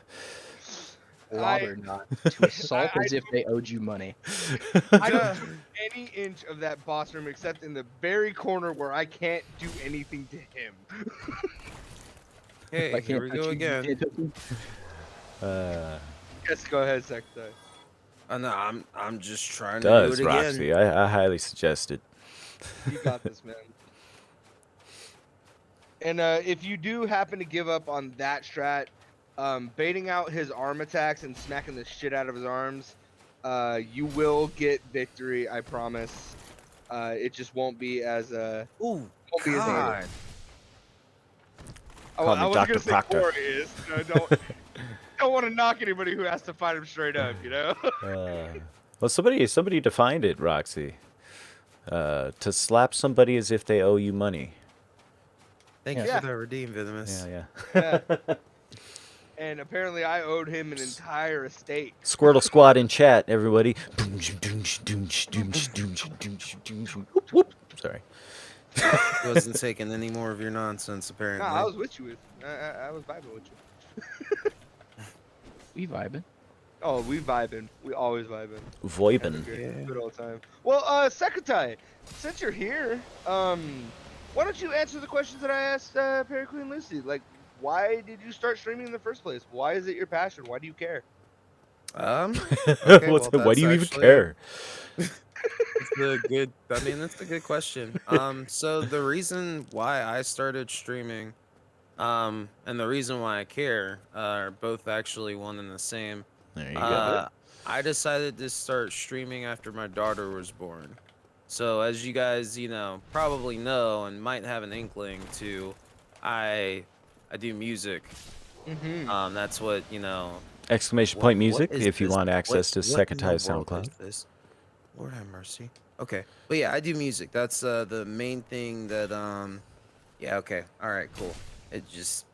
Slobber not to assault as if they owed you money. I don't do any inch of that boss room except in the very corner where I can't do anything to him. Hey, I here can't we touch go you, again. you can't touch me. Yes, go ahead, Secretary. No, I'm just trying Does to do it again. Roxy? I highly suggest it. You got this, man. And if you do happen to give up on that strat, baiting out his arm attacks and smacking the shit out of his arms, you will get victory. I promise. It just won't be as Ooh, won't be as God. easy. Call me I was Dr. gonna say Proctor. Corey is. Don't want to knock anybody who has to fight him straight up. You know. Well, somebody defined it, Roxy. To slap somebody as if they owe you money. Thank you Yeah. for that redeem, Venomous. Yeah. And apparently, I owed him an entire estate. Squirtle Squad in chat, everybody. Sorry. He wasn't taking any more of your nonsense, apparently. Nah, I was with you. I was vibing with you. We vibing. Oh, we vibing. We always vibing. Voibin. Good old time. Well, Sekatai, since you're here, why don't you answer the questions that I asked Perry Queen Lucy? Like, why did you start streaming in the first place? Why is it your passion? Why do you care? Okay, well, Why do you even that's care? That's a good question. So the reason why I started streaming, and the reason why I care are both actually one and the same. There you go. I decided to start streaming after my daughter was born. So as you guys, probably know and might have an inkling to, I do music. Mm-hmm. That's what, Exclamation point music what is if you this? want access to What in the Sekatai's world SoundCloud. is this? Lord have mercy. Okay. But yeah, I do music. That's the main thing that yeah, okay. All right, cool. It just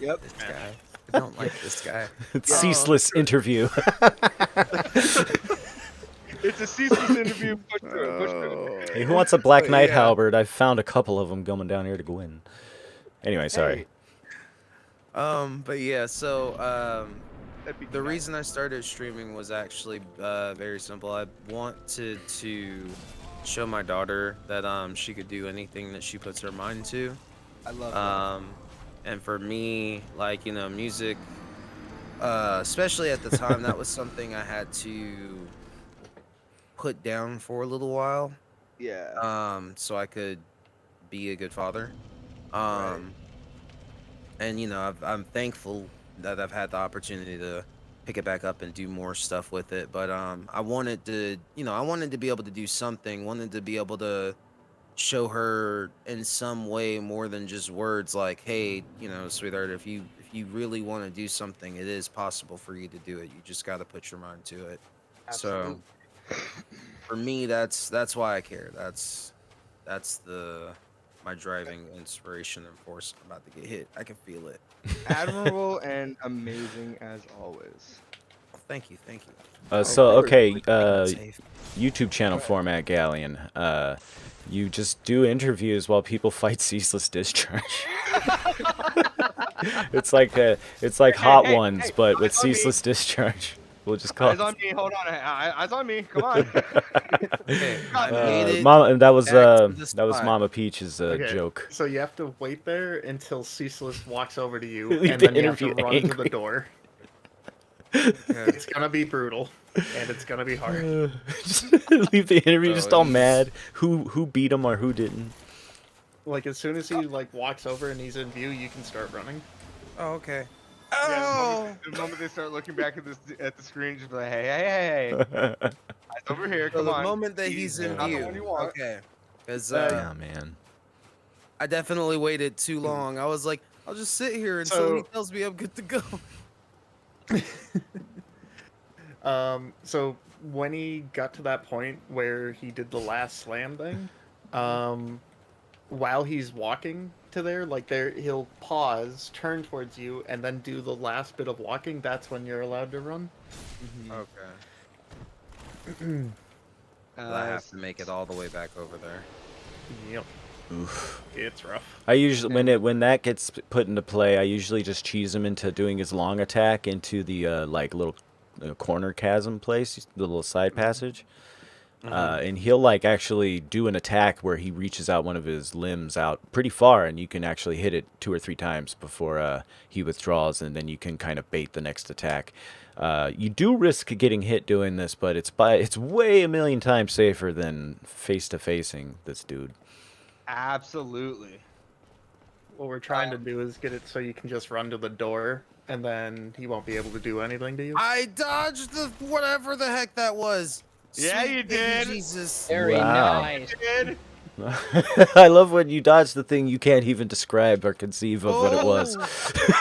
Yep. this guy. I don't like this guy. Ceaseless interview. It's a ceaseless interview. Push through. Hey, who wants a Black Knight yeah. halberd? I've found a couple of them going down here to Gwyn. Anyway, sorry. But yeah, so That'd be the nice. reason I started streaming was actually very simple. I wanted to show my daughter that she could do anything that she puts her mind to. I love that. And for me, like, music, especially at the time, that was something I had to put down for a little while. Yeah. So I could be a good father. Right. And I'm thankful that I've had the opportunity to pick it back up and do more stuff with it. But I wanted to, I wanted to be able to do something. Wanted to be able to show her in some way more than just words. Like, hey, sweetheart, if you really want to do something, it is possible for you to do it. You just got to put your mind to it. Absolutely. So for me, that's why I care. That's my driving inspiration and force. I'm about to get hit. I can feel it. Admirable and amazing as always. Thank you. YouTube channel format, Galleon. You just do interviews while people fight ceaseless discharge. it's like Hot Ones, but with ceaseless discharge. We'll just call Eyes on me. Hold on. Eyes on me. Come on. Mama, that was the Mama Peach's Okay, joke. So you have to wait there until Ceaseless walks over to you, Leave and the then you have to interview run to angry. the door. It's gonna be brutal, and it's gonna be hard. Just leave the interview just all mad. Who beat him or who didn't? Like as soon as he walks over and he's in view, you can start running. Oh, okay. Oh! The moment they start looking back at the screen, just be like, hey, eyes over here, So come the on. moment that he's in not the view, one you want. okay. Because Oh man. I definitely waited too long. I was like, I'll just sit here until he tells me I'm good to go. So when he got to that point where he did the last slam thing, while he's walking to there, like he'll pause, turn towards you, and then do the last bit of walking. That's when you're allowed to run. Okay. I have to make it all the way back over there. Yep. Oof. It's rough. I usually when that gets put into play, I usually just cheese him into doing his long attack into the like little corner chasm place, the little side passage, and he'll like actually do an attack where he reaches out one of his limbs out pretty far, and you can actually hit it 2 or 3 times before he withdraws, and then you can kind of bait the next attack. You do risk getting hit doing this, but it's way a million times safer than face-to-facing this dude. Absolutely. What we're trying to do is get it so you can just run to the door, and then he won't be able to do anything to you. I dodged the whatever the heck that was. Yeah, you did. Jesus. Very Wow. nice. You did. I love when you dodge the thing you can't even describe or conceive of what it was.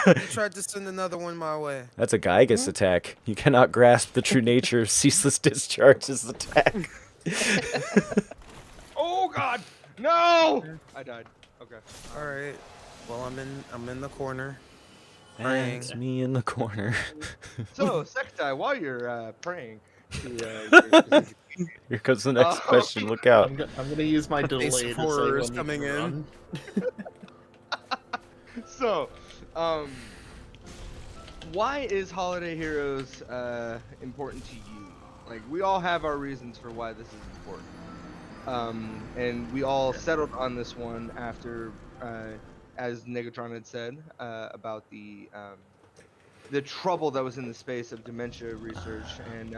You tried to send another one my way. That's a Gygus attack. You cannot grasp the true nature of ceaseless discharge's attack. Oh God, no! I died. Okay. All right. Well, I'm in the corner. That's me in the corner. So, Sektai, while you're praying, Here comes the next question. Look out. I'm gonna use my delay Face to horror say is when coming you can in. run. So, why is Holiday Heroes important to you? Like, we all have our reasons for why this is important. And we all settled on this one after, as Negatron had said, about the trouble that was in the space of dementia research, and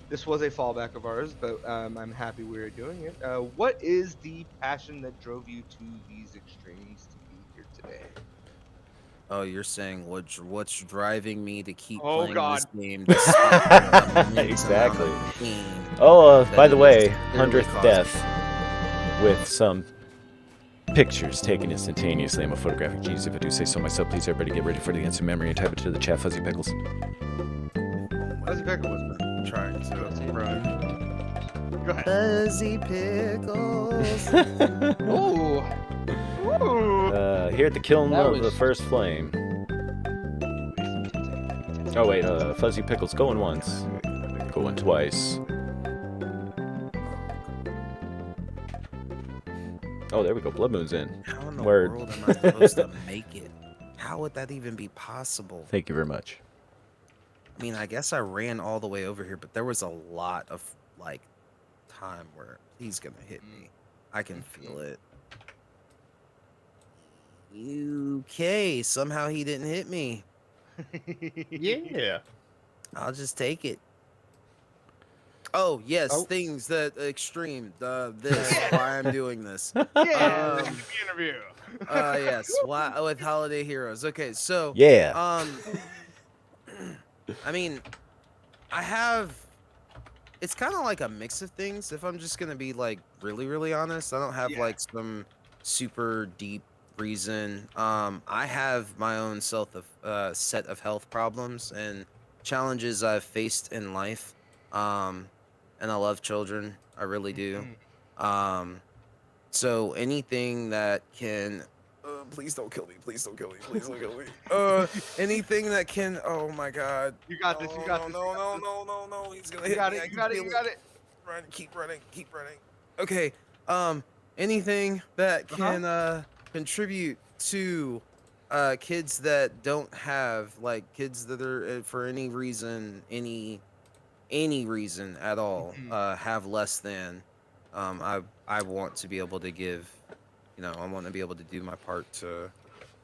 this was a fallback of ours, but I'm happy we're doing it. What is the passion that drove you to these extremes to be here today? Oh, you're saying what's driving me to keep Oh, playing God. this game? despite the immense Exactly. amount of pain Oh, that by it the is way, clearly 100th causing. death with some pictures taken instantaneously. I'm a photographic genius if I do say so myself. Please, everybody, get ready for the instant memory and type it to the chat. Fuzzy Pickles. Fuzzy Pickles. Trying to run. Go ahead. Fuzzy Pickles. Ooh. Ooh. Here at the kiln That of was- the first flame. Oh wait, Fuzzy Pickles going once, going twice. Oh, there we go. Blood Moon's in. How in the Word. world am I supposed to make it? How would that even be possible? Thank you very much. I mean, I guess I ran all the way over here, but there was a lot of like time where he's gonna hit me. I can feel it. Okay, somehow he didn't hit me. Yeah. I'll just take it. Oh yes, Oh. things that extreme. This why I'm doing this. Yeah. This is the interview. Yes. Why with Holiday Heroes? Okay, so Yeah. I mean, I have. It's kind of like a mix of things. If I'm just gonna be like really honest, I don't have like some super deep reason. I have my own set of health problems and challenges I've faced in life. And I love children. I really do. So anything that can. Please don't kill me. Please don't kill me. Please don't kill me. Anything that can. Oh my God. You got this. You got this. No. He's gonna hit You got me. it. I You can got it. feel You got it. Run. Keep running. Okay. Anything that can contribute to kids that don't have like kids that are for any reason at all have less than. I want to be able to give. I want to be able to do my part to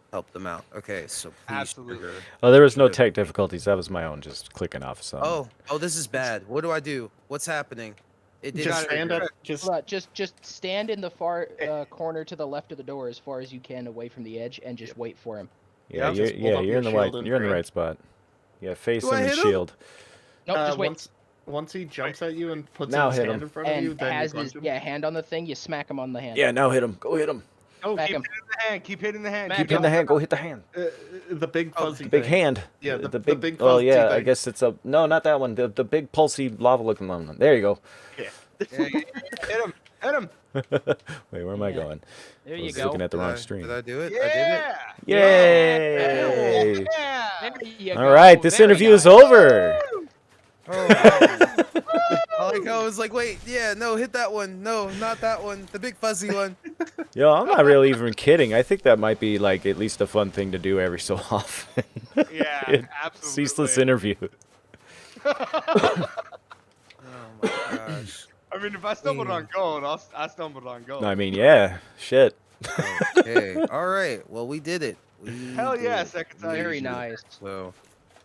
help them out. Okay, so please. Absolutely. Trigger. Oh, there was no tech difficulties. That was my own just clicking off some. Oh, this is bad. What do I do? What's happening? It did Just stand up. Hold on, just stand in the far corner to the left of the door as far as you can away from the edge and just wait for him. Yeah, Just hold up you're your in the shield right. and You're in the throw. right spot. Yeah, face Do him I and hit him? shield. Nope, just wait. Once he jumps at you and puts Now his hit hand him. in front of you, And then you has punch his him. hand on the thing. You smack him on the hand. Yeah, now hit him. Go hit him. Oh, Smack keep him. hitting the hand. Keep hitting the hand. Smack Keep hitting the hand. Go hit the hand. The big fuzzy The big thing. hand. Yeah, the the big. big Oh fuzzy yeah, I thing. guess it's a no, not that one. The big pulsy lava looking one. There you go. Yeah. Yeah, hit him. Hit him. Wait, where am I Yeah. going? There I you was go. looking at the wrong Did stream. I do it? Yeah. Yay! Yeah. There you All go. right, this Very interview is nice. over. Oh, man. I was like, wait, yeah, no, hit that one. No, not that one. The big fuzzy one. Yo, I'm not really even kidding. I think that might be like at least a fun thing to do every so often. Yeah, It- absolutely. Ceaseless interview. Oh my gosh. I mean, if I stumbled on gold, I stumbled on gold. I mean, yeah, shit. Okay. All right. Well, we did it. Hell did yeah, it. second We time. Very did it. nice. So,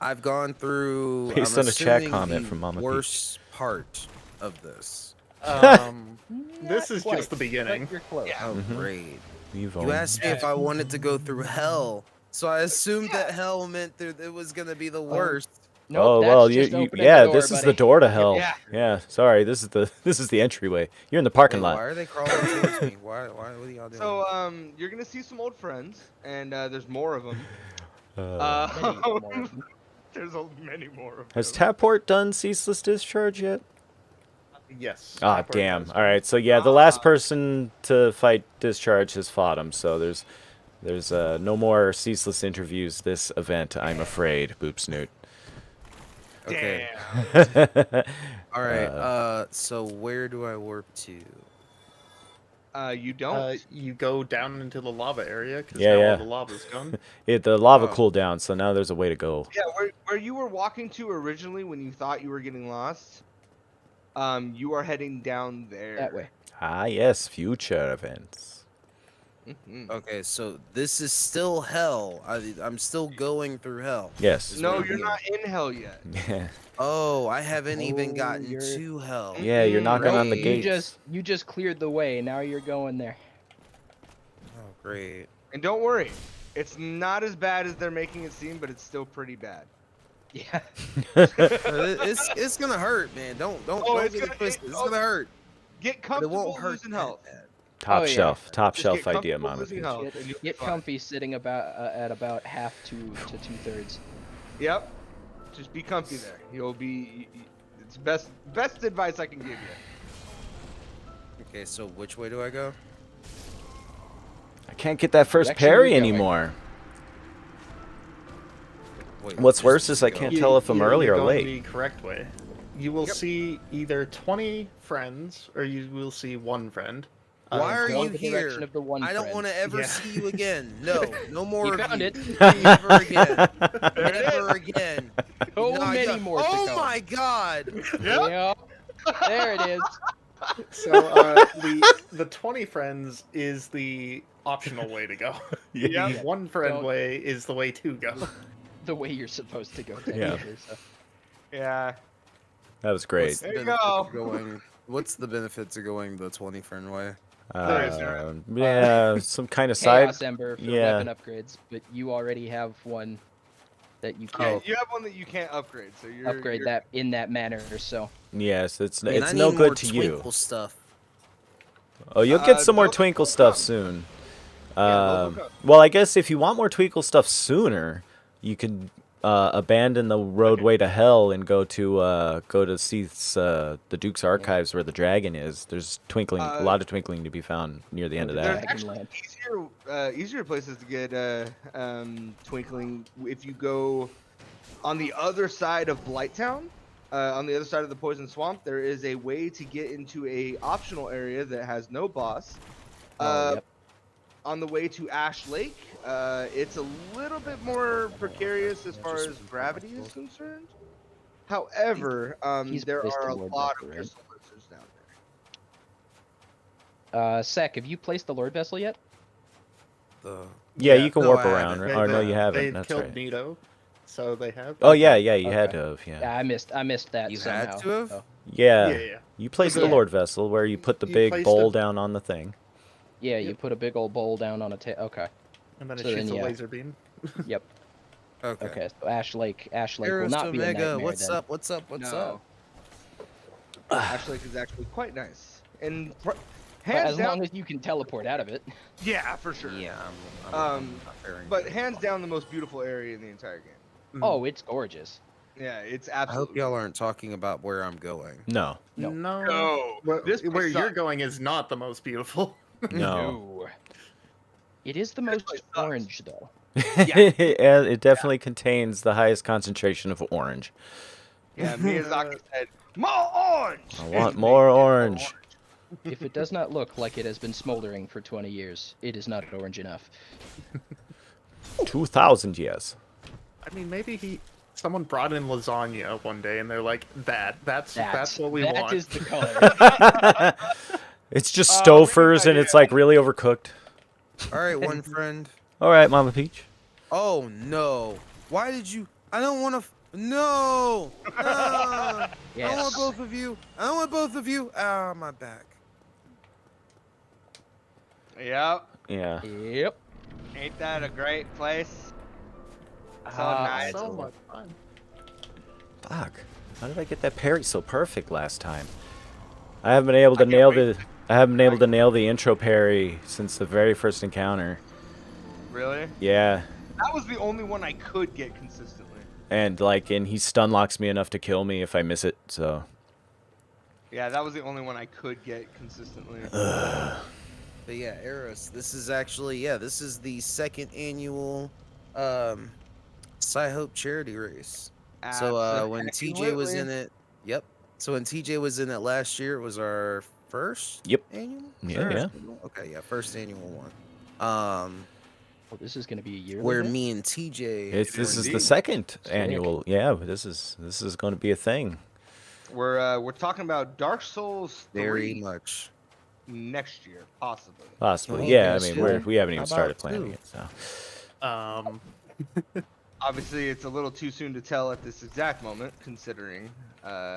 I've gone through. Based I'm on a chat assuming comment the from Mama P. worst part of this. This is Quite, just the beginning. but You're close. Oh, Mhm. great. You've You owned. asked me if I wanted to go through hell, so I assumed that hell meant it was gonna be the worst. Nope, Oh that's well, just opening the yeah, door, this is the buddy. door to hell. Yeah. Yeah, sorry, this is the entryway. You're in the parking Wait, lot. why are they crawling towards me? Why? What are y'all doing? So, you're gonna see some old friends, and there's more of them. Many more of them. There's many more of them. Has Tapport done ceaseless discharge yet? Yes. Ah, Pepper damn. has All right, so yeah, the last person to fight discharge has fought him. So there's no more ceaseless interviews this event, I'm afraid. Boop snoot. Okay. Damn. All right. So where do I warp to? You don't. You go down into the lava area because Yeah, now yeah. all the lava's gone. The lava Oh. cooled down, so now there's a way to go. Yeah, where you were walking to originally when you thought you were getting lost, you are heading down there. That way. Ah, yes, future events. Mhm. Okay, so this is still hell. I'm still going through hell. Yes. Is No, what I'm you're hearing. not in hell yet. Yeah. Oh, I haven't even Oh, gotten you're- to hell. Yeah, you're knocking on the You gates. just cleared the way. Now you're going there. Oh, great. And don't worry, it's not as bad as they're making it seem, but it's still pretty bad. Yeah. It's gonna hurt, man. Don't Oh, don't it's get it gonna- twisted. it- It's gonna hurt. Get But it comfortable won't hurt losing that health. bad. Top Oh, yeah. shelf, top Just shelf get idea, comfortable Mama losing Peach. health, and you'll be Get fine. comfy sitting at about half to 2/3. Yep. Just be comfy there. You'll be. It's best advice I can give you. Okay, so which way do I go? I can't get that first Direction parry you're going. anymore. Wait, What's just worse is I go. can't tell if I'm early you're or going late. the correct way. You will Yep. see either 20 friends or you will see one friend. Why are Go you in the direction here? of the one I don't friend. want to ever Yeah. see you again. No, no more You of found you. it. Never again. Never again. So No, many yeah. more to Oh go. my god. Yeah. There it is. So the 20 friends is the optional way to go. Yeah. The one friend Don't- way is the way to go. The way you're supposed to go. Yeah. technically, so. Yeah. That was great. What's the There you benefit go. to going? What's the benefit to going the 20 friend way? There is there. Yeah, some kind of side. Chaos Ember for yeah. weapon upgrades, but you already have one that you Yeah, can't you have one that you can't upgrade, so you're upgrade you're, that in that manner. So Yes, it's Man, I no need more good to you. twinkle stuff. Oh, you'll get some more they'll twinkle come. stuff soon. they'll come. Well, I guess if you want more twinkle stuff sooner, you could abandon the roadway to hell and go to Seath's the Duke's Archives where the dragon is. There's twinkling, a lot of twinkling to be found near the end of There's that. There's Dragon actually Land. easier places to get twinkling if you go on the other side of Blighttown, on the other side of the Poison Swamp. There is a way to get into a optional area that has no boss. yep. On the way to Ash Lake, it's a little bit more precarious as far as gravity is concerned. However, He's there placed are a a Lord lot Vessel, of right? crystal blizzards down there. Sec, have you placed the Lord Vessel yet? Yeah, you can no, warp I around. haven't. Or no, you haven't. They That's killed right. Nito, so they have. Oh yeah, yeah, you had Okay. to have. Yeah. Yeah, I missed that You somehow. had to have? so- Yeah. Yeah. You placed the Yeah. Lord Vessel where you put the You big placed bowl it- down on the thing. Yeah, you put a big old bowl down on a okay. And then it So shoots then, a yeah. laser beam. Yep. Okay. Okay. So Ash Lake will Eros not be a Omega, nightmare what's then. up? What's up? What's No. up? Ash Lake is actually quite nice, and But hands as down, long as you can teleport out of it. yeah, for sure. Yeah, I'm not very But good. hands down, the most beautiful area in the entire game. Oh, it's gorgeous. Yeah, it's I hope absolutely. y'all aren't talking about where I'm going. No. No. No, Where, this place where you're sucks. going is not the most beautiful. No. It is the This most place sucks. orange though. It definitely contains the highest concentration of orange. Yeah, Miyazaki said, "More orange." I want more orange. If it does not look like it has been smoldering for 20 years, it is not orange enough. 2,000 years. I mean, maybe someone brought in lasagna one day and they're like, that's what we want. That is the color. It's just Stofers and it's like really overcooked. All right, one friend. All right, Mama Peach. Oh no! Why did you? I don't want to. No! I don't want both of you. I don't want both of you. Ah, my back. Yep. Yeah. Yep. Ain't that a great place? So Ah, nice. So much fun. Fuck. How did I get that parry so perfect last time? I haven't been able to nail the intro parry since the very first encounter. Really? Yeah. That was the only one I could get consistently. And he stun locks me enough to kill me if I miss it, so. Yeah, that was the only one I could get consistently. But yeah, Eros, this is actually, this is the second annual Sci-Hope charity race. So when TJ was in it, so when TJ was in it last year, it was our first annual? Yeah. Okay, yeah, first annual one. Well, this is going to be a year. Where me and TJ. This is the second annual. Yeah, this is going to be a thing. We're talking about Dark Souls 3 Very much. next year, possibly. Possibly, Well, yeah. I guess mean, what? we haven't How even started about planning two? it, so. Obviously, it's a little too soon to tell at this exact moment, considering.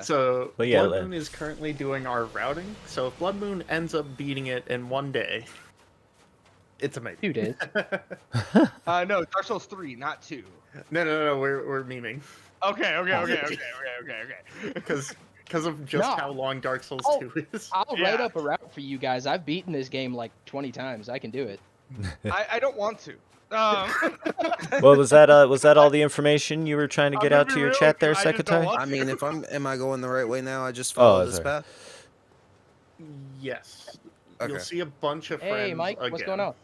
So But yeah, Blood Moon is currently doing our routing. So if Blood Moon ends up beating it in one day, it's amazing. 2 days. No, Dark Souls 3, not 2. No, we're memeing. Okay. Because of just No. how long Dark Souls Oh, 2 is. I'll write up a route for you guys. I've beaten this game like 20 times. I can do it. I don't want to. Well, was that all the information you were trying to get out to your chat there, Secretary? I mean, am I going the right way now? I just followed this sorry. path. Yes. Okay. You'll see a bunch of friends Hey, Mike, what's going on?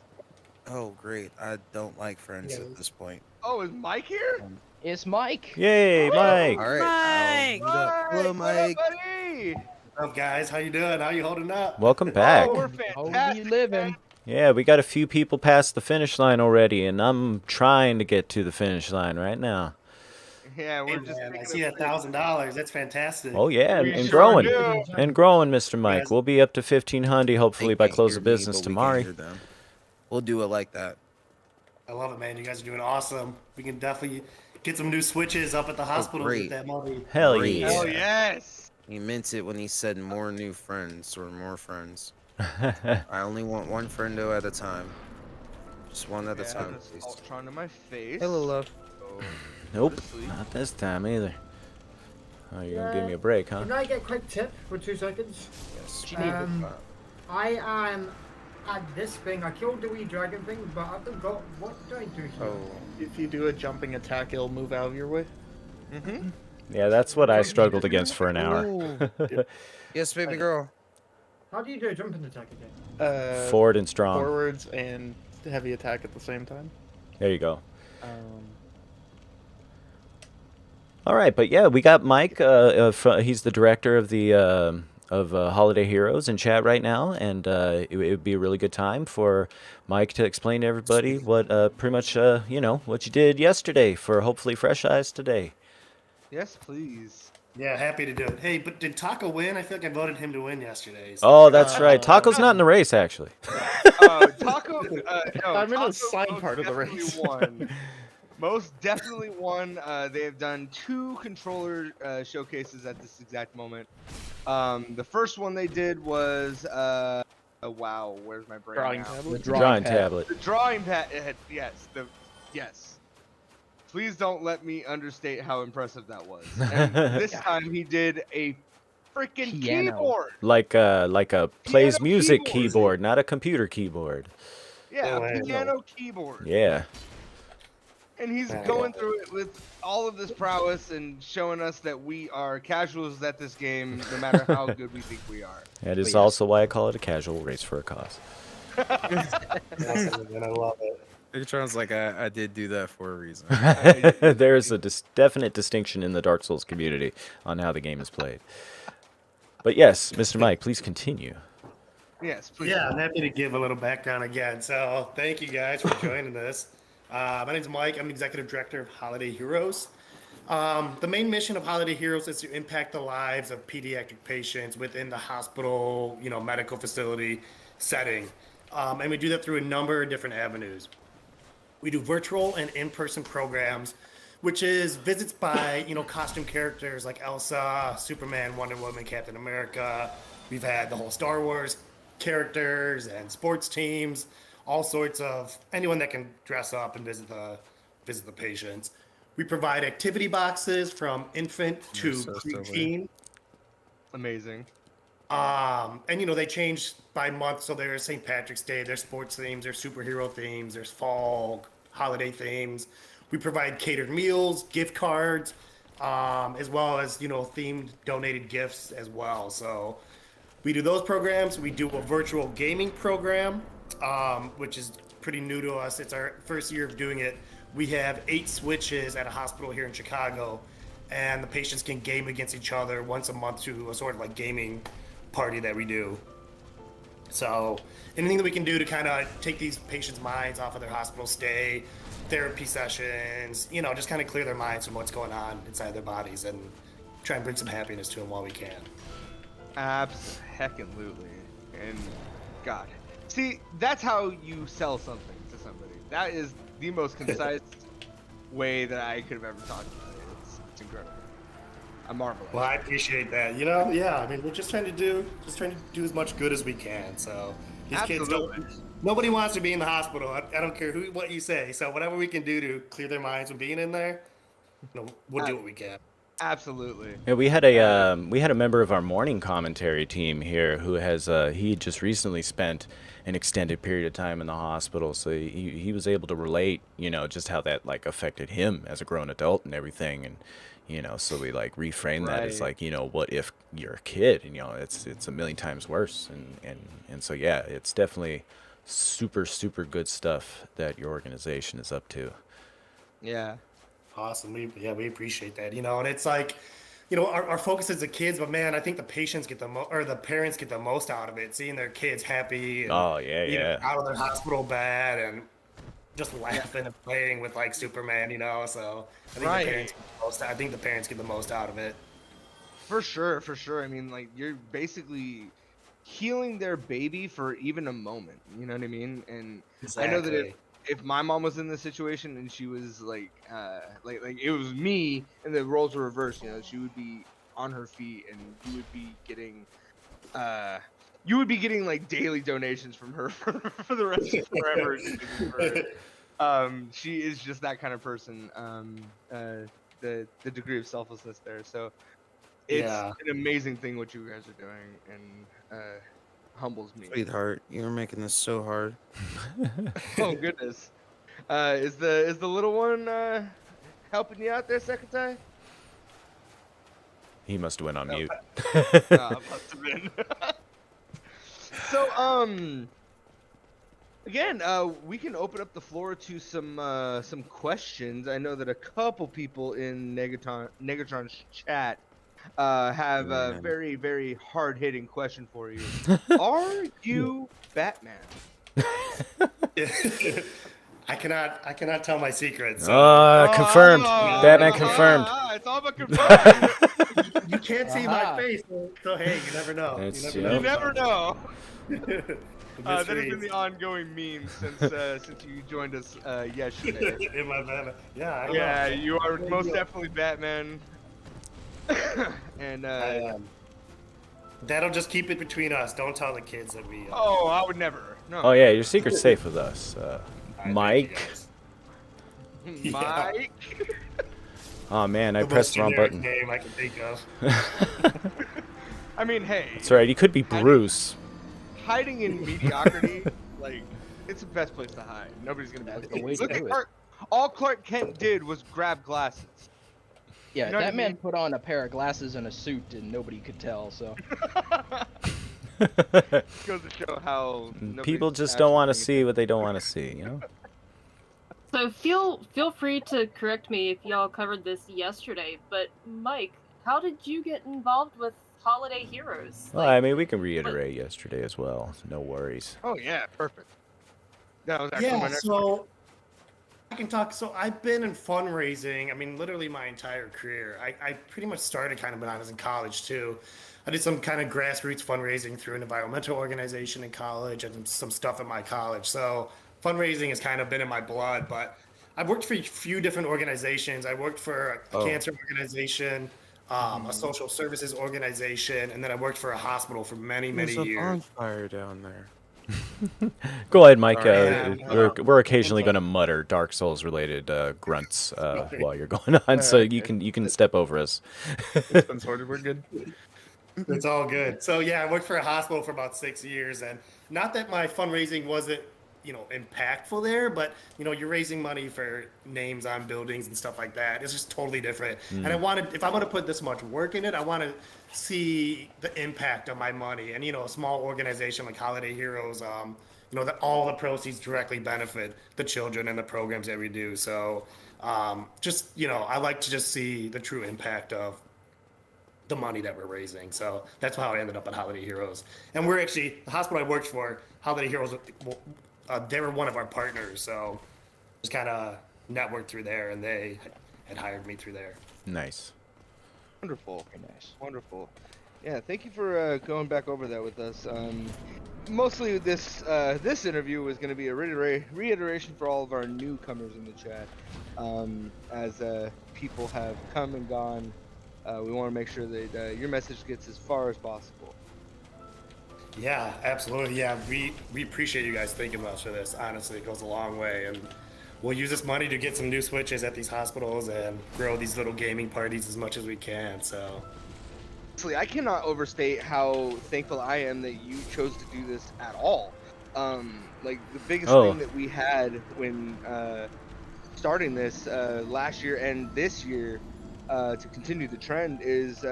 Oh, great. I don't like friends at this point. Oh, is Mike here? It's Mike. Yay, Mike! All right. Mike! I'll meet up. Hello, What up, Mike. buddy? What's up, guys? How you doing? How you holding up? Welcome back. Oh, we're How fantastic. you living? Yeah, we got a few people past the finish line already, and I'm trying to get to the finish line right now. Yeah, Hey, we're just. man, I taking see a $1,000. That's fantastic. Oh yeah, We and sure growing, do. and growing, Mr. Mike. Yes. We'll be up to 1,500 hopefully by close of business tomorrow. We'll do it like that. I love it, man. You guys are doing awesome. We can definitely get some new switches up at the hospital great. with that money. Hell Great. yeah! Oh yes. He meant it when he said more new friends or more friends. I only want one friendo at a time. Just one at a time, That's please. Ultron to my face. Hello, love. Oh, Nope, go to sleep. not this time either. Oh, you're gonna give me a break, huh? Can I get a quick tip for 2 seconds? Yes. I am at this thing. I killed the wee dragon thing, but I forgot what did I do here? Oh, if you do a jumping attack, it'll move out of your way. Mm-hmm. Yeah, that's what I struggled against for an hour. Yes, baby girl. How do you do a jumping attack again? Forward and strong. Forwards and heavy attack at the same time. There you go. All right, but yeah, we got Mike. He's the director of the Holiday Heroes in chat right now, and it would be a really good time for Mike to explain to everybody what pretty much what you did yesterday for hopefully fresh eyes today. Yes, please. Yeah, happy to do it. Hey, but did Taco win? I feel like I voted him to win yesterday. So. Oh, that's right. Taco's not in the race, actually. Taco. No, I'm in Taco a side most part of the definitely race. Won. Most definitely won. They have done 2 controller showcases at this exact moment. The first one they did was wow, where's my brain Drawing now? tablet. Drawing tablet. The drawing pad. Yes. Please don't let me understate how impressive that was. And this time he did a freaking Piano. keyboard. Like a plays Piano music keyboard. keyboard, not a computer keyboard. Yeah, Oh, a piano keyboard. Yeah. And he's going through it with all of this prowess and showing us that we are casuals at this game, no matter how good we think we are. That is also why I call it a casual race for a cause. Awesome, man, I love it. Megatron's like, I did do that for a reason. There's a definite distinction in the Dark Souls community on how the game is played. But yes, Mr. Mike, please continue. Yes, please. Yeah, I'm happy to give a little background again. So thank you guys for joining us. My name's Mike. I'm the executive director of Holiday Heroes. The main mission of Holiday Heroes is to impact the lives of pediatric patients within the hospital, medical facility setting. And we do that through a number of different avenues. We do virtual and in-person programs, which is visits by, costume characters like Elsa, Superman, Wonder Woman, Captain America. We've had the whole Star Wars characters and sports teams, all sorts of anyone that can dress up and visit the patients. We provide activity boxes from infant to preteen. Amazing. And they change by month. So there's St. Patrick's Day, there's sports themes, there's superhero themes, there's fall, holiday themes. We provide catered meals, gift cards, as well as, themed donated gifts as well. So we do those programs. We do a virtual gaming program, which is pretty new to us. It's our first year of doing it. We have 8 switches at a hospital here in Chicago, and the patients can game against each other once a month to a sort of like gaming party that we do. So anything that we can do to kind of take these patients' minds off of their hospital stay, therapy sessions, just kind of clear their minds from what's going on inside their bodies and try and bring some happiness to them while we can. Absolutely. And God, see, that's how you sell something to somebody. That is the most concise way that I could have ever talked about it. It's incredible. I marvel. Well, I appreciate that. Yeah. I mean, we're just trying to do as much good as we can. So these kids nobody wants to be in the hospital. I don't care what you say. So whatever we can do to clear their minds from being in there, we'll do what we can. Absolutely. Yeah, we had a member of our morning commentary team here who has he just recently spent an extended period of time in the hospital, so he was able to relate, just how that affected him as a grown adult and everything, and so we reframe that as what if you're a kid, and it's a million times worse, and so yeah, it's definitely super good stuff that your organization is up to. Yeah. Awesome. We appreciate that. And it's our focus is the kids, but man, I think the patients get the parents get the most out of it, seeing their kids happy and out of their hospital bed and just laughing and playing with Superman, so I think the parents get the most out of it. For sure. I mean, you're basically healing their baby for even a moment, you know what I mean? And exactly. I know that if my mom was in this situation and she was like it was me and the roles were reversed, she would be on her feet and you would be getting daily donations from her for the rest of forever. She is just that kind of person. The degree of selflessness there. So it's an amazing thing what you guys are doing, and humbles me. Sweetheart, you're making this so hard. Oh goodness. Is the little one helping you out there, Secretary? He must have went on mute. Must have been. So again, we can open up the floor to some questions. I know that a couple people in Negatron's chat have a very, very hard-hitting question for you. Are you Batman? I cannot tell my secrets. So. Confirmed. Batman confirmed. It's all but confirmed. You can't see my face, so hey, you never know. You never know. That has been the ongoing meme since you joined us yesterday. In my Batman. Yeah, I don't know. You are most definitely Batman. And that'll just keep it between us. Don't tell the kids that we. I would never. No. Oh yeah, your secret's safe with us, Mike. Mike. Oh man, I The pressed the most wrong generic button. name I can think of. I mean, hey. That's right. He could be Bruce. Hiding in mediocrity, like, it's the best place to hide. Nobody's gonna That's be the way to Look at do it. Clark. All Clark Kent did was grab glasses. Yeah, You know what that I man mean? put on a pair of glasses and a suit, and nobody could tell. So Goes to show how People nobody's just don't want to actually see what they don't want to see, you know? So feel free to correct me if y'all covered this yesterday, but Mike, how did you get involved with Holiday Heroes? Well, I mean, we can reiterate yesterday as well. No worries. Oh yeah, perfect. That was actually Yeah, my next so I can talk. So I've been in fundraising. I mean, literally my entire career. I pretty much started kind of when I was in college too. I did some kind of grassroots fundraising through an environmental organization in college and some stuff at my college. So fundraising has kind of been in my blood. But I've worked for a few different organizations. I worked for a cancer organization, a social services organization, and then I worked for a hospital for many, many There's a years. bonfire down there. Go ahead, Mike. Yeah. We're occasionally going to mutter Dark Souls related grunts while you're going on, so you can step over us. It's been sorted. We're good. It's all good. So yeah, I worked for a hospital for about 6 years, and not that my fundraising wasn't, impactful there, but you're raising money for names on buildings and stuff like that. It's just totally different. And if I'm going to put this much work in it, I want to see the impact of my money. And a small organization like Holiday Heroes, that all the proceeds directly benefit the children and the programs that we do. So I like to just see the true impact of the money that we're raising. So that's how I ended up at Holiday Heroes. And we're actually, the hospital I worked for, Holiday Heroes, they were one of our partners. So just kind of networked through there, and they had hired me through there. Nice. Wonderful. Nice. Wonderful. Yeah, thank you for going back over that with us. Mostly this interview was going to be a reiteration for all of our newcomers in the chat. As people have come and gone, we want to make sure that your message gets as far as possible. Yeah, absolutely. Yeah, we appreciate you guys thinking about this. Honestly, it goes a long way, and we'll use this money to get some new switches at these hospitals and grow these little gaming parties as much as we can. So, honestly, I cannot overstate how thankful I am that you chose to do this at all. Like the biggest thing that we had when starting this last year and this year to continue the trend is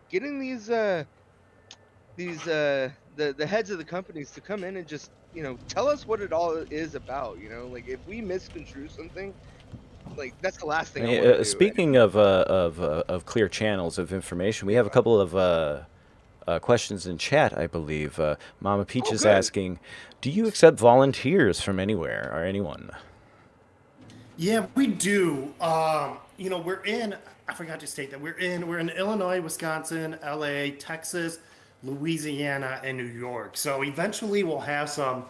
getting the heads of the companies to come in and just tell us what it all is about. Like if we misconstrue something, like that's the last thing I want to do. Speaking of clear channels of information, we have a couple of questions in chat, I believe. Mama Peach is asking, do you accept volunteers from anywhere or anyone? Yeah, we do. We're in, I forgot to state that we're in Illinois, Wisconsin, LA, Texas, Louisiana, and New York. So eventually we'll have some,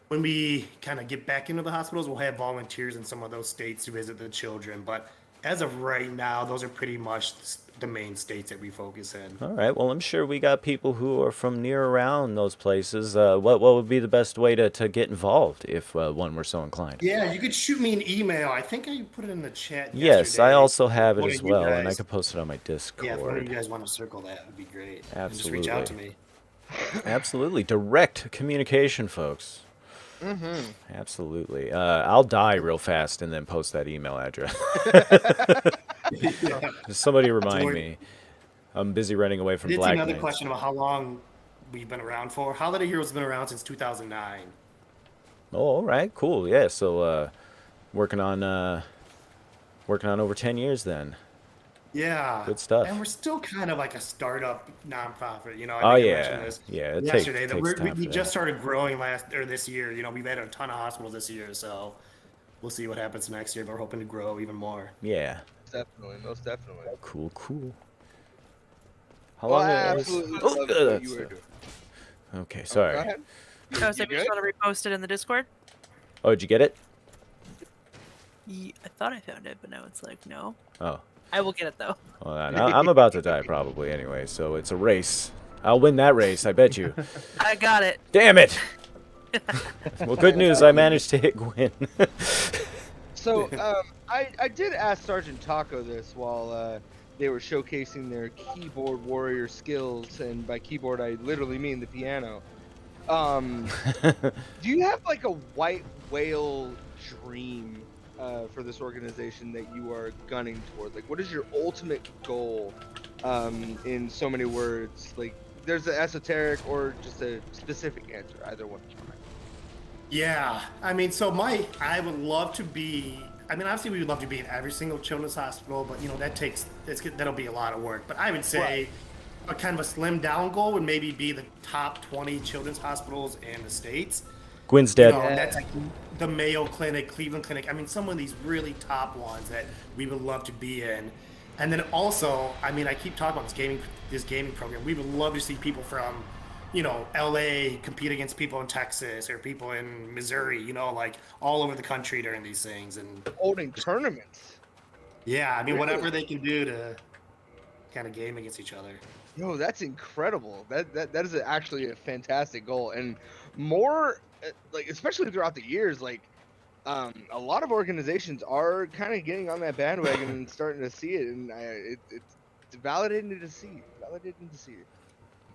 when we kind of get back into the hospitals, we'll have volunteers in some of those states to visit the children. But as of right now, those are pretty much the main states that we focus in. All right. Well, I'm sure we got people who are from near around those places. What would be the best way to get involved if one were so inclined? Yeah, you could shoot me an email. I think I put it in the chat Yes, I yesterday. also have it One as of you well, and I guys- could post it on my Discord. Yeah, if one of you guys want to circle that, would be great. And Absolutely. just reach out to me. Absolutely. Direct communication, folks. Absolutely. I'll die real fast and then post that email address. Somebody remind me. I'm busy running away from Did black another men. question about how long we've been around for. Holiday Heroes has been around since 2009. Oh, all right, cool. Yeah, so working on over 10 years then. Yeah. Good stuff. And we're still kind of like a startup nonprofit. Oh, I yeah. mentioned this Yeah, it yesterday. takes That time we for just started growing this year. We've had a ton of hospitals this year, so we'll see what happens next year. But we're hoping to grow even more. Yeah. Definitely, most definitely. Cool. How Well, long I is- absolutely Oh, love what that's- you were doing. Okay, Go sorry. ahead. Oh, so you just want to repost it in the Discord? Oh, did you get it? Yeah, I thought I found it, but now it's like, no. Oh. I will get it, though. Well, I'm about to die probably anyway, so it's a race. I'll win that race, I bet you. I got it. Damn it! Well, good news, I managed to hit Gwyn. So I did ask Sergeant Taco this while they were showcasing their keyboard warrior skills, and by keyboard I literally mean the piano. Do you have like a white whale dream for this organization that you are gunning toward? Like, what is your ultimate goal? In so many words, like there's an esoteric or just a specific answer. Either one is fine. Yeah, I mean, I would love to be. I mean, obviously, we would love to be in every single children's hospital, but that'll be a lot of work. But I would say a kind of a slimmed down goal would maybe be the top 20 children's hospitals in the states. Gwen's dead. And that's like the Mayo Clinic, Cleveland Clinic. I mean, some of these really top ones that we would love to be in. And then also, I mean, I keep talking about this gaming program. We would love to see people from, LA compete against people in Texas or people in Missouri, like all over the country during these things and holding tournaments. Yeah, I mean, whatever they can do to kind of game against each other. Yo, that's incredible. That is actually a fantastic goal, and more like especially throughout the years, like a lot of organizations are kind of getting on that bandwagon and starting to see it, and it's validating to see.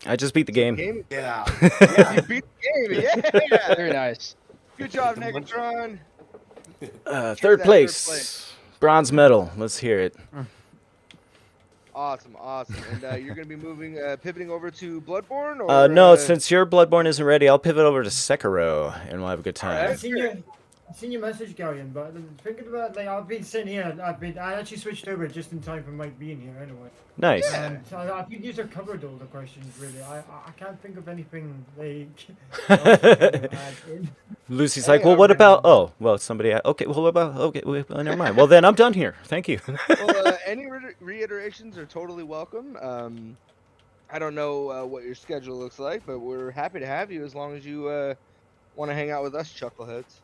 I just beat the game. Yeah. Yeah, you beat the game. Yeah. Very nice. Good job, Negatron. Third place. Bronze medal. Let's hear it. Awesome. And you're gonna be pivoting over to Bloodborne, or no, since your Bloodborne isn't ready, I'll pivot over to Sekiro, and we'll have a good time. I've seen your message, Galleon, but thinking about, like, I've been sitting here, I actually switched over just in time for Mike being here anyway. Nice. So I think you have covered all the questions, really. I can't think of anything, like... Lucy's like, well, what about... Oh, well, somebody... Okay, well, what about... Okay, well, never mind. Well, then I'm done here. Thank you. Well, any reiterations are totally welcome. I don't know what your schedule looks like, but we're happy to have you as long as you want to hang out with us chuckleheads.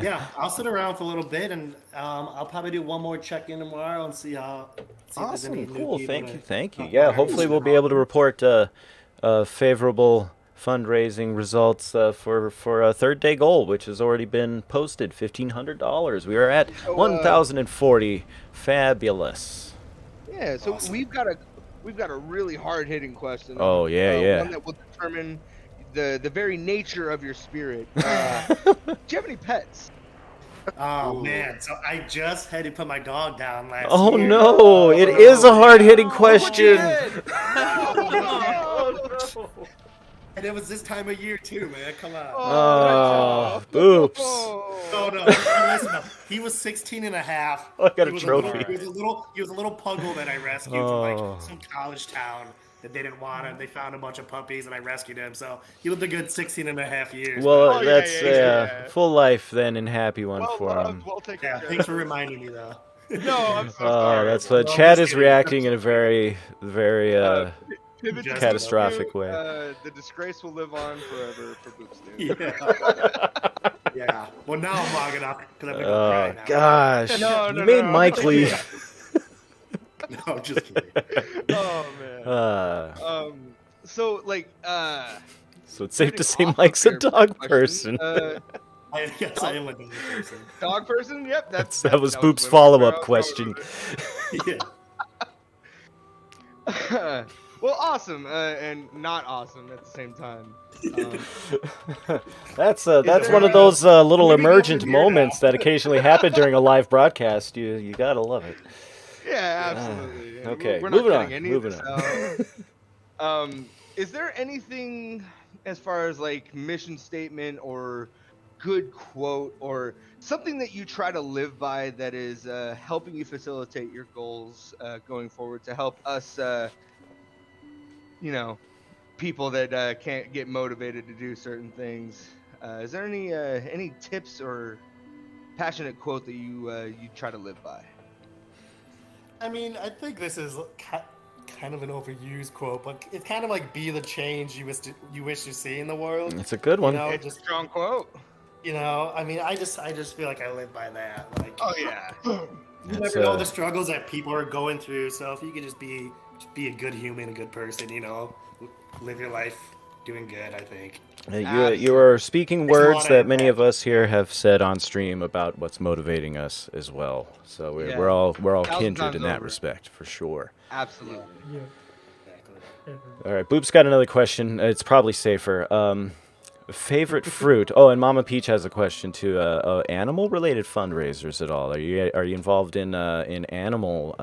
Yeah, I'll sit around for a little bit, and I'll probably do one more check-in tomorrow and see how. Awesome, cool. Thank you. Yeah, hopefully we'll be able to report favorable fundraising results for a third day goal, which has already been posted, $1,500. We are at 1,040. Fabulous. Yeah, so awesome. we've got a really hard-hitting question. Oh yeah. One that will determine the very nature of your spirit. Do you have any pets? Oh man, so I just had to put my dog down last year. Oh no, it is a hard-hitting question. And it was this time of year too, man. Come on. Oh, oops. Oh no, listen, he was 16 and a half. I got a trophy. He was a little puggle that I rescued from like some college town that they didn't want him. They found a bunch of puppies and I rescued him. So he lived a good 16 and a half years. Well, that's full life then and happy one for him. Yeah, thanks for reminding me though. No, I'm so sorry. That's what Chad is reacting in a very, very catastrophic way. The disgrace will live on forever for Boops Yeah. Yeah. Well, now I'm logging up because I've been crying now. Gosh. You made Mike leave. No, just kidding. Oh man. So like so it's safe to say Mike's a dog person. Yes, I am a dog person. Dog person? Yep, that was Boop's follow-up question. Yeah. Well, awesome and not awesome at the same time. That's one of those little emergent moments that occasionally happen during a live broadcast. You gotta love it. Yeah, absolutely. Okay, we're moving not on. Moving on. Is there anything as far as like mission statement or good quote or something that you try to live by that is helping you facilitate your goals going forward to help us, people that can't get motivated to do certain things? Is there any tips or passionate quote that you try to live by? I mean, I think this is kind of an overused quote, but it's kind of like be the change you wish to see in the world. It's a good one. It's a strong quote. I mean, I just feel like I live by that. Like, oh yeah. You never know the struggles that people are going through. So if you could just be a good human, a good person, live your life doing good, I think. You are speaking There's a lot words of that many impact. of us here have said on stream about what's motivating us as well. So Yeah. we're all 1,000 kindred in times that over. respect for sure. Absolutely. Yeah. All right, Boop's got another question. It's probably safer. Favorite fruit? Oh, and Mama Peach has a question too. Animal-related fundraisers at all? Are you involved in animal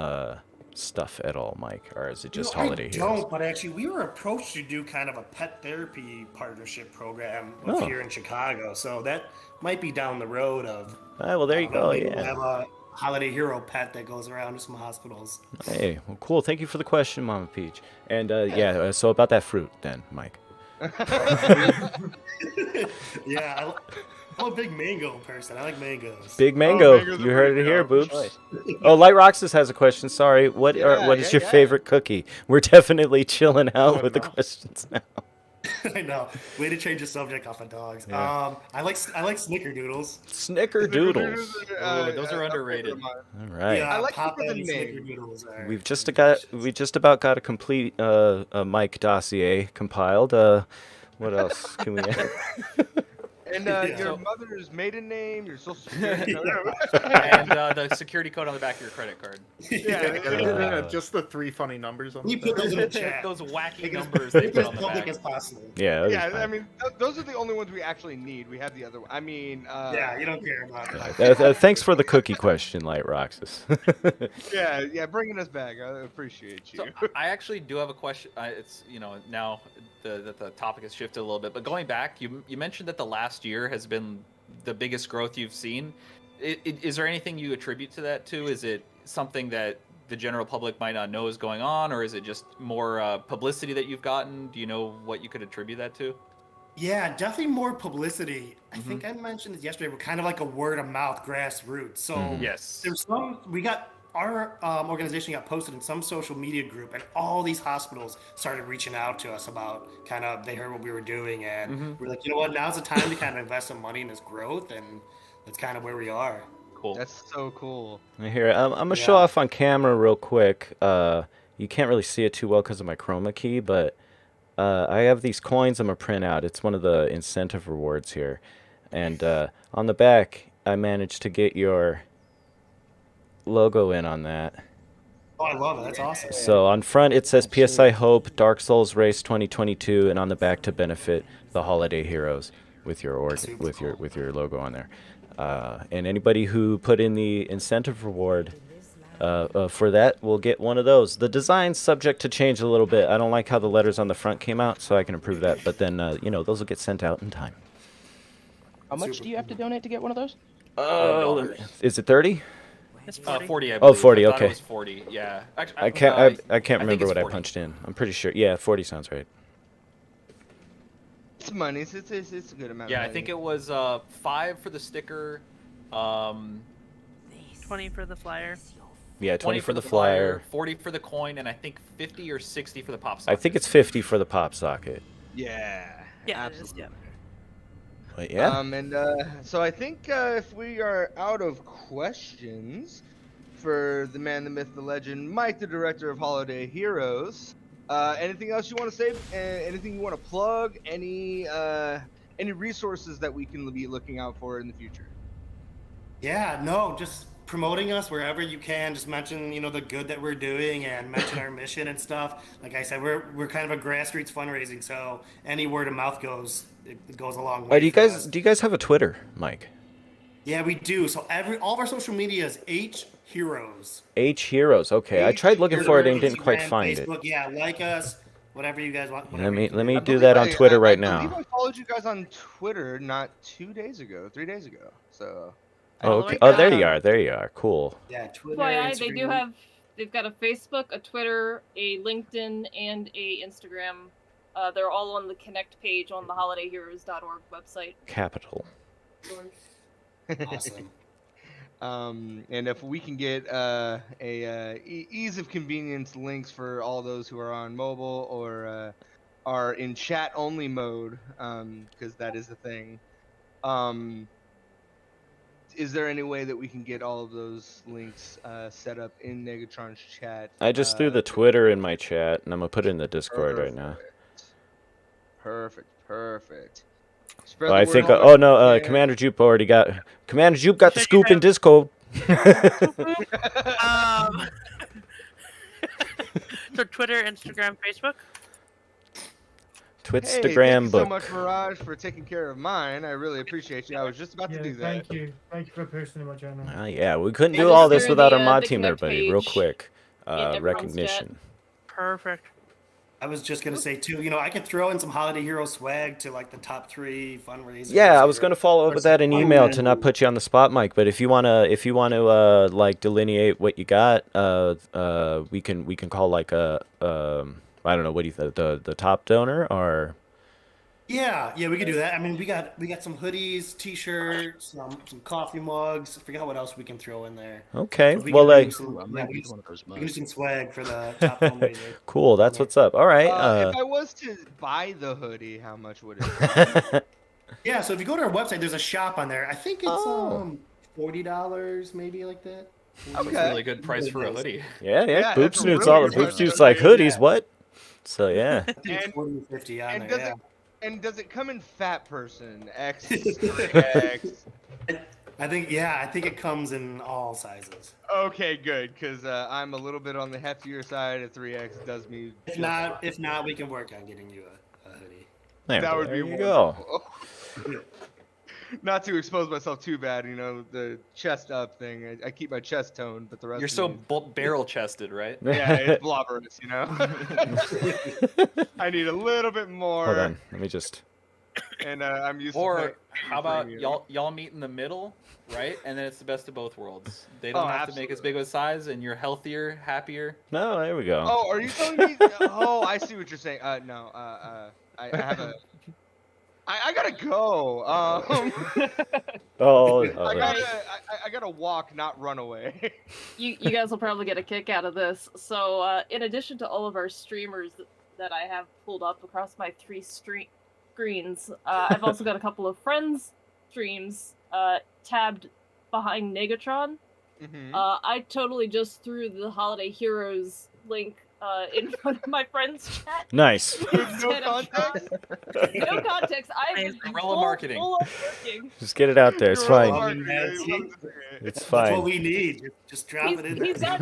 stuff at all, Mike, or is it just Holiday I Heroes? don't, but actually, we were approached to do kind of a pet therapy partnership program Oh. here in Chicago, so that might be down the road of. Well, there you go. Maybe Yeah. we'll have a holiday hero pet that goes around to some hospitals. Hey, well, cool. Thank you for the question, Mama Peach. And so about that fruit then, Mike. Yeah, I'm a big mango person. I like mangoes. Big mango. mango's a You heard pretty it here, good Boops. Oh, Light Roxas has a question. Sorry. What is your favorite cookie? We're definitely chilling out with the questions now. I know. Way to change the subject off of dogs. Yeah. I like Snickerdoodles. Snickerdoodles. Those are underrated. All right. Yeah, I like Pop the and name. Snickerdoodles are. We just about got a complete Mike dossier compiled. What else can we add? And your mother's maiden name, your social security number. And the security code on the back of your credit card. Just the 3 funny numbers on You the put those in the chat. Those wacky Make it numbers they Make put it on as the public back. as possible. Yeah. Yeah, I mean, those are the only ones we actually need. We have the other one. I mean, Yeah, you don't care about that. Thanks for the cookie question, Light Roxas. yeah, bringing us back. I appreciate you. So I actually do have a question. It's now the topic has shifted a little bit, but going back, you mentioned that the last year has been the biggest growth you've seen. Is there anything you attribute to that to? Is it something that the general public might not know is going on, or is it just more publicity that you've gotten? Do you know what you could attribute that to? Yeah, definitely more publicity. I think I mentioned it yesterday. We're kind of like a word of mouth grassroots. So Yes. there's our organization got posted in some social media group, and all these hospitals started reaching out to us about they heard what we were doing, and we're like, you know what, now's the time to kind of invest some money in this growth, and that's kind of where we are. Cool. That's so cool. Here, I'm gonna show off on camera real quick. You can't really see it too well because of my chroma key, but I have these coins I'm gonna print out. It's one of the incentive rewards here, and on the back, I managed to get your logo in on that. Oh, I love it. That's awesome. So on front it says PSI Hope Dark Souls Race 2022, and on the back to benefit the Holiday Heroes with your with your logo on there. And anybody who put in the incentive reward for that will get one of those. The design's subject to change a little bit. I don't like how the letters on the front came out, so I can improve that. But then those will get sent out in time. How much do you have to donate to get one of those? Is it 30? It's 40. 40. I Oh, believe. 40. I thought it Okay. was 40. Yeah. Actually, I can't remember what I punched in. I'm pretty sure. Yeah, 40 sounds right. It's money. It's a good amount. Yeah, of I money. think it was 5 for the sticker. 20 for the flyer. Yeah, 20 for the flyer. 40 for the coin, and I think 50 or 60 for the pop I socket. think it's 50 for the pop socket. Yeah. Yeah, absolutely. it is, But yeah. And so I think if we are out of questions for the man, the myth, the legend, Mike, the director of Holiday Heroes, anything else you want to say? Anything you want to plug? Any resources that we can be looking out for in the future? Yeah, no, just promoting us wherever you can. Just mention, the good that we're doing and mention our mission and stuff. Like I said, we're kind of a grassroots fundraising, so any word of mouth goes a long way. Do you guys have a Twitter, Mike? Yeah, we do. So all of our social media is H Heroes. H Heroes. Okay, I tried looking for it and didn't quite find it. Facebook, yeah, like us, whatever you guys want. Let me do that on Twitter right I believe now. I followed you guys on Twitter not 3 days ago. So. Oh, okay. Oh, there you are. There you are. Cool. Yeah, Twitter. FYI, they've got a Facebook, a Twitter, a LinkedIn, and a Instagram. They're all on the Connect page on the holidayheroes.org website. Capital. Awesome. And if we can get ease of convenience links for all those who are on mobile or are in chat only mode, because that is the thing. Is there any way that we can get all of those links set up in Negatron's chat? I just threw the Twitter in my chat, and I'm gonna put it in the Discord right now. Perfect. Spread Oh, the I word think. all Oh no, over again. Commander Jupe already got. Commander Jupe got the scoop in Discord. So Twitter, Instagram, Facebook. Hey, thank you Twitstagram so book. much, Mirage, for taking care of mine. I really appreciate you. I was just about to do that. Thank you. Thank you for posting in my channel. Yeah, we couldn't Yeah, do just all this through without the, our mod the team, Connect everybody. Real page quick, everyone's recognition. Perfect. I was just gonna say too, I could throw in some holiday hero swag to like the top 3 fundraisers. Yeah, I was gonna follow up with that in email to not put. put you on the spot, Mike. But if you wanna, like delineate what you got, we can call like a, I don't know, what do you think, the top donor or? Yeah, we could do that. I mean, we got some hoodies, t-shirts, some coffee mugs. I forgot what else we can throw in there. Okay, But we well, can do like, some, Ooh, I yeah, might we need can- one of those we can do mugs. some swag for the top fundraiser. cool. That's what's up. All right. If I was to buy the hoodie, how much would it be? Yeah, so if you go to our website, there's a shop on there. I think it's Oh. $40, maybe like that. That's a really good price for a hoodie. yeah. Yeah, Boop that's a Snoot's really all. good Boop price. Snoot's like hoodies. What? So yeah. I think it's 40 or 50 on And there. does Yeah. it and does it come in fat person, X, 3X? I think it comes in all sizes. Okay, good, because I'm a little bit on the heftier side. A 3X does me. If not, we can work on getting you a hoodie. That would be there you go. wonderful. Not to expose myself too bad, the chest up thing. I keep my chest toned, but the rest. You're of so me, barrel chested, right? yeah, it's blobberous, I need a little bit more. Hold on. Let me just. And I'm used Or to. how about y'all meet in the middle, right? And then it's the best of both worlds. They don't have to make as big of a size, and you're healthier, happier. No, there we go. Oh, are you telling me? Oh, I see what you're saying. No, I have a. I gotta go. I gotta walk, not run away. You guys will probably get a kick out of this. So, in addition to all of our streamers that I have pulled up across my 3 screens, I've also got a couple of friends' streams tabbed behind Negatron. Mm-hmm. I totally just threw the Holiday Heroes link in front of my friend's chat. Nice. No context. No context. I'm Guerrilla marketing. full of working. Just get it out there. It's Guerrilla fine. marketing. It's That's what fine. we need. Just drop it in there. He's got,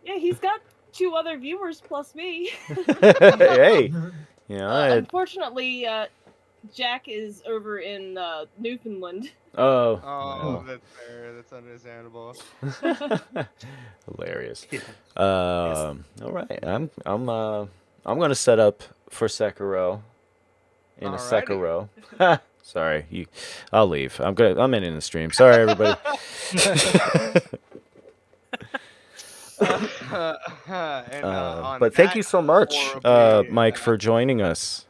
yeah, he's got 2 other viewers plus me. Hey. Unfortunately, Jack is over in Newfoundland. Oh. Oh, that's fair. That's understandable. Hilarious. All right. I'm gonna set up for Sekiro. In a Alrighty. Sekiro. Sorry, I'll leave. I'm in the stream. Sorry, everybody. But thank you so much, Mike, for joining us.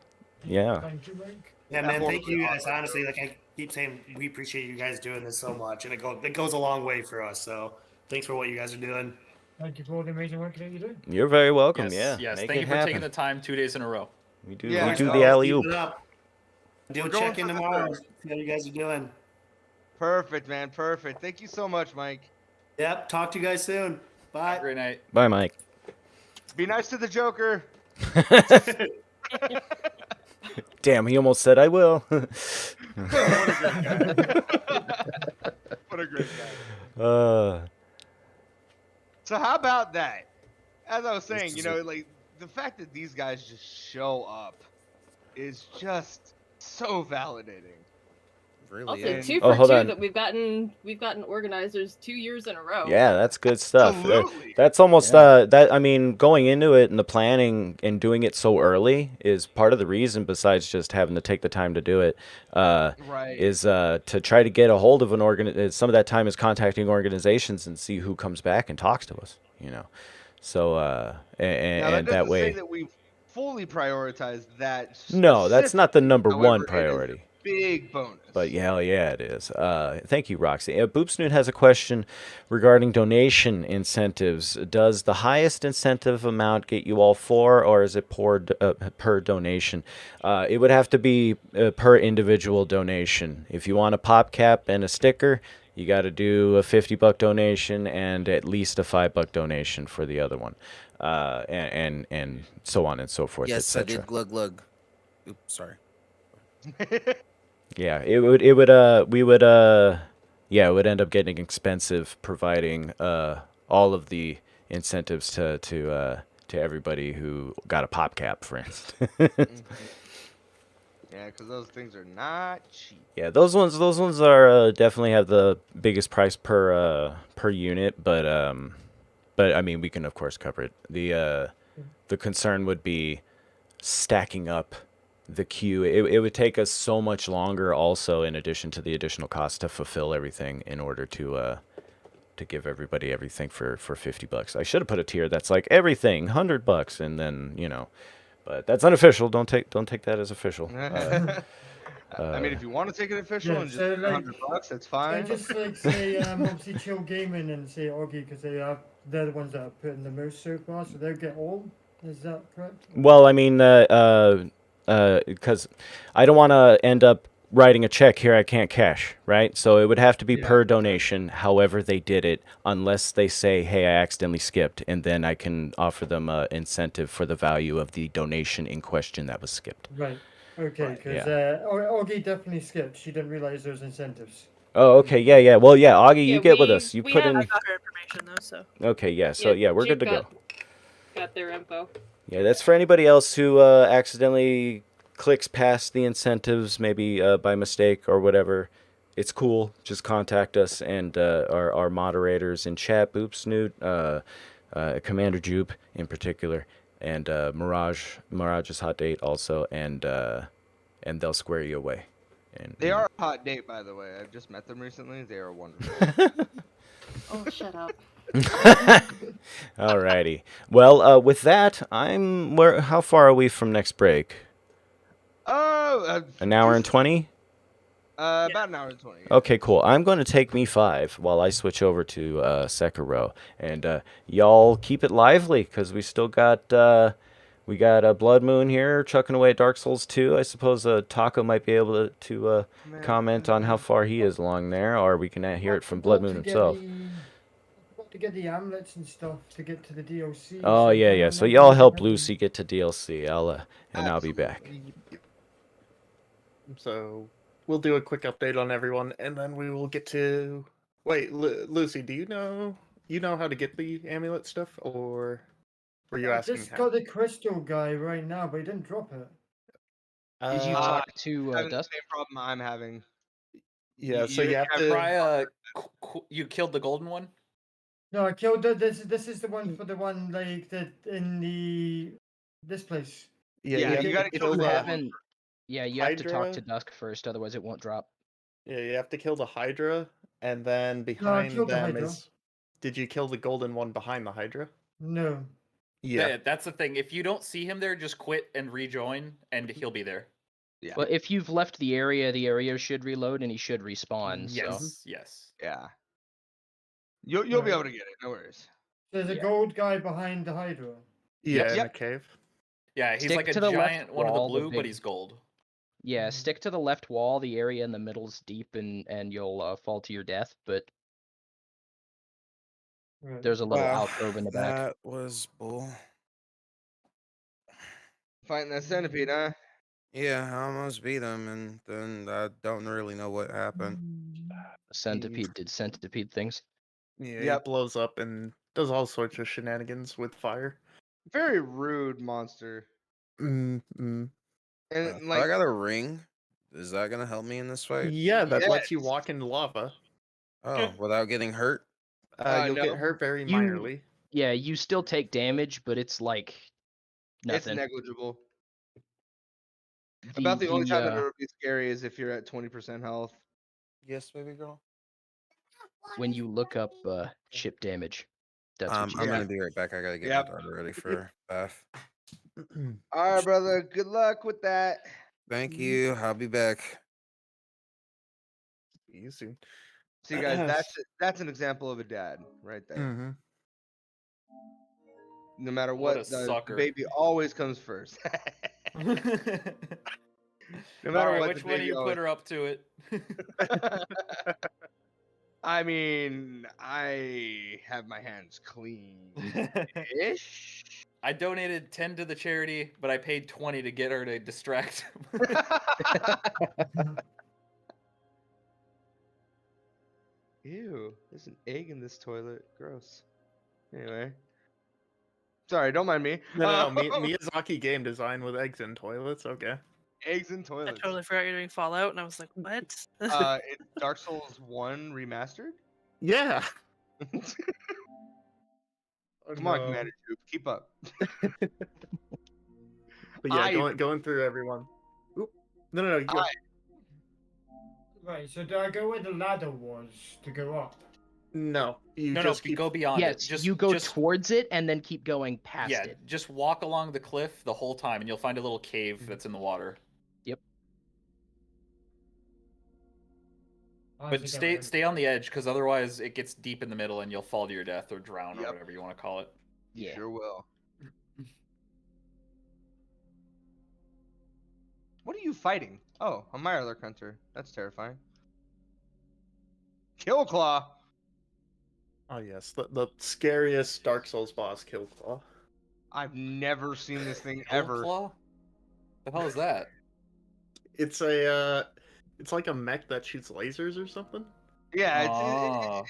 Yeah. Thank you, Mike. Yeah, man, thank you guys. Honestly, like I keep saying, we appreciate you guys doing this so much, and it goes a long way for us. So thanks for what you guys are doing. Thank you for all the amazing work that you do. You're very welcome. Yes, Yeah. yes. Make Thank it you for happen. taking the time 2 days in a row. We do. Yeah, we do no, the alley Keep oop. it up. Do We're check going in for the tomorrow. first. See how you guys are doing. Perfect, man. Perfect. Thank you so much, Mike. Yep. Talk to you guys soon. Bye. Have a great night. Bye, Mike. Be nice to the Joker. Damn, he almost said I will. What a great guy. What a great guy. So how about that? As I was saying, like the fact that these guys just show up is just so validating. Really Also, is. 2 Oh, for hold 2 on. that we've gotten organizers 2 years in a row. Yeah, that's good stuff. Absolutely. That's almost going into it and the planning and doing it so early is part of the reason, besides just having to take the time to do it, Right. is to try to get a hold of some of that time is contacting organizations and see who comes back and talks to us, So Now, and that that doesn't say way. that we've fully prioritized that. No, that's not the number However, one it is a priority. big bonus. But hell yeah, it is. Thank you, Roxy. Boop Snoot has a question regarding donation incentives. Does the highest incentive amount get you all 4, or is it per donation? It would have to be per individual donation. If you want a pop cap and a sticker, you got to do a $50 donation and at least a $5 donation for the other one, and so on and so forth. Yes, I etc. did glug glug. Oops, sorry. Yeah, it would yeah, it would end up getting expensive providing all of the incentives to everybody who got a pop cap, for instance. Yeah, because those things are not cheap. Yeah, those ones are definitely have the biggest price per unit, but I mean we can of course cover it. The concern would be stacking up the queue. It would take us so much longer also, in addition to the additional cost, to fulfill everything in order to give everybody everything for $50. I should have put a tier that's like everything $100, and then but that's unofficial. Don't take that as official. I mean, if you want to take it official Yeah, and just so $100, that's So fine. just like say obviously Chill Gaming and say Augie because they're the ones that are putting the most so far, so they'll get all. Is that correct? Well, I mean, because I don't want to end up writing a check here I can't cash, right? So it would have to be per donation, however they did it, unless they say, hey, I accidentally skipped, and then I can offer them an incentive for the value of the donation in question that was skipped. Right. Okay, because Yeah. Augie definitely skipped. She didn't realize there was incentives. Oh, okay, yeah. Well, yeah, Augie, you get with us. You put in. I got her information though, so. Okay, yeah. So yeah, we're good to go. Got their info. Yeah, that's for anybody else who accidentally clicks past the incentives, maybe by mistake or whatever. It's cool. Just contact us and our moderators in chat, Boop Snoot, Commander Jupe in particular, and Mirage's Hot Date also, and they'll square you away. And They are a hot date, by the way. I've just met them recently. They are wonderful. Oh, shut up. Alrighty. Well, with that, how far are we from next break? An hour and 20? About an hour and 20. Okay, cool. I'm going to take me 5 while I switch over to Sekiro, and y'all keep it lively because we still got Blood Moon here chucking away at Dark Souls 2. I suppose Taco might be able to comment on how far he is along there, or we can hear it from Blood Moon himself. To get the amulets and stuff to get to the DLC. Oh yeah. So y'all help Lucy get to DLC. I'll be back. So we'll do a quick update on everyone, and then we will get to. Wait, Lucy, do you know how to get the amulet stuff, or were you asking? I just got the crystal guy right now, but he didn't drop it. Did you talk to having Dusk? the same problem I'm having. Yeah, so you have to try. You killed the golden one. No, I killed this. This is the one for the one like that in this place. Yeah, you gotta kill the. Yeah, you have to talk to Dusk first, otherwise it won't drop. Yeah, you have to kill the Hydra, and then behind them is. Did you kill the golden one behind the Hydra? No. Yeah, that's the thing. If you don't see him there, just quit and rejoin, and he'll be there. Yeah. Well, if you've left the area should reload and he should respawn. Yes. So. Yes. Yeah. You'll be able to get it. No worries. There's a gold guy behind the Hydra. Yeah, in the cave. Yeah, he's like a giant one of the blue, but he's gold. Yeah, stick to the left wall. The area in the middle is deep, and you'll fall to your death. But there's a little alcove in the back. That was bull. Fighting that centipede, huh? Yeah, I almost beat him, and then I don't really know what happened. Centipede did centipede things. Yeah, it blows up and does all sorts of shenanigans with fire. Very rude monster. And I got a ring. Is that gonna help me in this fight? Yeah, that lets you walk in lava. Oh, without getting hurt? You'll get hurt very minorly. Yeah, you still take damage, but it's like nothing. It's negligible. About the only time that it would be scary is if you're at 20% health. Yes, baby girl. When you look up chip damage, that's what you I'm gonna be right back. I gotta get my daughter ready for bath. All right, brother. Good luck with that. Thank you. I'll be back. See you soon. See, guys, that's an example of a dad right there. Mm-hmm. No matter what, the baby always comes first. No matter which one you put her up to it. I mean, I have my hands clean-ish. I donated 10 to the charity, but I paid 20 to get her to distract him. Ew, there's an egg in this toilet. Gross. Anyway. Sorry, don't mind me. No, Miyazaki game design with eggs in toilets. Okay. Eggs in I toilets. totally forgot you're doing Fallout, and I was like, what? It's Dark Souls 1 remastered? Yeah. Come on, Commander Troop, keep up. But yeah, going through everyone. Oop. No. You go. Right, so do I go where the ladder was to go up? No, you go beyond it. Yes, you go towards it and then keep going past it. Just walk along the cliff the whole time, and you'll find a little cave that's in the water. Yep. But stay on the edge, because otherwise it gets deep in the middle, and you'll fall to your death or drown or whatever you want to call it. Yeah. Sure will. What are you fighting? Oh, a Mirelurk Hunter. That's terrifying. Killclaw! Oh yes, the scariest Dark Souls boss, Killclaw. I've never seen this thing ever. Killclaw? The hell is that? It's it's like a mech that shoots lasers or something. Yeah,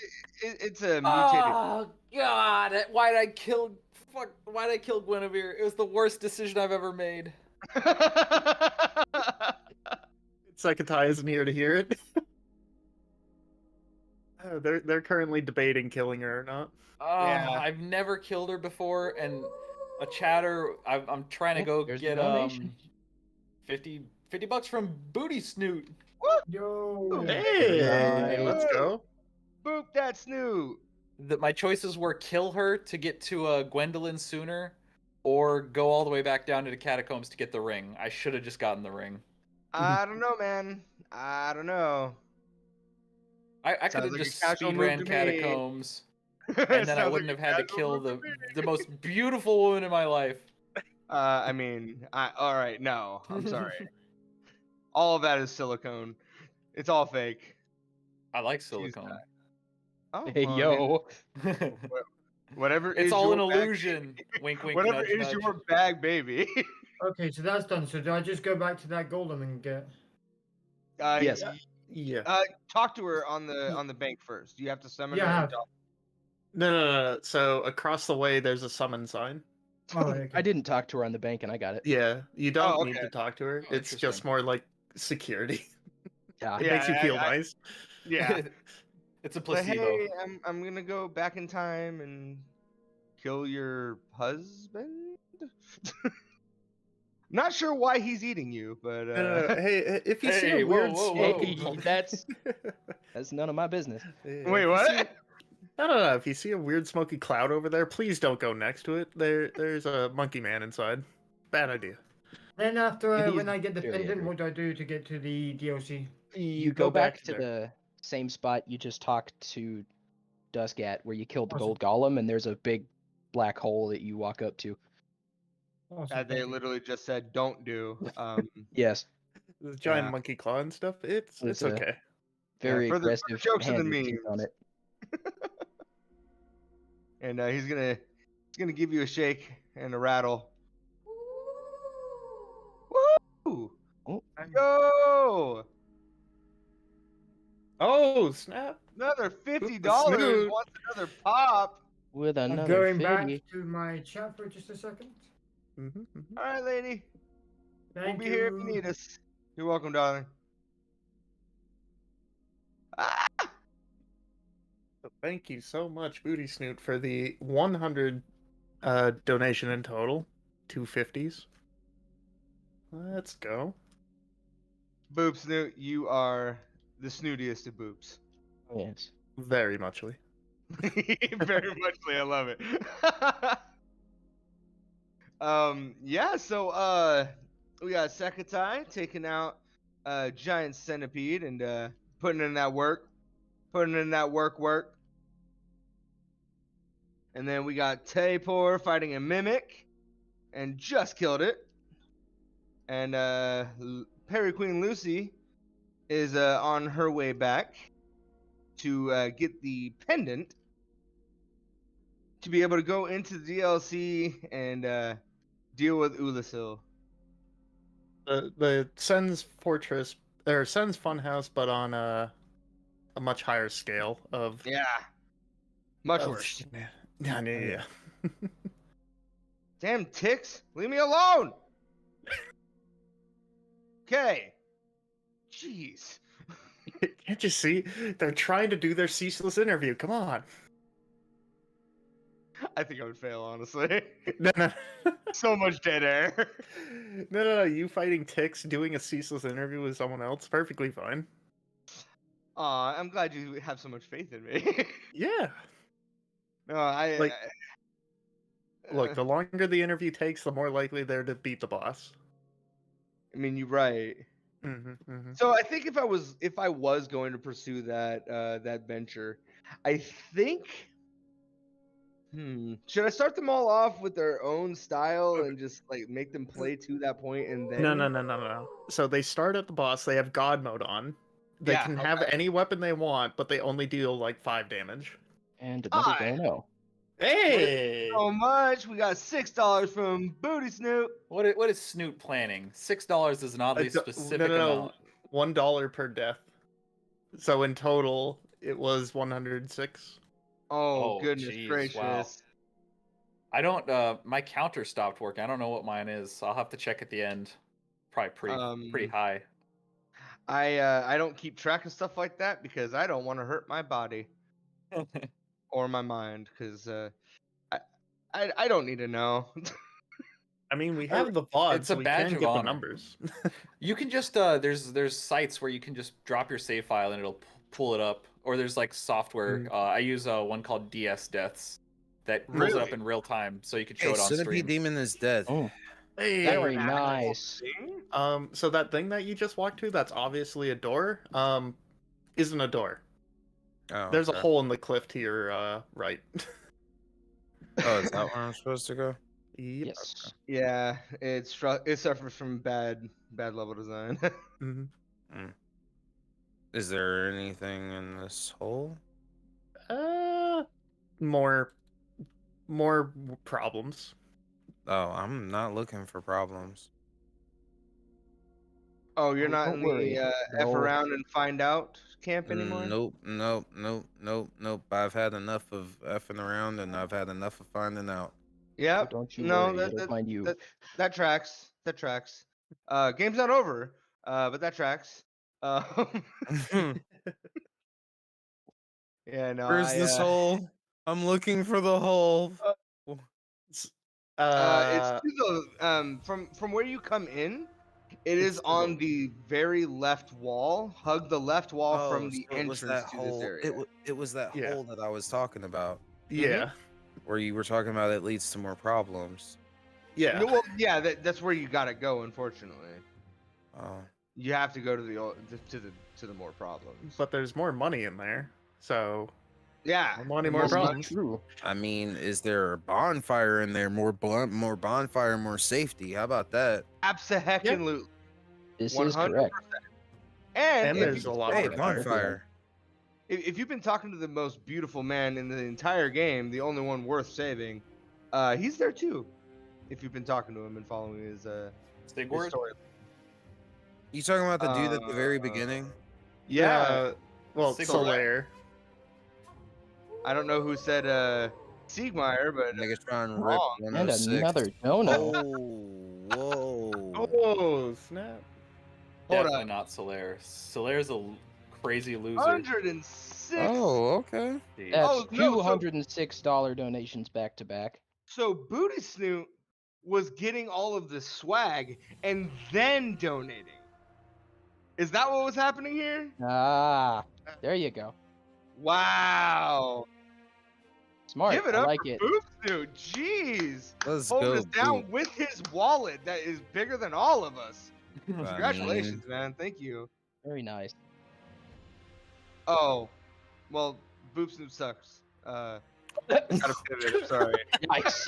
it's a mutated. Oh God! Why'd I kill Guinevere? It was the worst decision I've ever made. Sekatai isn't here to hear it. They're currently debating killing her or not. I've never killed her before, and a chatter. I'm trying to go get $50 from Booty Snoot. Yo. Hey, let's go. Boop that Snoot. My choices were kill her to get to Gwendolyn sooner, or go all the way back down to the catacombs to get the ring. I should have just gotten the ring. I don't know, man. I don't know. I could have just speed ran catacombs, and then I wouldn't have had to kill the most beautiful woman in my life. I mean, all right, no, I'm sorry. All of that is silicone. It's all fake. I like silicone. Oh, hey, yo. Whatever. It's all an illusion. Wink, wink. Whatever nudge, is nudge. your bag, baby. Okay, so that's done. So do I just go back to that golem and get? Yes. Yeah. Talk to her on the bank first. You have to summon her. Yeah. No. So across the way, there's a summon sign. Oh, okay. I didn't talk to her on the bank, and I got it. Yeah, you don't okay. need to talk to her. Oh, It's just more like security. Yeah. It makes you feel nice. Yeah. It's a But placebo. hey, I'm gonna go back in time and kill your husband. Not sure why he's eating you, but Hey, if you see a weird smoke, Hey, that's none of my business. Wait, what? No. If you see a weird smoky cloud over there, please don't go next to it. There's a monkey man inside. Bad idea. Then after It is when I get the very pendant, angry. what do I do to get to the DLC? You go back to the same spot you just talked to Dusk at, where you killed the Awesome. gold golem, and there's a big black hole that you walk up to. Awesome, They thank you. literally just said don't do. Yes. The giant Yeah. monkey claw and stuff. It's It's a- okay. Very for the aggressive jokes and the hand routine memes. on it. And he's gonna give you a shake and a rattle. Woo! Oh. Yo! Oh snap! Another $50 Snoot. wants another pop. With I'm another going 50. back to my chat for just a second. All right, lady. Thank We'll be you. here if you need us. You're welcome, darling. So thank you so much, Booty Snoot, for the 100 donation in total. 250s. Let's go. Boop Snoot, you are the snootiest of boops. Yes. Very muchly. Very muchly, I love it. Yeah, so we got Sekatai taking out a giant centipede and putting in that work. And then we got Taepor fighting a mimic and just killed it. And Perry Queen Lucy is on her way back to get the pendant to be able to go into the DLC and deal with Ulasil. The Sen's Fortress or Sen's Funhouse, but on a much higher scale of much worse. Yeah. Damn ticks, leave me alone. Okay. Jeez. Can't you see? They're trying to do their ceaseless interview. Come on. I think I would fail, honestly. No. So much dead air. No. You fighting ticks, doing a ceaseless interview with someone else, perfectly fine. Aw, I'm glad you have so much faith in me. Yeah. No, Look, the longer the interview takes, the more likely they're to beat the boss. I mean, you're right. So I think if I was going to pursue that venture, I think. Should I start them all off with their own style and just like make them play to that point and then? No. So they start at the boss. They have God mode on. They can have any weapon they want, but they only deal like 5 damage. And another dono. Hey! So much. We got $6 from Booty Snoot. What is Snoot planning? $6 is an oddly specific amount. $1 per death. So in total, it was 106. Oh goodness geez, gracious! Wow. I don't. My counter stopped working. I don't know what mine is. So I'll have to check at the end. Probably pretty high. I don't keep track of stuff like that because I don't want to hurt my body or my mind because I don't need to know. I mean, we have the VOD, It's so a we badge can of get honor. the numbers. You can just there's sites where you can just drop your save file and it'll pull it up. Or there's like software. I use one called DS Deaths that pulls it up in real time, so you can show it on Centipede stream. Demon is dead. Oh, Hey, very nice. So that thing that you just walked to, that's obviously a door. Isn't a door. Oh, There's okay. a hole in the cliff to your right. Oh, is that where I'm supposed to go? Yep. Yes. Yeah, it suffers from bad level design. Is there anything in this hole? More problems. Oh, I'm not looking for problems. Oh, you're not don't in worry. the F around and find out camp anymore? Nope. I've had enough of effing around and I've had enough of finding out. Yep. Don't you No, worry, it'll find you. that tracks. That tracks. Game's not over, but that tracks. Yeah, no. Where's this hole? I'm looking for the hole. It's to the from where you come in. It is on the very left wall. Hug the left wall from the entrance to this area. It was that hole that I was talking about. Yeah. Where you were talking about it leads to more problems. Yeah. No, well, yeah, that's where you gotta go. Unfortunately, you have to go to the more problems. But there's more money in there, so yeah, more money, more problems. True. I mean, is there a bonfire in there? More bonfire, more safety. How about that? Absolutely. This is correct. And there's a lot Hey, more bonfire. If you've been talking to the most beautiful man in the entire game, the only one worth saving, he's there too. If you've been talking to him and following his story. You talking about the dude at the very beginning? Yeah. Well, Solaire. I don't know who said Siegmeyer, but Megatron rip wrong. 106. And another dono. Whoa. Oh, snap. Hold Definitely on. not Solaire. Solaire's a crazy loser. 106. Oh, okay. That's $206 donations back to back. So Booty Snoot was getting all of the swag and then donating. Is that what was happening here? Ah, there you go. Wow. Smart. Give it I up like for it. Booty Snoot. Jeez. Let's Holding go, us down Boot. with his wallet that is bigger than all of us. Congratulations, man. Thank you. Very nice. Oh, well, Boop Snoop sucks. Gotta pivot. I'm sorry. Nice.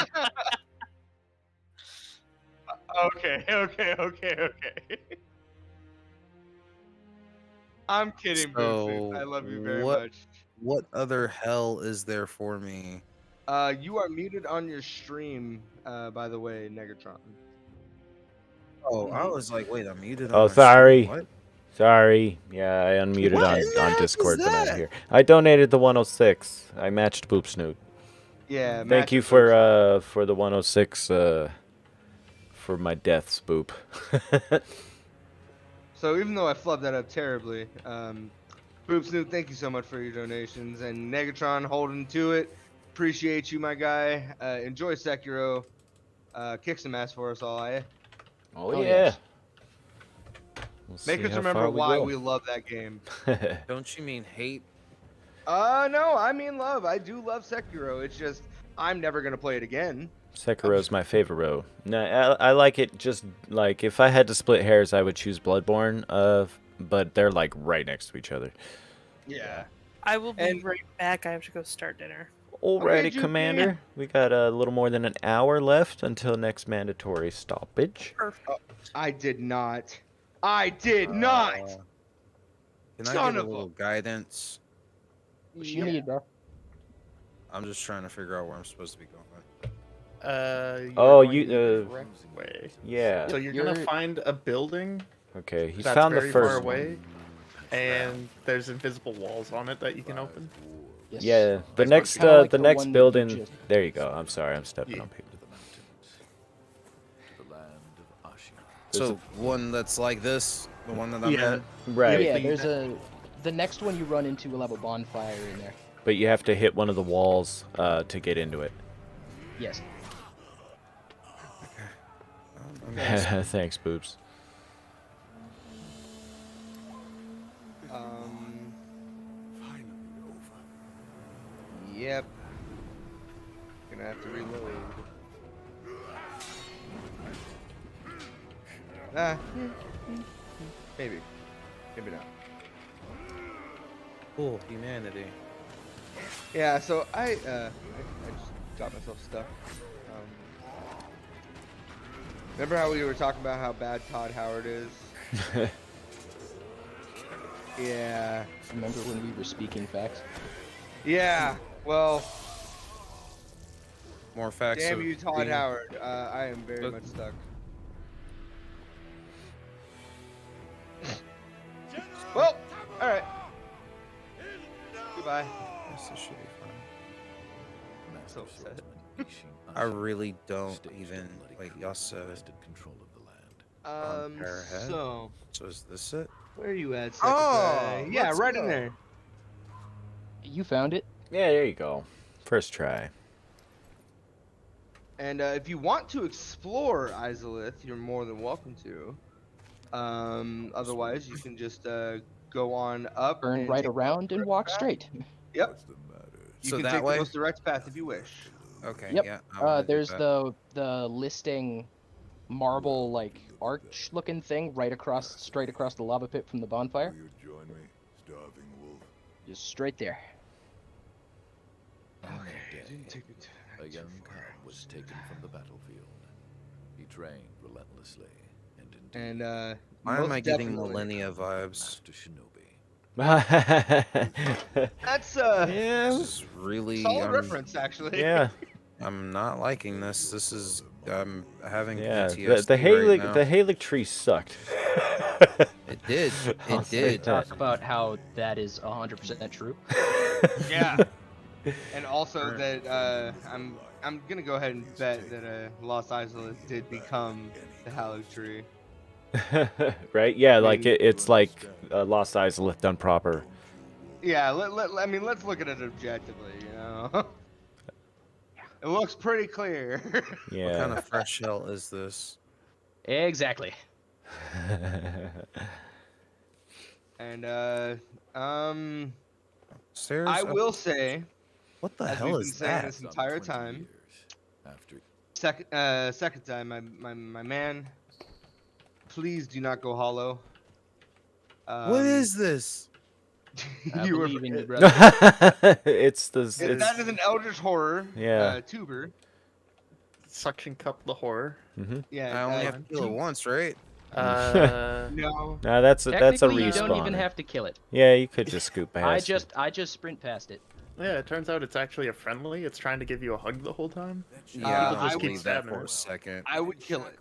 Okay. I'm kidding, Boop Snoop. I love you very much. What other hell is there for me? You are muted on your stream, by the way, Negatron. Oh, I was like, wait, I'm muted on Oh, my sorry. stream? What? Sorry. Yeah, I unmuted What in the on heck Discord was when I'm that? here. I donated the 106. I matched Boop Snoot. Yeah. Thank you for the 106 for my deaths, Boop. So even though I flubbed that up terribly, Boop Snoot, thank you so much for your donations, and Negatron holding to it. Appreciate you, my guy. Enjoy Sekiro. Kick some ass for us all, eh? Oh, Oh, yeah. yes. We'll see Make us how remember far why go. we love that game. Don't you mean hate? No, I mean love. I do love Sekiro. It's just I'm never gonna play it again. Sekiro's my favorite row. No, I like it just like if I had to split hairs, I would choose Bloodborne. But they're like right next to each other. Yeah. I will be right back. I have to go start dinner. Alrighty, Juki. Commander. We got a little more than an hour left until next mandatory stoppage. I did not. I did not. Can I Son get a of a- little guidance? What you need, bro? I'm just trying to figure out where I'm supposed to be going. Oh, going you, the correct way. Yeah. So you're gonna find a building. Okay, he that's found the very first far one. away, and there's invisible walls on it that you can open. Yes. Yeah, the Nice next Kinda like the the next one that you building. just- There you go. I'm sorry, I'm stepping Yeah. on people. So one that's like this, the one that I'm in. Right. Yeah, there's the next one you run into will have a bonfire in there. But you have to hit one of the walls to get into it. Yes. Thanks, Boobs. Yep. Gonna have to reload. Maybe. Maybe not. Cool, humanity. Yeah, so I just got myself stuck. Remember how we were talking about how bad Todd Howard is? Yeah. Remember when we were speaking facts? Yeah. Well. More facts. Damn of you, Todd being- Howard. I am very much stuck. Well, all right. Goodbye. This should be fun. So upset. I really don't even. Wait, y'all said. Parahedon? So is this it? where are you at? Oh, Secretary? Yeah, let's right go. in there. You found it? Yeah, there you go. First try. And if you want to explore Izalith, you're more than welcome to. Otherwise, you can just go on up. Turn and right take around and walk straight. Yep. You So can that take way? the most direct path if you wish. Okay. Yep. Yeah. I wanna do There's that. the listing marble like arch looking thing right across straight across the lava pit from the bonfire. Just straight there. Okay. A young cub was taken from the battlefield. He trained relentlessly and And Why am most I getting definitely- millennia vibes? to shinobi. That's Yeah. This is really. solid reference, actually. Yeah. I'm not liking this. This is. I'm having Yeah. PTSD The Halic right now. the Halic tree sucked. It did. I'll It say did. that. Talk about how that is 100% true. Yeah. And also that I'm gonna go ahead and bet that Lost Izalith did become the Hallow Tree. Right? Yeah, like mean- it's like Lost Izalith done proper. Yeah, I mean, let's look at it objectively, you know. It looks pretty clear. Yeah. What kind of fresh shell is this? Exactly. And Stairs I up- will say, What the as hell we've been is saying that? this entire time, After second time, my man, please do not go hollow. What is this? I you were believe in you, forget- brother. It's the it's, that is an Eldritch Horror. Yeah. Tuber. Suction cup the horror. Yeah. I only have to kill it once, right? No. No, that's a Technically, respawn. you don't even have to kill it. Yeah, you could just scoop past. I just sprint past it. Yeah, it turns out it's actually a friendly. It's trying to give you a hug the whole time. Yeah, People just I keep believe that stabbing for it. a second. I would kill it.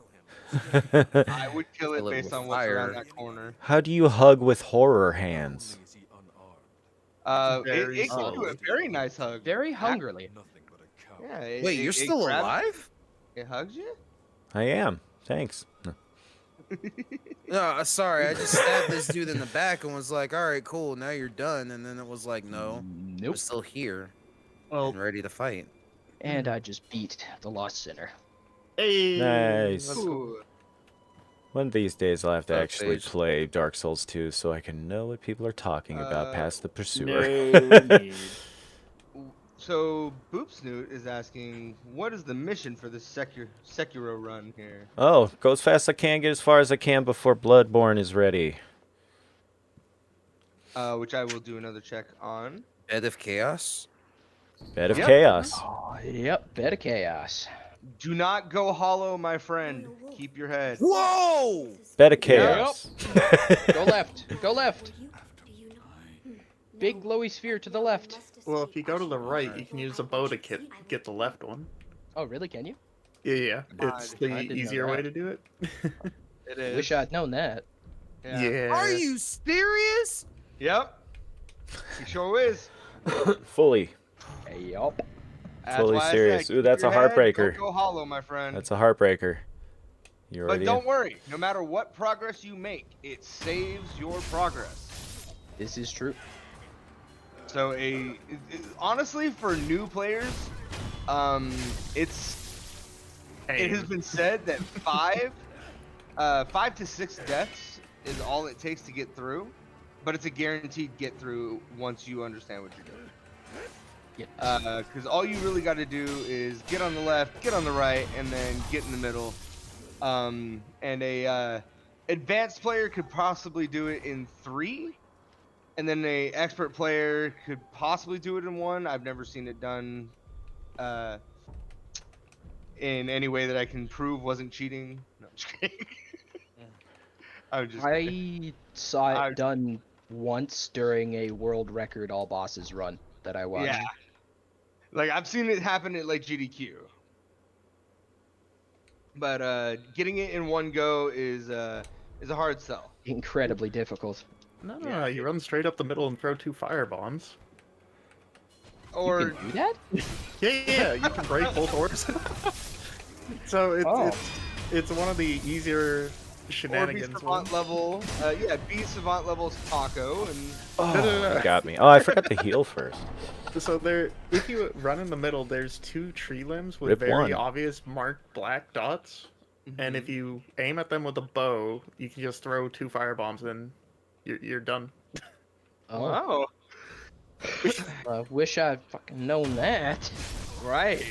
I would kill it Kill it based with on what's around fire. that corner. How do you hug with horror hands? It can do a very nice hug. Very hungrily. Yeah. Wait, you're still grabs- alive? It hugs you. I am. Thanks. No, sorry. I just stabbed this dude in the back and was like, "All right, cool. Now you're done." And then it was like, "No, Nope. I'm still here Well, and ready to fight." And I just beat the Lost Sinner. hey, Nice. let's go. One of these days I'll have to Oh, actually Paige. play Dark Souls 2 so I can know what people are talking about past the pursuer. No need. So Boop Snoot is asking, what is the mission for this Sekiro run here? Oh, go as fast as I can, get as far as I can before Bloodborne is ready. Which I will do another check on. Bed of Chaos. Bed of Yep. Chaos. Oh, yep, bed of chaos. Do not go hollow, my friend. Keep your head. Whoa! Bed of Chaos. Go left. Go left. Big glowy sphere to the left. Well, if you go to the right, you can use a bow to get the left one. Oh, really? Can you? Yeah, it's I the didn't know easier way that. to do it. It is. Wish I'd known that. Yeah. Are you serious? Yep. He sure is. Fully. Yup. That's Fully why I serious. said, Ooh, keep that's your a head, heartbreaker. Don't go hollow, my friend. That's a heartbreaker. You But already don't worry. No matter what progress you make, it saves your progress. This is true. So honestly, for new players, it has been said that 5 to 6 deaths is all it takes to get through, but it's a guaranteed get through once you understand what you're doing. Because all you really got to do is get on the left, get on the right, and then get in the middle. And a advanced player could possibly do it in 3. And then a expert player could possibly do it in 1. I've never seen it done in any way that I can prove wasn't cheating. No, I'm just kidding. I saw it done once during a world record all bosses run that I watched. Yeah. Like I've seen it happen at like GDQ. But getting it in 1 go is a hard sell. Incredibly difficult. No, you run straight up the middle and throw 2 fire bombs. Or you can do that? Yeah, you can break both orbs. So it's one of the easier shenanigans. Or be savant level. Be savant level Taco and. Oh, you got me. Oh, I forgot to heal first. So if you run in the middle, there's 2 tree limbs with Rip very one. obvious marked black dots, and if you aim at them with a bow, you can just throw 2 fire bombs and you're done. Oh. Wow. Wish I'd fucking known that. Right.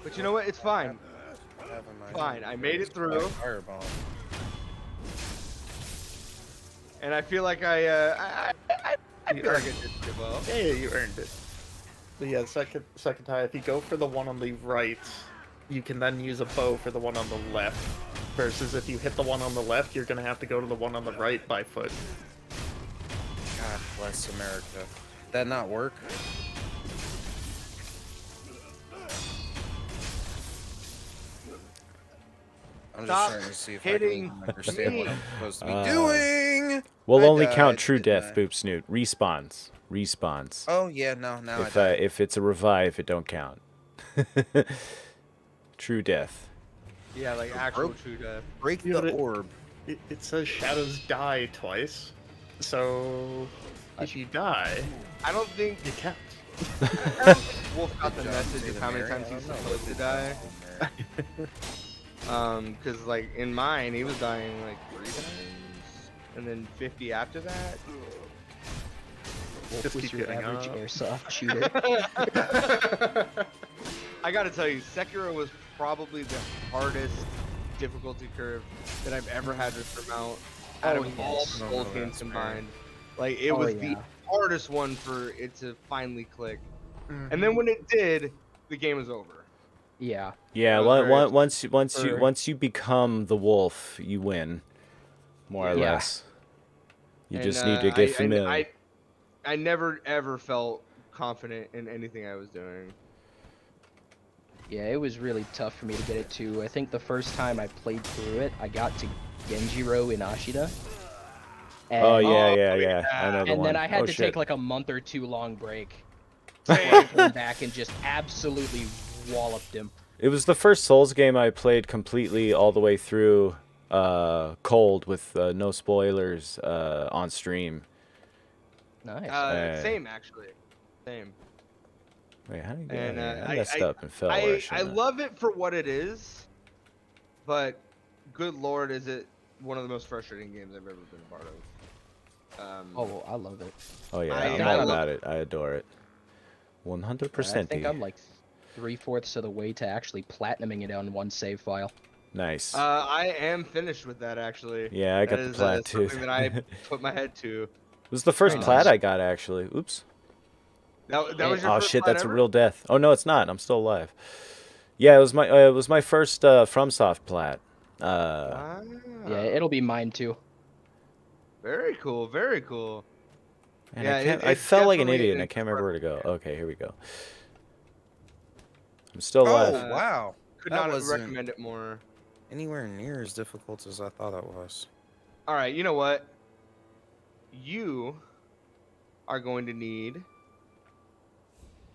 But you know what? It's fine. Fine. I made it through. Fireball. And I feel like I feel like I did pretty well. Yeah, you earned it. But yeah, second time, if you go for the one on the right, you can then use a bow for the one on the left. Versus if you hit the one on the left, you're gonna have to go to the one on the right by foot. God bless America. Did that not work? I'm just Stop trying to see if hitting I can understand what I'm supposed to be Uh, doing. We'll I only died, count true didn't death, I? Boop Snoot. Respawns. Respawns. Oh yeah, no, now If I died. if it's a revive, it don't count. True death. Yeah, like actual true death. Break You know, the orb. It says shadows die twice, so if you die, I don't think you can't. Wolf got the message of how many times he's supposed to die. Cause like in mine, he was dying like 3 times, and then 50 after that. Just Was keep your getting average up. airsoft shooter. I gotta tell you, Sekiro was probably the hardest difficulty curve that I've ever had to surmount out of all yes. Soul games combined. Like it was the hardest one for it to finally click. And then when it did, the game was over. Yeah. Yeah, Or- once you become the wolf, you win, more or Yeah. less. You And, just need to get I familiar. never ever felt confident in anything I was doing. Yeah, it was really tough for me to get it to. I think the first time I played through it, I got to Genjiro in Ashida. Oh yeah. I know the and one. then I had Oh, to shit. take like a month or two long break. I came back and just absolutely walloped him. It was the first Souls game I played completely all the way through, cold with no spoilers on stream. Nice. Same actually. Same. Wait, how did you get And out of here? I messed up and fell where I I shouldn't have. love it for what it is, but good lord, is it one of the most frustrating games I've ever been a part of. Oh, well, I love it. Oh yeah, I I'm all love- about it. I adore it. 100%. I think I'm like 3/4 of the way to actually platinuming it on one save file. Nice. I am finished with that actually. Yeah, I got the plat too. Something that I put my head to. It was the first Very plat nice. I got actually. Oops. That was your Oh first shit, plat that's a ever? real death. Oh no, it's not. I'm still alive. Yeah, it was my first FromSoft plat. Ah, Yeah, it'll be mine too. very cool. Very cool. And Yeah, I it's felt like an definitely idiot an and I can't remember where to go. Okay, here we go. I'm still Oh alive. wow. Could That not wasn't recommend it more. anywhere near as difficult as I thought it was. All right, you know what? You are going to need.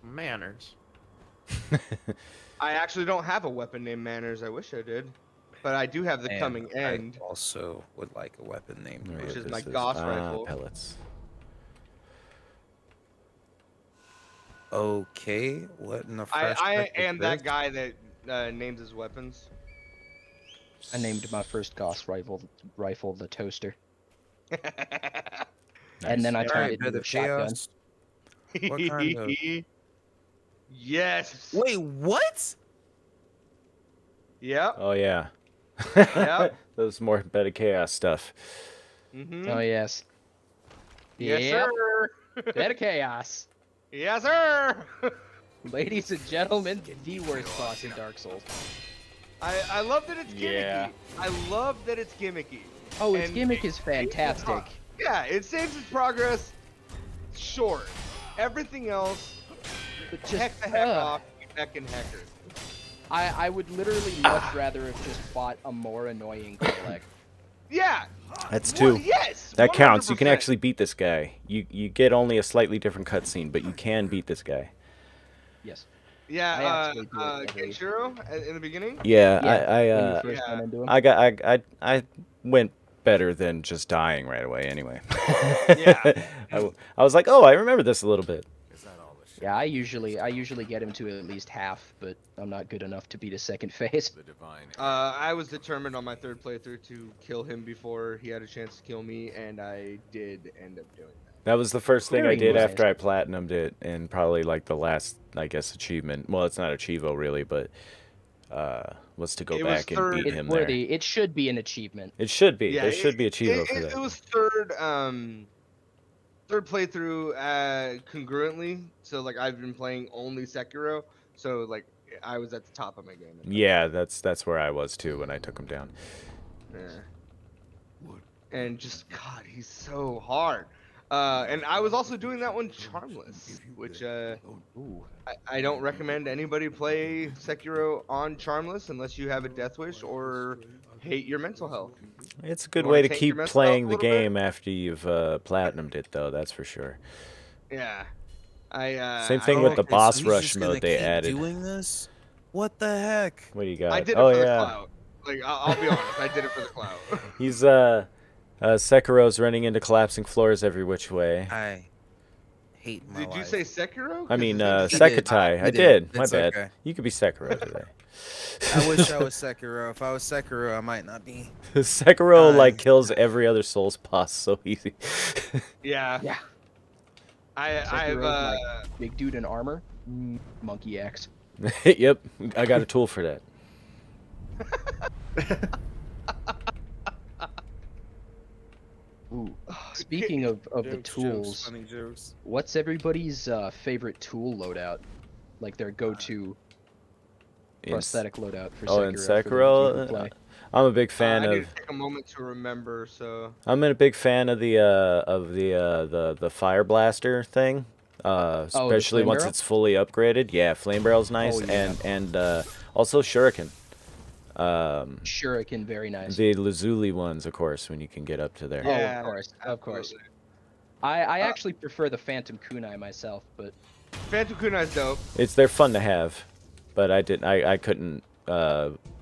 Manners. I actually don't have a weapon named Manners. I wish I did, but I do have the And coming end. I also would like a weapon named Where Which is this my Gauss rifle. Pellets. Okay, what in the I fresh heck is am that this? guy that names his weapons. I named my first Gauss rifle the Toaster. And then I Alright, turned it Bed into a of shotgun. Chaos. What kind of? Yes. Wait, what? Yep. Oh yeah. Yep. Those more Bed of Chaos stuff. Mm-hmm. Oh yes. Yes, Yep. sir. Bed of Chaos. Yes, sir. Ladies and gentlemen, the worst boss in Dark Souls. I love that it's gimmicky. Yeah. I love that it's gimmicky. Oh, its And gimmick is fantastic. Yeah, it saves its progress short. Everything else, But heck the heck off, you heckin' hacker. I would literally much rather have just bought a more annoying collect. Yeah. That's Well, two. yes. That counts. You can 100%. actually beat this guy. You get only a slightly different cutscene, but you can beat this guy. Yes. I Yeah. actually do it every- Kenshiro in the beginning. Yeah, when you I first yeah. went into him. I went better than just dying right away. Anyway. Yeah. I was like, oh, I remember this a little bit. Yeah, I usually get him to at least half, but I'm not good enough to beat a second phase. I was determined on my third playthrough to kill him before he had a chance to kill me, and I did end up doing that. That was the first thing I Very did nice. after I platinumed it, and probably like the last, I guess, achievement. Well, it's not Achievo really, but was to go It was back and third- beat It's him there. worthy. It should be an achievement. It should be. Yeah, There should be Achievo for it that. was third playthrough congruently. So like I've been playing only Sekiro, so like I was at the top of my game. Yeah, that's where I was too when I took him down. Yeah. And just God, he's so hard. And I was also doing that one Charmless, which I don't recommend anybody play Sekiro on Charmless unless you have a death wish or hate your mental health. It's a good You way wanna to tank your keep mental playing health the a little bit? game after you've platinumed it, though. That's for sure. Yeah. Same thing with the Okay, so boss he's rush just gonna mode they keep added. doing this? What the heck? What do you got? I did it Oh for the yeah, clout. Like I'll be honest, I did it for the clout. he's Sekiro's running into collapsing floors every which way. I hate my Did you life. say Sekiro? I mean, did. Sekutai. You I did. did. My It's bad. okay. You could be Sekiro today. I wish I was Sekiro. If I was Sekiro, I might not be. Sekiro like kills every other Souls boss so easy. Yeah. Yeah. I've Sekiro's like big dude in armor. Monkey X. Yep, I got a tool for that. Ooh. Speaking of the Jokes, tools, funny jokes. what's everybody's favorite tool loadout? Like their go-to prosthetic loadout for Sekiro. Oh, in for the Sekiro, people who play. I'm a big fan I need of. to take a moment to remember. So I'm a big fan of the fire blaster thing. especially flame once barrel? it's fully upgraded. Yeah, flame barrel's nice, yeah. and also shuriken. Shuriken, very nice. The lazuli ones, of course, when you can get up to there. Oh, of course, of course. I actually prefer the Phantom Kunai myself, but Phantom Kunai's dope. They're fun to have, but I couldn't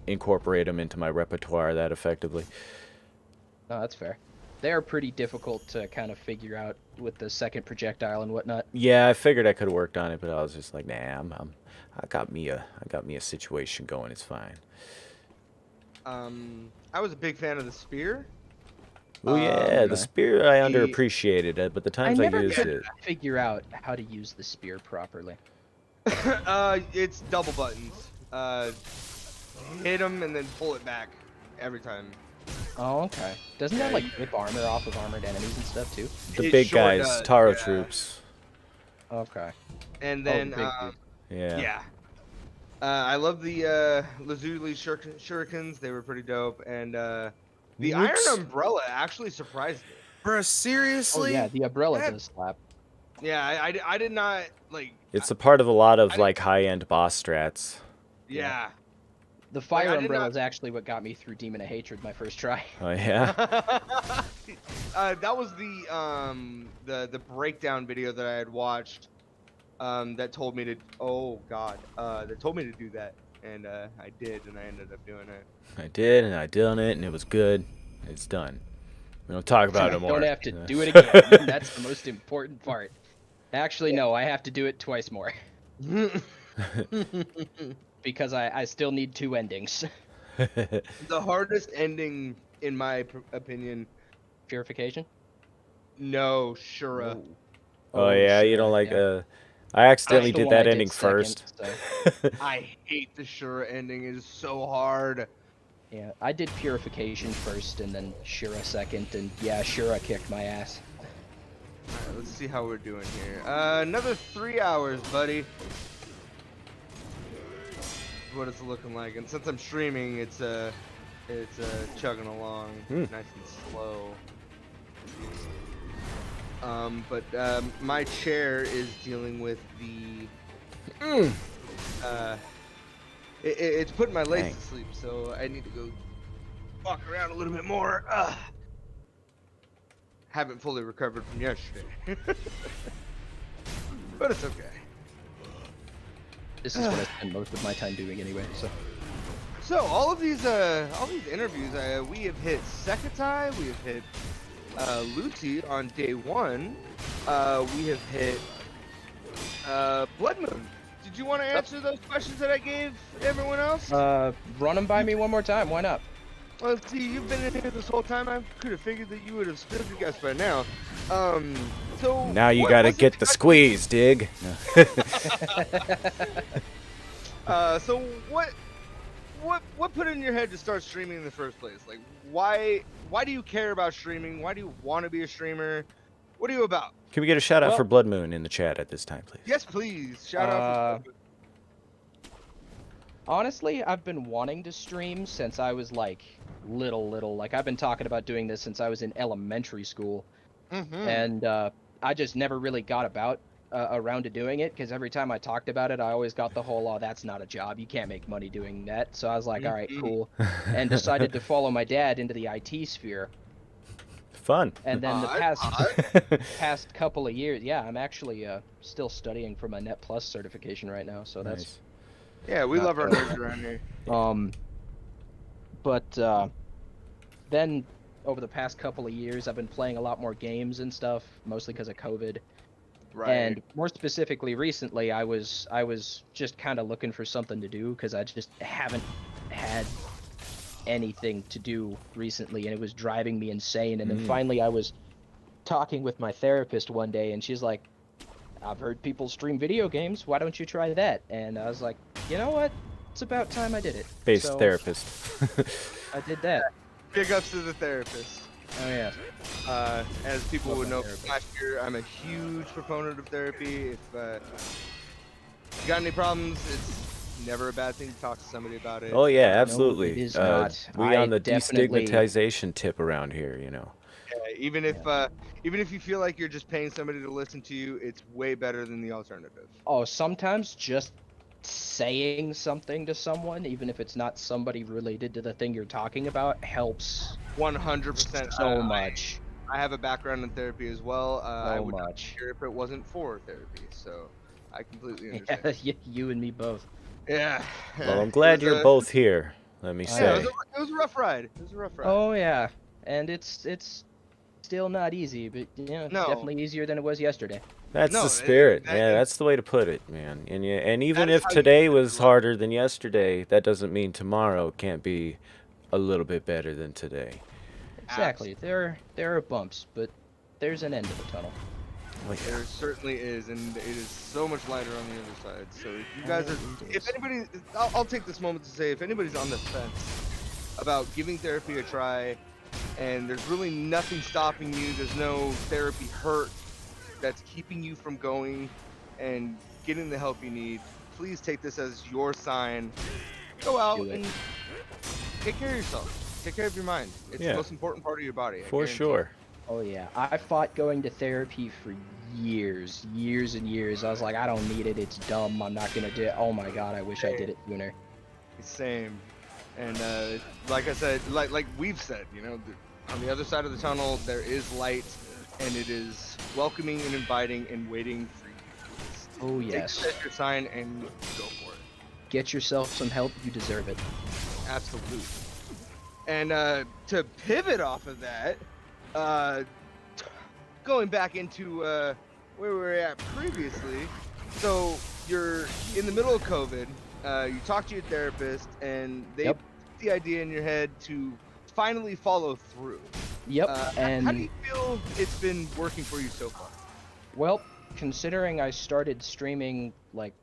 incorporate them into my repertoire that effectively. no, that's fair. They are pretty difficult to kind of figure out with the second projectile and whatnot. Yeah, I figured I could have worked on it, but I was just like, nah, I got me a situation going. It's fine. I was a big fan of the spear. Oh yeah, the spear I underappreciated it, but the times I used it. Figure out how to use the spear properly. It's double buttons. Hit them and then pull it back every time. Oh, okay. Doesn't that like rip armor off of armored enemies and stuff too? The big guys, does, Taro troops. Okay. And then, yeah. I love the lazuli shurikens. They were pretty dope. And the iron umbrella actually surprised me. Bruh, seriously? Oh, yeah, the umbrella does slap. Yeah, I did not like. It's a part of a lot of like high-end boss strats. Yeah. The fire umbrella is actually what got me through Demon of Hatred my first try. Oh yeah. That was the breakdown video that I had watched. That told me to. Oh God. That told me to do that, and I did, and I ended up doing it. I did, and I done it, and it was good. It's done. We don't talk about it more. Don't have to do it again. That's the most important part. Actually, no, I have to do it twice more. Because I still need 2 endings. The hardest ending, in my opinion. Purification? No, Shura. Oh yeah, you don't like I accidentally did that ending first. I hate the Shura ending. It is so hard. Yeah, I did Purification first and then Shura second, and yeah, Shura kicked my ass. Alright, let's see how we're doing here. Another 3 hours, buddy. What it's looking like, and since I'm streaming, it's chugging along nice and slow. But my chair is dealing with the it's putting my legs to sleep, so I need to go walk around a little bit more. Haven't fully recovered from yesterday, but it's okay. This is what I spend most of my time doing anyway. So all these interviews, we have hit Sekatai, we have hit Lucy on day 1. We have hit Blood Moon. Did you want to answer those questions that I gave everyone else? Run them by me one more time. Why not? Well, see, you've been in here this whole time. I could have figured that you would have spilled your guess by now. So now you gotta get the squeeze, dig. So what put it in your head to start streaming in the first place? Like, why do you care about streaming? Why do you want to be a streamer? What are you about? Can we get a shout out for Blood Moon in the chat at this time, please? Yes, please. Shout out for Blood Moon. Honestly, I've been wanting to stream since I was like little. Like, I've been talking about doing this since I was in elementary school. And I just never really got around to doing it, because every time I talked about it, I always got the whole, oh, that's not a job, you can't make money doing that. So I was like, all right, cool, and decided to follow my dad into the IT sphere. Fun. And then the past couple of years, yeah, I'm actually still studying for my Net Plus certification right now, so that's yeah, we love our nerds around here. But then over the past couple of years, I've been playing a lot more games and stuff, mostly because of COVID. Right. And more specifically, recently, I was just kind of looking for something to do, because I just haven't had anything to do recently, and it was driving me insane. And then finally, I was talking with my therapist one day, and she's like, I've heard people stream video games, why don't you try that? And I was like, you know what? It's about time I did it. Therapist. I did that. Big ups to the therapist. Oh yeah. As people would know from last year, I'm a huge proponent of therapy. If you got any problems, it's never a bad thing to talk to somebody about it. Oh yeah, absolutely. No, it is not. We on the destigmatization tip around here, you know. Even if you feel like you're just paying somebody to listen to you, it's way better than the alternative. Oh, sometimes just saying something to someone, even if it's not somebody related to the thing you're talking about, helps 100%. so much. I have a background in therapy as well. I would not much. be here if it wasn't for therapy, so I completely understand. Yeah, you and me both. Yeah. Well, I'm glad you're both here. Let me say. Yeah, it was a rough ride. It was a rough ride. Oh yeah, and it's still not easy, but it's definitely easier than it was yesterday. That's the spirit. Yeah, that's the way to put it, man. And even if today was harder than yesterday, that doesn't mean tomorrow can't be a little bit better than today. Exactly. There are bumps, but there's an end to the tunnel. There certainly is, and it is so much lighter on the other side. So if you guys if anybody, I'll take this moment to say, if anybody's on the fence about giving therapy a try, and there's really nothing stopping you, there's no therapy hurt that's keeping you from going and getting the help you need, please take this as your sign. Go out and take care of yourself. Take care of your mind. It's the most important part of your body. For sure. Oh yeah, I fought going to therapy for years and years. I was like, I don't need it. It's dumb. I'm not gonna do it. Oh my god, I wish I did it sooner. Same. And like I said, like we've said, on the other side of the tunnel there is light, and it is welcoming and inviting and waiting for you. Oh yes. Take your sign and go for it. Get yourself some help. You deserve it. Absolutely. And to pivot off of that, going back into where we were at previously, so you're in the middle of COVID, you talk to your therapist, and they put the idea in your head to finally follow through. Yep. And how do you feel it's been working for you so far? Well, considering I started streaming like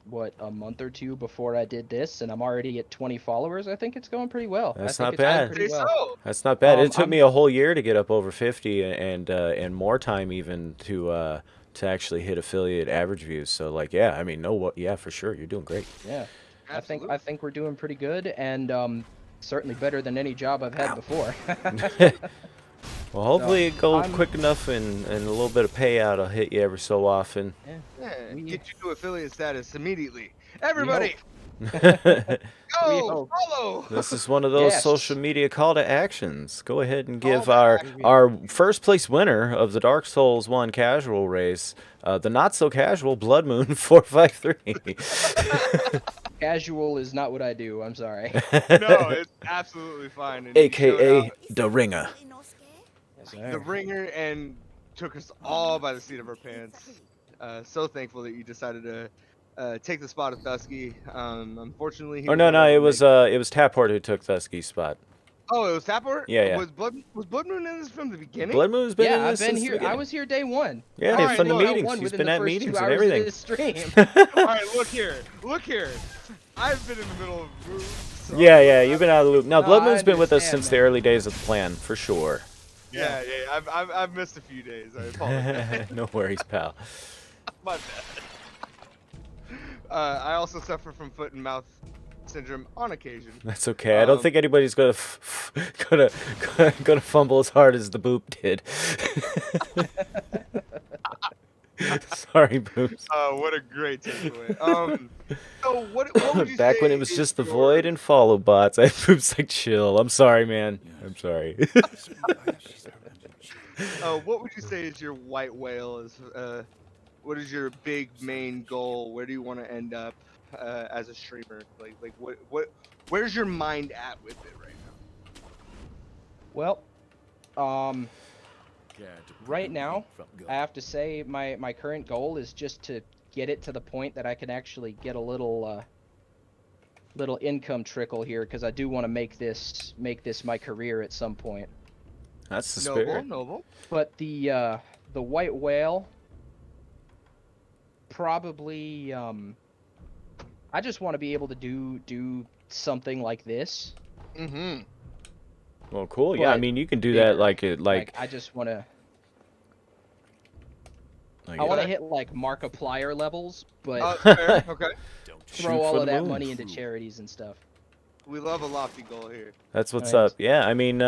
a month or two before I did this, and I'm already at 20 followers, I think it's going pretty well. That's I not think it's going bad. pretty well. That's not bad. It took me a whole year to get up over 50, and more time even to actually hit affiliate average views. So like, yeah, I mean, for sure, you're doing great. Yeah, absolutely. I think we're doing pretty good, and certainly better than any job I've had before. Well, hopefully it goes quick enough, and a little bit of payout will hit you every so often. Yeah, get you to affiliate status immediately. Everybody, go, follow. This is one of those social media call to actions. Go ahead and give our first place winner of the Dark Souls 1 casual race, the not so casual Blood Moon 453. Casual is not what I do. I'm sorry. No, it's absolutely fine. And AKA the Ringer. The Ringer, and took us all by the seat of our pants. So thankful that you decided to take the spot at Thusky. Unfortunately, he it was Tapport who took Thusky's spot. Oh, it was Tapport? Yeah. Was Blood Moon in this from the beginning? Blood Moon's been in this I've been since here. the beginning. I was here day one. Yeah, from the meetings. He's been at meetings and everything. All right, look here. I've been in the middle of moves. So Yeah, you've been out of the loop. No, Blood Moon's been with us since the early days of the plan, for sure. Yeah. I've missed a few days. I apologize. No worries, pal. My bad. I also suffer from foot and mouth syndrome on occasion. That's okay. I don't think anybody's gonna fumble as hard as the Boop did. Sorry, Boops. What a great takeaway. So what would you Back say when it was just the Void and Follow bots, I Boops like chill. I'm sorry, man. I'm sorry. What would you say is your white whale? What is your big main goal? Where do you want to end up as a streamer? Like where's your mind at with it right now? Well, right now, I have to say my current goal is just to get it to the point that I can actually get a little income trickle here, because I do want to make this my career at some point. That's the spirit. Noble. But the white whale, probably I just want to be able to do something like this. Mm-hmm. Well, cool. Yeah, I mean, you can do that like I just want to. I want to hit like Markiplier levels, but fair. Okay. throw all of that money into charities and stuff. We love a lofty goal here. That's what's up. Yeah, I mean,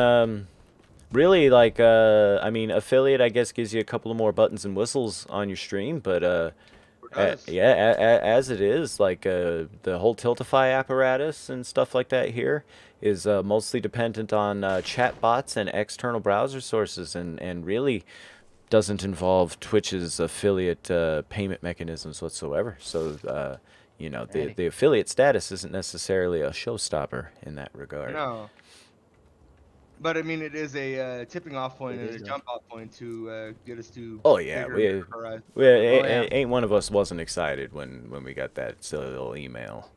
really, like, I mean, affiliate, I guess, gives you a couple of more buttons and whistles on your stream, but yeah, as it is, like, the whole Tiltify apparatus and stuff like that here is mostly dependent on chat bots and external browser sources, and really doesn't involve Twitch's affiliate payment mechanisms whatsoever. So, you know, the affiliate status isn't necessarily a showstopper in that regard. No. But I mean, it is a tipping off point and a jump off point to get us to. Oh yeah, bigger ain't one of us wasn't excited when we got that silly little email.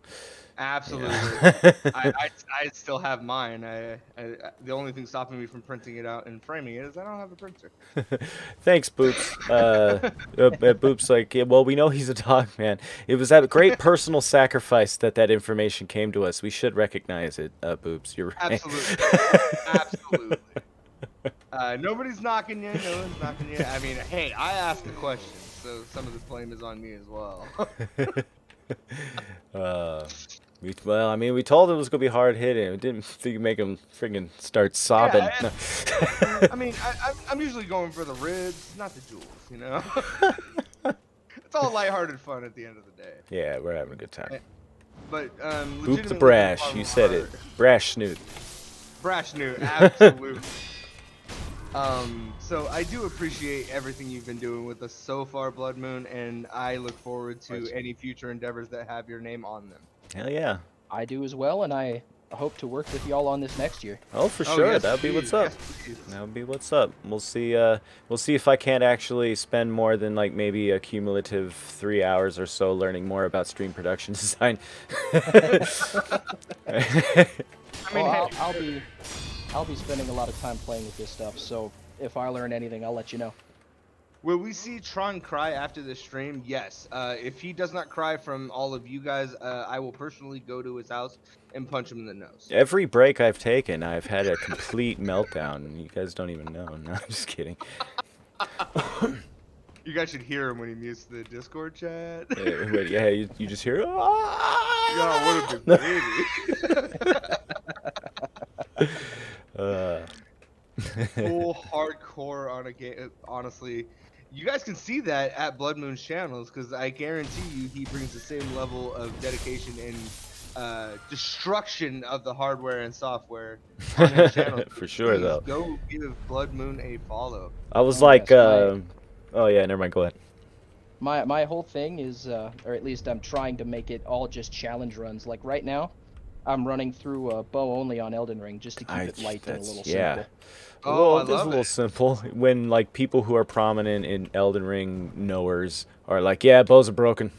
Absolutely. Yeah. I still have mine. The only thing stopping me from printing it out and framing it is I don't have a printer. Thanks, Boops. Boops, like, yeah, well, we know he's a dog, man. It was a great personal sacrifice that information came to us. We should recognize it, Boops. You're right. Absolutely. Absolutely. Nobody's knocking you. No one's knocking you. I mean, hey, I asked a question, so some of the blame is on me as well. Well, I mean, we told him it was gonna be hard hitting. We didn't think make him friggin' start sobbing. Yeah, I mean, I'm usually going for the ribs, not the jewels. You know, it's all lighthearted fun at the end of the day. Yeah, we're having a good time. But Boop the brash, you said it. Brash snoot. Brash snoot, absolutely. So I do appreciate everything you've been doing with us so far, Blood Moon, and I look forward to any future endeavors that have your name on them. Hell yeah. I do as well, and I hope to work with y'all on this next year. Oh, for sure. Yes, That'll be what's up. Yes, That'll be what's up. We'll see if I can't actually spend more than like maybe a cumulative 3 hours or so learning more about stream production design. I mean, I'll be spending a lot of time playing with this stuff, so if I learn anything, I'll let you know. Will we see Tron cry after this stream? Yes. If he does not cry from all of you guys, I will personally go to his house and punch him in the nose. Every break I've taken, I've had a complete meltdown. You guys don't even know. No, I'm just kidding. You guys should hear him when he mutes the Discord chat. Yeah, you just hear. Yeah, what a baby. Full hardcore on a game. Honestly, you guys can see that at Blood Moon's channels, because I guarantee you he brings the same level of dedication and destruction of the hardware and software on his channel. For sure, Please though. Go give Blood Moon a follow. I was like, oh yeah, never mind. Go ahead. My whole thing is, or at least I'm trying to make it all just challenge runs. Like right now, I'm running through bow only on Elden Ring just to keep it light and a little simple. Oh, it is a little simple. When like people who are prominent in Elden Ring knowers are like, yeah, bows are broken.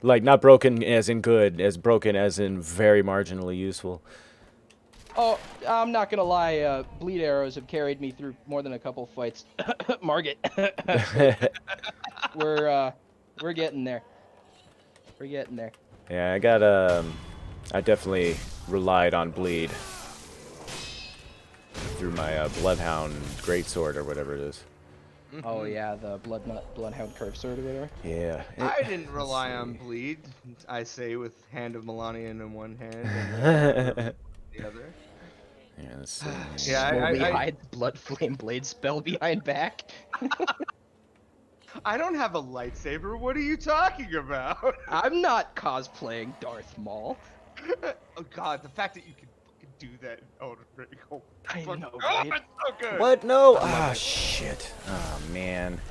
Like not broken as in good, as broken as in very marginally useful. Oh, I'm not gonna lie. Bleed arrows have carried me through more than a couple fights. Margit. We're getting there. We're getting there. Yeah, I definitely relied on bleed through my Bloodhound Greatsword or whatever it is. Oh yeah, the Bloodhound Curve Sword or whatever. Yeah. I didn't rely on bleed. I say with Hand of Melania in one hand and the other. Yeah, I hide Blood Flame Blade spell behind back. I don't have a lightsaber. What are you talking about? I'm not cosplaying Darth Maul. Oh God, the fact that you can do that in Elden Ring. Oh, I know, right? It's so good. What? No. Ah, shit. Oh man.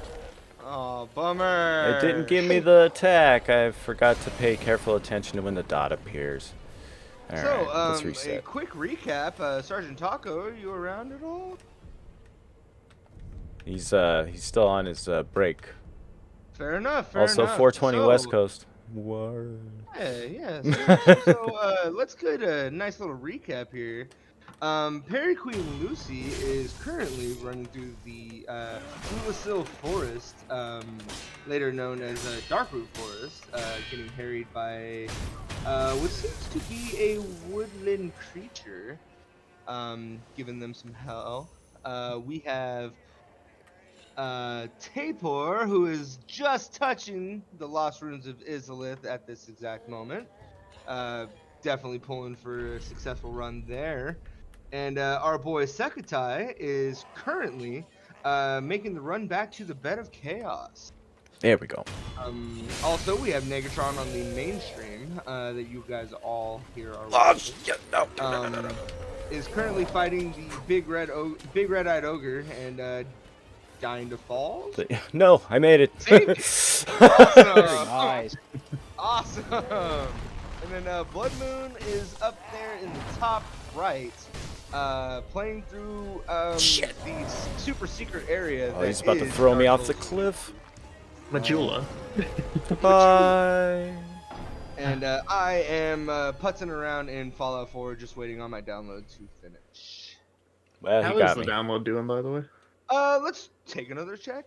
Oh, bummer. It didn't give me the attack. I forgot to pay careful attention to when the dot appears. All right, let's reset. A quick recap. Sergeant Taco, are you around at all? He's still on his break. Fair enough. Also, 420 West Coast. War. Yeah. So let's get a nice little recap here. Perry Queen Lucy is currently running through the Ulasil Forest, later known as Darkroot Forest, getting harried by what seems to be a woodland creature, giving them some hell. We have Tapor, who is just touching the Lost Ruins of Izalith at this exact moment. Definitely pulling for a successful run there. And our boy Sekutai is currently making the run back to the bed of chaos. There we go. Also, we have Negatron on the main stream that you guys all here are watching. Is currently fighting the big red-eyed ogre and dying to fall. No, I made it. Awesome. Nice. Awesome. And then Blood Moon is up there in the top right, playing through the super secret area. Oh, he's about to throw me off the cliff. Majula. Bye. And I am putzing around in Fallout 4, just waiting on my download to finish. Well, How is the download doing, by the way? Let's take another check.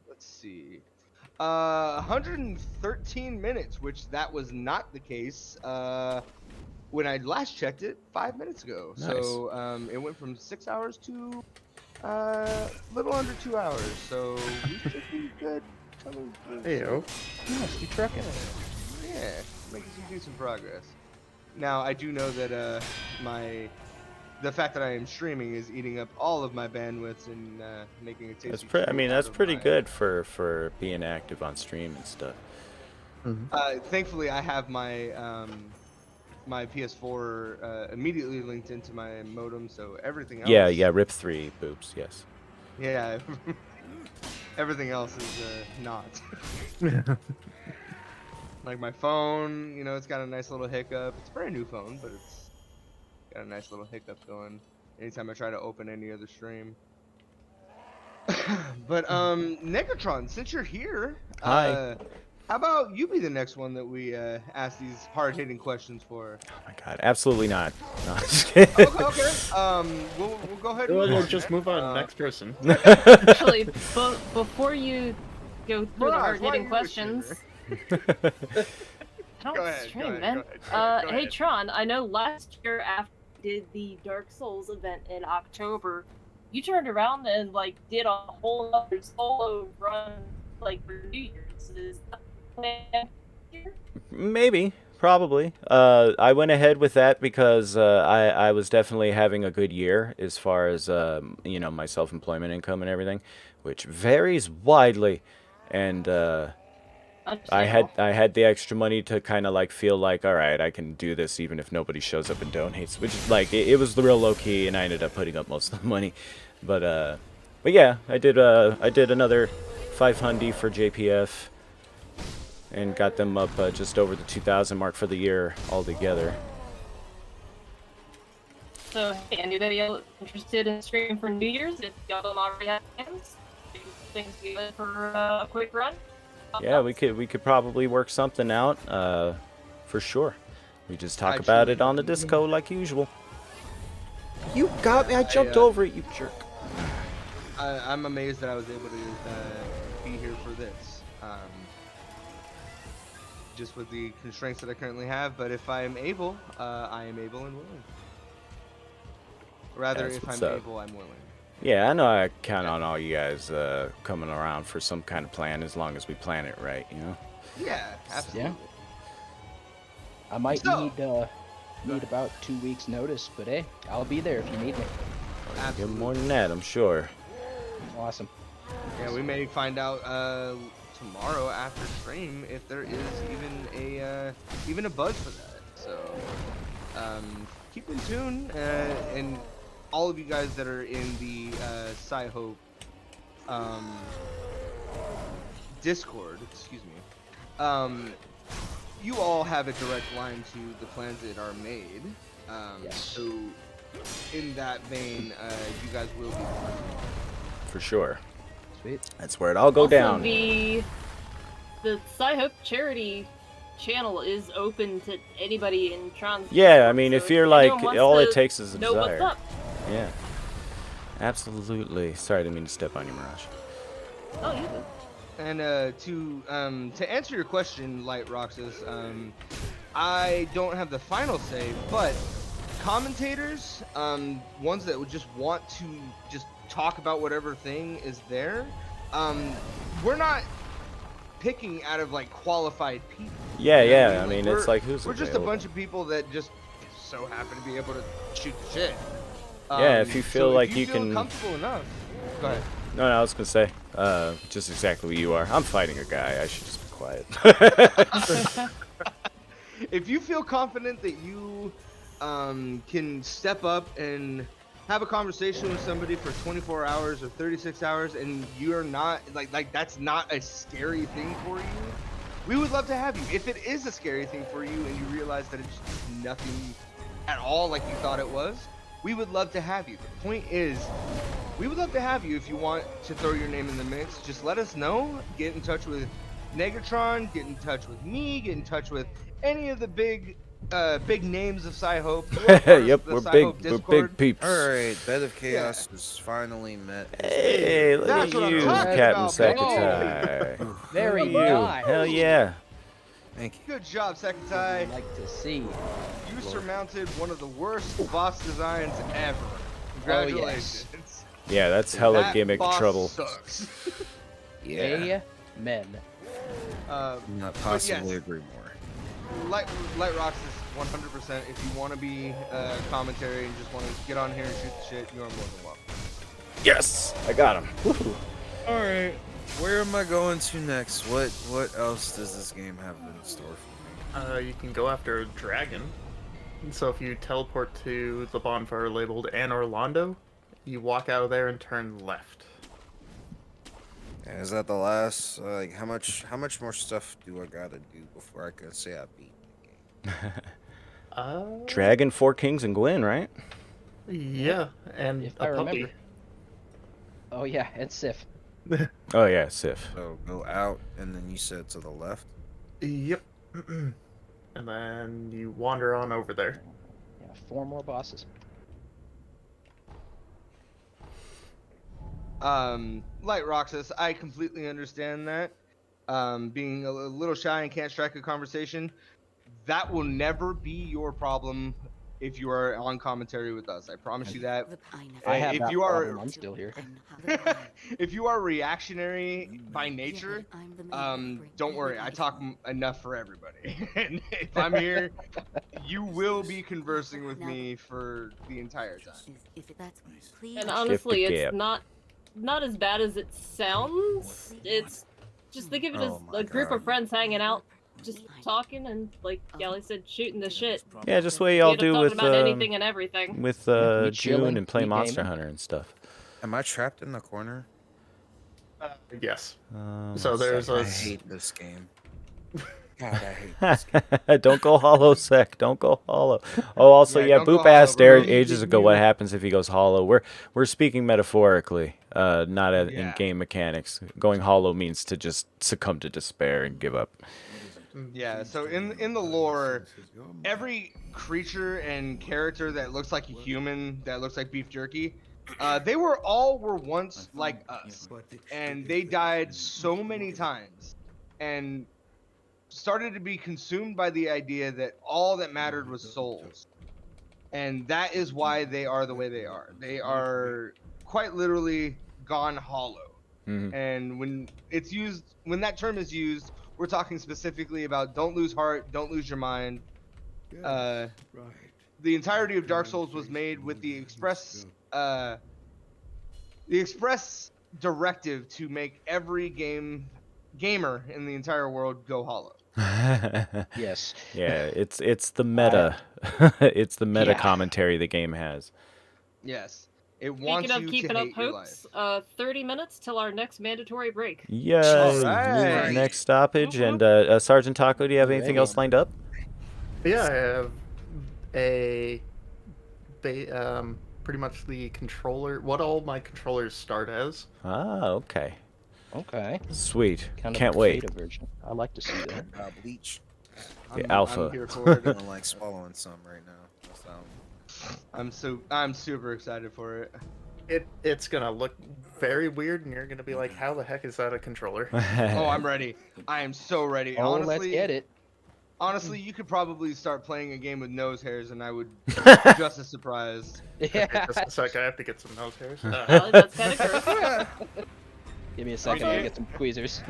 Let's see. 113 minutes, which that was not the case when I last checked it 5 minutes ago. Nice. So it went from 6 hours to little under 2 hours. So we should be good. Heyo. Nice, you trucking. Yeah, making some decent progress. Now I do know that the fact that I am streaming is eating up all of my bandwidth and making it tasty. That's pretty good for being active on stream and stuff. Thankfully, I have my my PS4 immediately linked into my modem, so everything else. Yeah, RIP 3 boobs, yes. Yeah, everything else is not. Like my phone, you know, it's got a nice little hiccup. It's a brand new phone, but it's got a nice little hiccup going anytime I try to open any other stream. But Negatron, since you're here, hi. How about you be the next one that we ask these hard-hitting questions for? Oh my god, absolutely not. No, I'm just kidding. Okay. We'll go ahead. And We'll just move on. Next person. Actually, before you go through the hard-hitting questions. I don't stream, man. Hey Tron, I know last year after you did the Dark Souls event in October, you turned around and like did a whole other solo run like for New Year's. Is that the plan here? Maybe, probably. I went ahead with that because I was definitely having a good year as far as you know, my self-employment income and everything, which varies widely, and I had the extra money to kind of like feel like, all right, I can do this even if nobody shows up and donates, which is like it was the real low key, and I ended up putting up most of the money. But yeah, I did another 500 for JPF and got them up just over the 2,000 mark for the year altogether. So hey, anybody else interested in streaming for New Year's? If y'all don't already have plans, do things good for a quick run. Yeah, we could probably work something out, for sure. We just talk about it on the Discord like usual. You got me! I jumped over it, you jerk. I'm amazed that I was able to be here for this. Just with the constraints that I currently have, but if I am able, I am able and willing. Rather, if I'm able, I'm willing. Yeah, I know I count on all you guys coming around for some kind of plan, as long as we plan it right, you know? Yeah, absolutely. Yeah. I might need about 2 weeks notice, but hey, I'll be there if you need me. Get more than that, I'm sure. Awesome. Yeah, we may find out tomorrow after stream if there is even a buzz for that. So keep in tune, and all of you guys that are in the Sci-Hope Discord, excuse me, you all have a direct line to the plans that are made. Yes. So in that vein, you guys will be For sure. Sweet. That's where it all go Also, down. The Sci-Hope charity channel is open to anybody in Tron's. Yeah, I mean, so if you're like, all it takes is a know desire. what's up. Yeah. Absolutely. Sorry, I didn't mean to step on you, Mirage. Oh, you do. And to answer your question, Light Roxas, I don't have the final say, but commentators, ones that would just want to just talk about whatever thing is there, we're not picking out of like qualified people. Yeah, You know what yeah. I mean, it's like who's we're just a available. bunch of people that just so happen to be able to shoot the shit. Yeah, if you feel so like if you feel can. comfortable enough. Go ahead. No, I was gonna say, just exactly what you are. I'm fighting a guy. I should just be quiet. If you feel confident that you can step up and have a conversation with somebody for 24 hours or 36 hours, and you're not like that's not a scary thing for you, we would love to have you. If it is a scary thing for you and you realize that it's nothing at all like you thought it was, we would love to have you. The point is, we would love to have you if you want to throw your name in the mix. Just let us know. Get in touch with Negatron, get in touch with me, get in touch with any of the big names of Sci-Hope. Yep, we're big peeps. Alright, Bed of Chaos was finally met. Hey, look That's at what I'm you, talking Captain about, Secretary. Very Look at you. nice. Hell yeah. Thank you. Good job, Sekatai. I'd like to see. You surmounted one of the worst boss designs ever. Oh, Congratulations. yes. Yeah, that's hella That gimmick boss trouble. Sucks. Amen. Not possibly agree more. Light Rocks is 100%. If you want to be commentary and just want to get on here and shoot the shit, you are more than welcome. Yes, I got him. Alright, where am I going to next? What else does this game have in store for me? You can go after a dragon. So if you teleport to the bonfire labeled Anne Orlando, you walk out of there and turn left. Yeah, is that the last? Like, how much more stuff do I gotta do before I can say I beat the game? Dragon, Four Kings, and Gwyn, right? Yeah, and If a I puppy. remember. Oh yeah, and Sif. Oh yeah, Sif. So go out, and then you said to the left. Yep. And then you wander on over there. Yeah, 4 more bosses. Light Roxas, I completely understand that. Being a little shy and can't strike a conversation, that will never be your problem if you are on commentary with us. I promise you that. I have if that you problem. are, I'm still here. if you are reactionary by nature, don't worry. I talk enough for everybody. And if I'm here, you will be conversing with me for the entire time. And honestly, it's not as bad as it sounds. It's just think of it as a group of friends hanging out, just talking and, like Gally said, shooting the shit. Yeah, just the way y'all do with about anything and everything. with June and play Monster Hunter and stuff. Am I trapped in the corner? Yes. So there's I a. hate this game. God, I hate this game. Don't go hollow, Sec. Don't go hollow. Oh, also, yeah, don't go Boop asked hollow, bro. ages ago what happens if he goes hollow. We're speaking metaphorically, not in game mechanics. Going hollow means to just succumb to despair and give up. Yeah, so in the lore, every creature and character that looks like a human, that looks like beef jerky, they were once like us, and they died so many times, and started to be consumed by the idea that all that mattered was souls, and that is why they are the way they are. They are quite literally gone hollow. And when that term is used, we're talking specifically about don't lose heart, don't lose your mind. The entirety of Dark Souls was made with the express directive to make every gamer in the entire world go hollow. Yes. Yeah, it's the meta. It's the meta commentary the game has. Yes. It wants Speaking you of keeping to up hate your life. hopes, 30 minutes till our next mandatory break. Yeah. Alright. Next stoppage, and Sergeant Taco, do you have anything else lined up? Yeah, I have pretty much the controller. What all my controllers start as. Ah, okay. Okay. Sweet. Kind of Can't the wait. beta version. I like to see that. Bleach. The alpha. I'm here for it. I'm like swallowing some right now. I'm super excited for it. It's gonna look very weird, and you're gonna be like, "How the heck is that a controller?" Oh, I'm ready. I am so ready. Oh, Honestly, let's get it. Honestly, you could probably start playing a game with nose hairs, and I would just as surprised. Yeah. Just a sec, I have to get some nose hairs. That's kind of gross. Give me a second. Okay. I'll get some tweezers.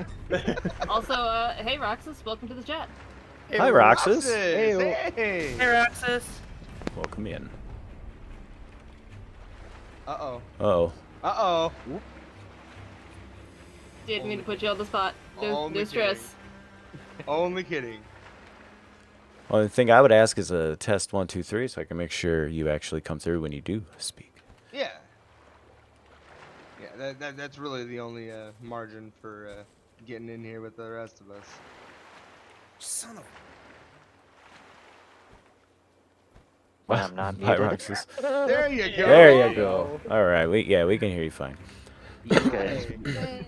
Also, hey Roxas, welcome to the chat. Hi, Roxas. Hey. Hey, Roxas. Welcome in. Uh-oh. Uh-oh. Uh-oh. Didn't mean to put you on the spot. No Only stress. Only kidding. Well, the thing I would ask is a test 1, 2, 3, so I can make sure you actually come through when you do speak. Yeah. Yeah, that's really the only margin for getting in here with the rest of us. Son of. Well, I'm not Hi, muted. Roxas. There you go. There you go. All right, we can hear you fine. Okay.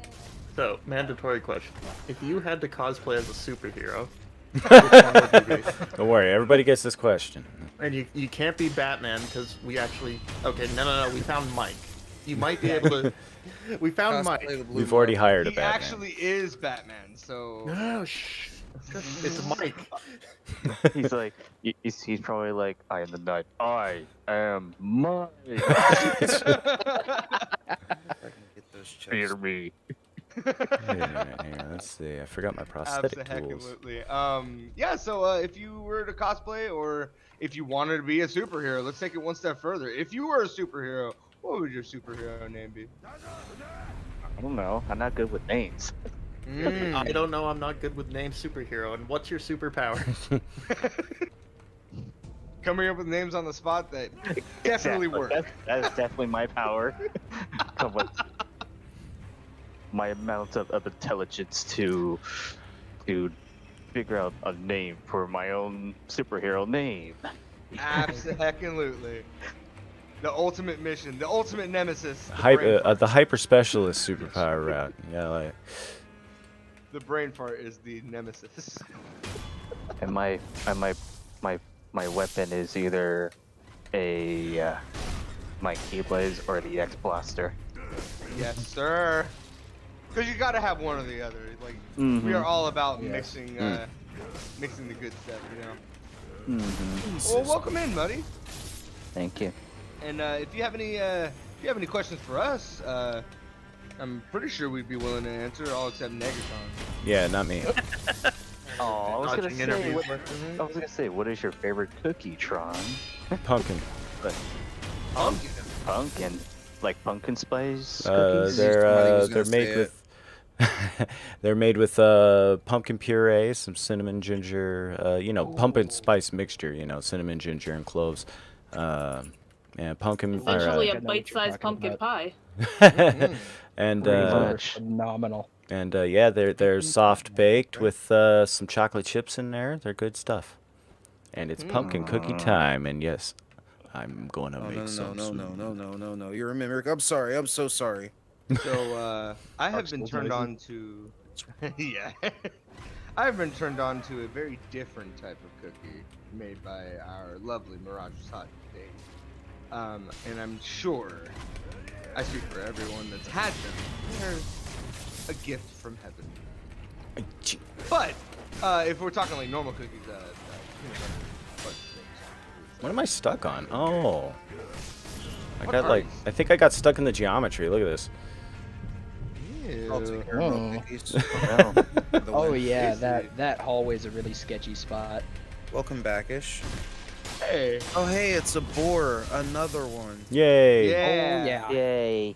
So, mandatory question. If you had to cosplay as a superhero, which one would you be? Don't worry, everybody gets this question. And you can't be Batman because we actually... Okay, no, we found Mike. You might be able to... We found Mike. We've already hired a He Batman. actually is Batman, so... No, shh. It's Mike. He's like, he's probably like, I am the knight. I am Mike. Fear me. Wait a minute here, let's see. I forgot my prosthetic tools. Absolutely. Yeah, so if you were to cosplay or if you wanted to be a superhero, let's take it one step further. If you were a superhero, what would your superhero name be? I don't know. I'm not good with names. I don't know. I'm not good with names superhero. And what's your superpower? Coming up with names on the spot that definitely work. That is definitely my power. Come with my amount of intelligence to figure out a name for my own superhero name. Absolutely. The ultimate mission, the ultimate nemesis. The hyper specialist superpower route. Yeah, like. The brain fart is the nemesis. And my weapon is either a my Keyblade or the X Blaster. Yes, sir. Because you gotta have one or the other. Like we are all about mixing the good stuff, you know. Well, welcome in, buddy. Thank you. And if you have any questions for us, I'm pretty sure we'd be willing to answer, all except Negatron. Yeah, not me. Oh, I was gonna say, what is your favorite cookie, Tron? Pumpkin. Pumpkin, like pumpkin spice cookies. They're made with they're made with pumpkin puree, some cinnamon, ginger, pumpkin spice mixture. Cinnamon, ginger, and cloves. Yeah, pumpkin. Essentially a bite-sized pumpkin pie. And phenomenal. And yeah, they're soft baked with some chocolate chips in there. They're good stuff. And it's pumpkin cookie time. And yes, I'm gonna make some. No. You're a mimic. I'm sorry. I'm so sorry. So I have been turned on to. Yeah. I have been turned on to a very different type of cookie made by our lovely Mirage's Hot Day. And I'm sure I speak for everyone that's had them. They're a gift from heaven. But if we're talking like normal cookies, what am I stuck on? Oh, I think I got stuck in the geometry. Look at this. Oh yeah, that hallway's a really sketchy spot. Welcome backish. Hey. Oh hey, it's a boar. Another one. Yay. Yeah. Oh, yeah. Yay.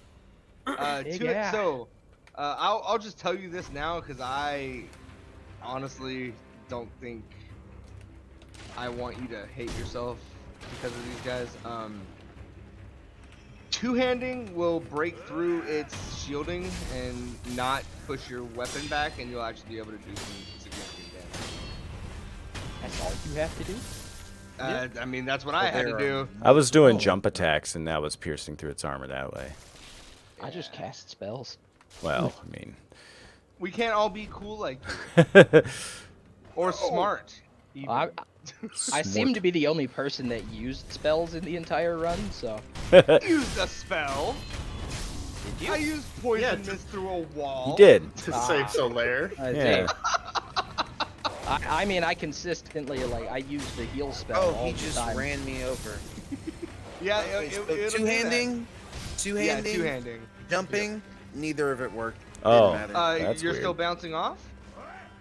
I'll just tell you this now because I honestly don't think I want you to hate yourself because of these guys. Two-handing will break through its shielding and not push your weapon back, and you'll actually be able to do some significant damage. That's all you have to do? I mean, that's what I had to do. I was doing jump attacks, and that was piercing through its armor that way. I just cast spells. Well, I mean, we can't all be cool like you. Or smart. I seem to be the only person that used spells in the entire run, so. Used a spell. Did you? I used poison mist through a wall. You did. To save Solaire. Yeah. I mean, I consistently, I use the heal spell all he the just time. ran me over. Yeah, two-handing? Yeah, two-handing. Jumping? Neither of it worked. Oh, Didn't matter. that's you're weird. still bouncing off?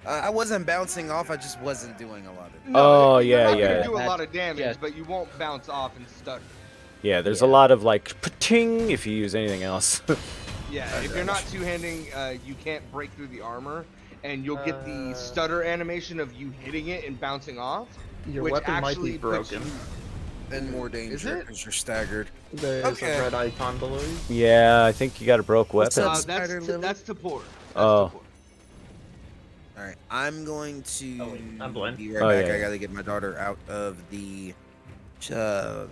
I wasn't bouncing off, I just wasn't doing a lot of No, oh, you're yeah, not yeah. gonna do a lot of damage, yeah. but you won't bounce off and stutter. Yeah, there's a lot of like pa-ting if you use anything else. Yeah, if you're not two-handing, you can't break through the armor, and you'll get the stutter animation of you hitting it and bouncing off. Your which weapon might actually be puts broken. And more danger it? because you're staggered. There's a red icon below you. Yeah, I think you got a broke What's weapon. up, Spider Lily? That's Tapor. Oh. All right, I'm going to I'm blind. be right Oh, back. yeah, I yeah. gotta get my daughter out of the tub,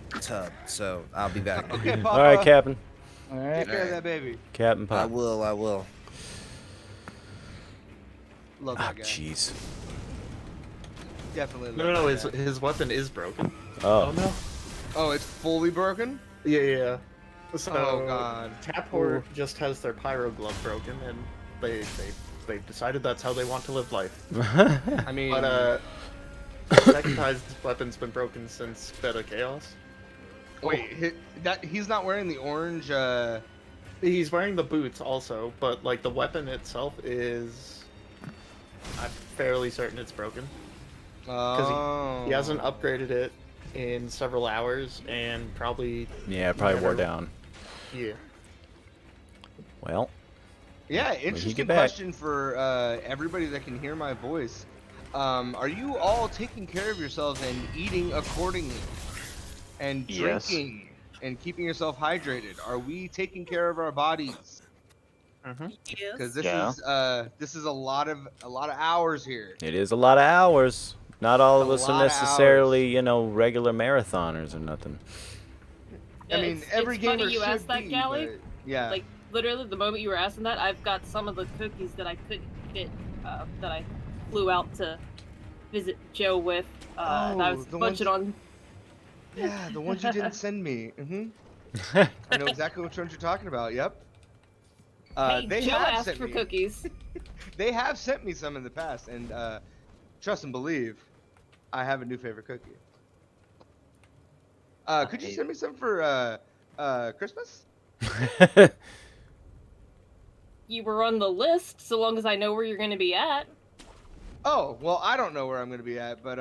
so I'll be back. Okay, Papa. All right, Captain. All right. Take care of that baby. Captain I Pop. will. I will. Love Oh, that guy. jeez. Definitely. No, no, his weapon is broken. Oh. No. Oh, it's fully broken? Yeah. So, Oh, God. Taphor just has their pyro glove broken, and they've decided that's how they want to live life. I mean, But Secondized weapon's been broken since Beta Chaos. wait, he's not wearing the orange. He's wearing the boots also, but like the weapon itself is, I'm fairly certain it's broken. Because he hasn't upgraded it in several hours, and probably. Yeah, it probably wore down. Yeah. Well. Yeah, when he interesting get back. question for everybody that can hear my voice. Are you all taking care of yourselves and eating accordingly? And Yes. drinking and keeping yourself hydrated? Are we taking care of our bodies? Because this is a lot of hours here. It is a lot of hours. Not all of A us are lot of necessarily, you know, regular marathoners or nothing. I mean, every it's funny gamer you should asked that, be, Gally. but yeah. Like literally, the moment you were asking that, I've got some of the cookies that I couldn't fit that I flew out to visit Joe with, and I was the munching on. Yeah, the ones you didn't send me. I know exactly which ones you're talking about. Yep. Hey, They Joe have asked sent for me. cookies. They have sent me some in the past, and trust and believe, I have a new favorite cookie. Could you send me some for Christmas? You were on the list, so long as I know where you're going to be at. Oh well, I don't know where I'm gonna be at, but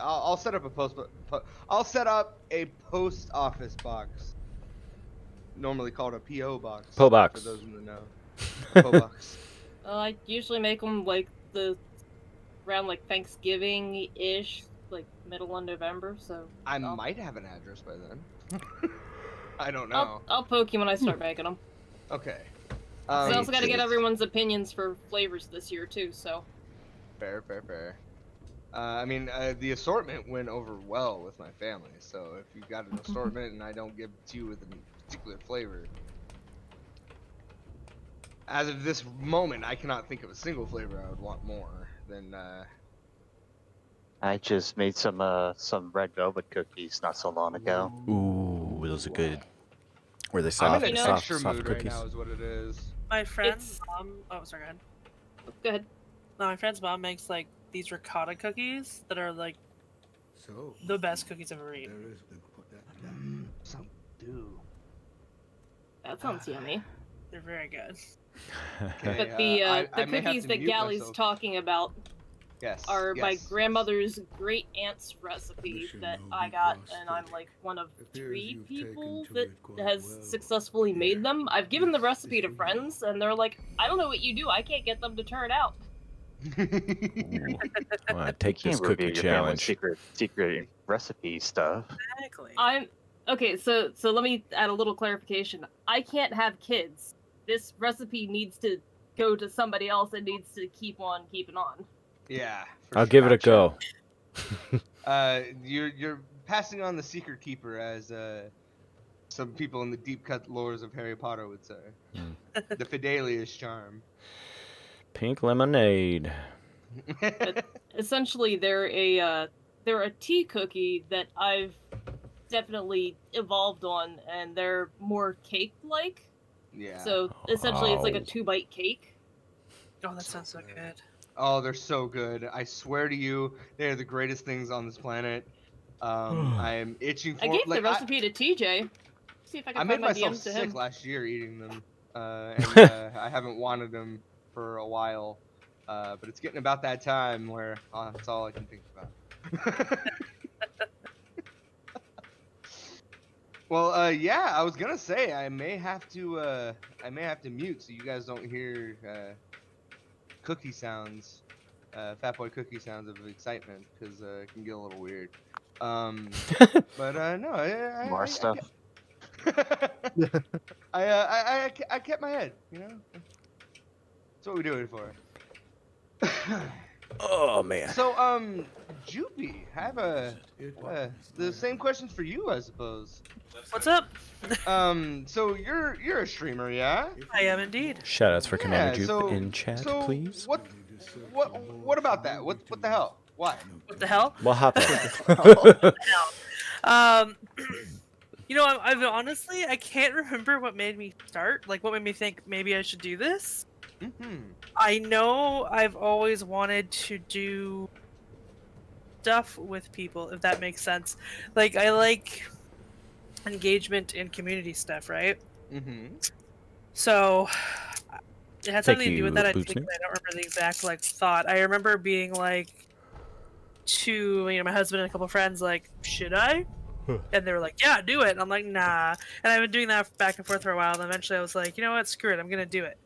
I'll set up a I'll set up a post office box, normally called a PO box. PO box. For those in the know. PO box. I usually make them like around like Thanksgiving-ish, like middle of November. So I might have an address by then. I don't know. I'll poke you when I start making them. Okay. I also got to get everyone's opinions for flavors this year too. So. Fair. I mean, the assortment went over well with my family, so if you got an assortment and I don't give it to you with a particular flavor, as of this moment, I cannot think of a single flavor I would want more than. I just made some red velvet cookies not so long ago. Ooh, those are good. Were they I'm soft? in an soft extra mood cookies. right now, is what it is. My friend's mom. Oh, sorry. Go ahead. Go ahead. No, my friend's mom makes like these ricotta cookies that are like the best cookies I've ever eaten. Some do. That sounds yummy. They're very good. Okay, But the I may have cookies to that mute Gally's myself. talking about are my yes. grandmother's great aunt's recipe that I got, and I'm like one of 3 people that has successfully made them. I've given the recipe to friends, and they're like, "I don't know what you do. I can't get them to turn out." Take this Can't reveal cookie your family's challenge. secret recipe stuff. Exactly. I'm okay. So let me add a little clarification. I can't have kids. This recipe needs to go to somebody else and needs to keep on keeping on. Yeah. I'll give it a go. You're passing on the secret keeper, as some people in the deep cut lores of Harry Potter would say. The Fidelius charm. Pink lemonade. But essentially, they're a tea cookie that I've definitely evolved on, and they're more cake-like. Yeah. So essentially, it's like a 2-bite cake. Oh, that sounds so good. Oh, they're so good. I swear to you, they're the greatest things on this planet. I am itching for. I gave like, the recipe to TJ. See if I I can made find my myself DMs to sick him. last year eating them, and I haven't wanted them for a while. But it's getting about that time where that's all I can think about. Well, yeah, I was gonna say I may have to mute so you guys don't hear cookie sounds, fat boy cookie sounds of excitement, because it can get a little weird. But no, More stuff. I kept my head, you know. That's what we do it for. Oh man. So Joopy, I have the same questions for you, I suppose. What's up? So you're a streamer, yeah? I am indeed. Shoutouts for Commander Jupe so- in chat, so please. What about that? What the hell? Why? What the hell? Well, hop in. You know, I've honestly, I can't remember what made me start. Like, what made me think maybe I should do this. I know I've always wanted to do stuff with people, if that makes sense. Like, I like engagement and community stuff, right? So it had something to do with that. I don't remember the exact thought. I remember being like to my husband and a couple friends, like, should I? And they were like, yeah, do it. And I'm like, nah. And I've been doing that back and forth for a while. And eventually I was like, you know what? Screw it. I'm going to do it.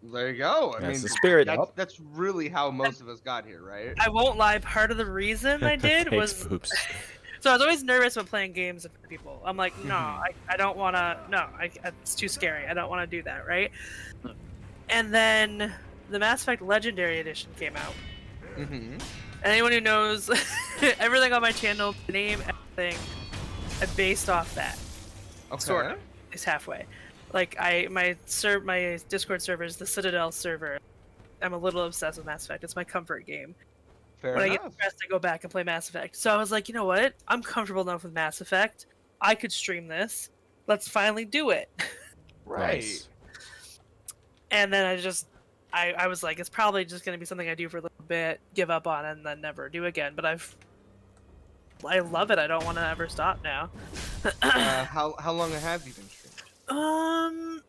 There you go. I mean, the spirit. That's really how most of us got here, right? I won't lie. Part of the reason I did was... So I was always nervous about playing games with people. I'm like, no, I don't want to... No, it's too scary. I don't want to do that, right? And then the Mass Effect Legendary Edition came out. Anyone who knows everything on my channel, the name, everything, I based off that. Okay. Sort of. At least halfway. Like, my Discord server is the Citadel server. I'm a little obsessed with Mass Effect. It's my comfort game. When I get stressed, I go back and play Mass Effect. So I was like, you know what? I'm comfortable enough with Mass Effect. I could stream this. Let's finally do it. Right. And then I was like, it's probably just going to be something I do for a little bit, give up on, and then never do again. But I love it. I don't want to ever stop now. How long have you been streaming?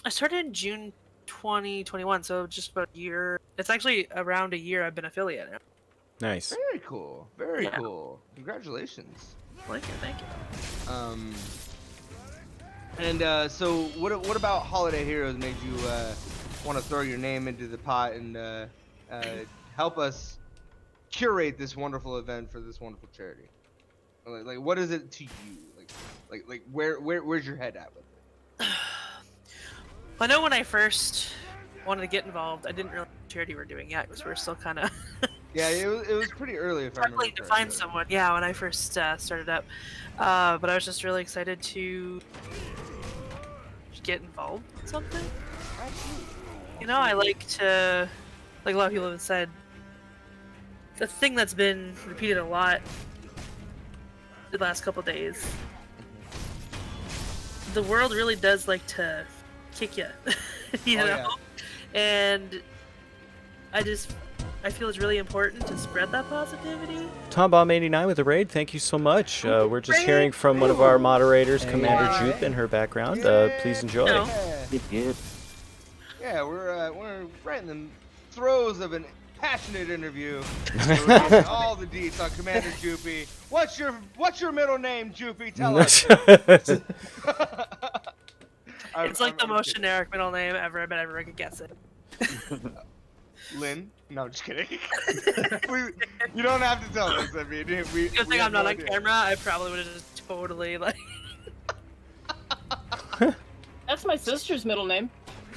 I started in June 2021, so just about a year. It's actually around a year I've been affiliate now. Nice. Very cool. Very cool. Congratulations. Thank you. And so what about Holiday Heroes made you want to throw your name into the pot and help us curate this wonderful event for this wonderful charity? Like what is it to you? Like where's your head at with it? I know when I first wanted to get involved, I didn't realize what charity we're doing yet because we're still kind of yeah, it was pretty early if I remember to find someone. Yeah, when I first started up, but I was just really excited to get involved in something. You know, I like to, like a lot of people have said, the thing that's been repeated a lot the last couple days. The world really does like to kick you, you know? Yeah. And I feel it's really important to spread that positivity. TomBomb89 with a raid, thank you so much. We're just hearing from one of our moderators, Commander Jupe, in her background. Please enjoy. Yeah, we're right in the throes of an passionate interview. We're getting all the deets on Commander Jupy. What's your middle name, Jupy? Tell us. It's like the most generic middle name ever, but everyone could guess it. Lynn? No, just kidding. You don't have to tell us. I mean, good thing I'm not on camera. I probably would have just totally like. That's my sister's middle name.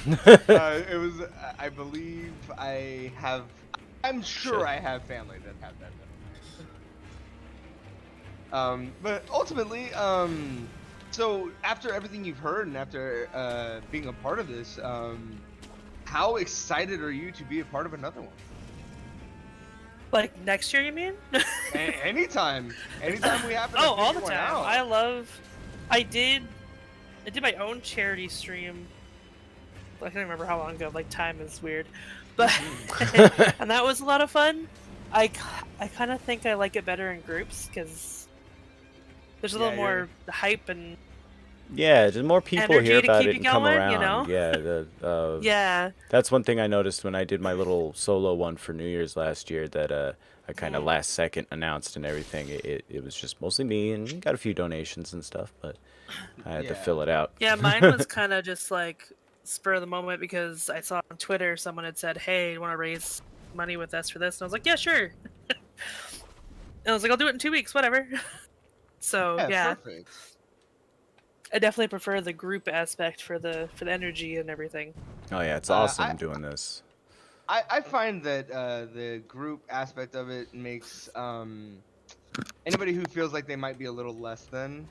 It was. I believe I have. I'm sure I have family that have that middle name. But ultimately, so after everything you've heard and after being a part of this, how excited are you to be a part of another one? Like next year, you mean? Anytime we happen. Oh, all the time. I did my own charity stream. I can't remember how long ago. Like time is weird, but and that was a lot of fun. I kind of think I like it better in groups because there's a little more hype and Yeah, just more people energy hear to about keep it you and come going, around. you know? Yeah, Yeah. that's one thing I noticed when I did my little solo one for New Year's last year that I kind of last second announced and everything. It was just mostly me and got a few donations and stuff, but I had to fill it out. Yeah, mine was kind of just like spur of the moment because I saw on Twitter someone had said, "Hey, you want to raise money with us for this?" And I was like, "Yeah, sure." And I was like, "I'll do it in 2 weeks, whatever." So yeah, perfect. I definitely prefer the group aspect for the energy and everything. Oh yeah, it's awesome doing this. I find that the group aspect of it makes anybody who feels like they might be a little less than,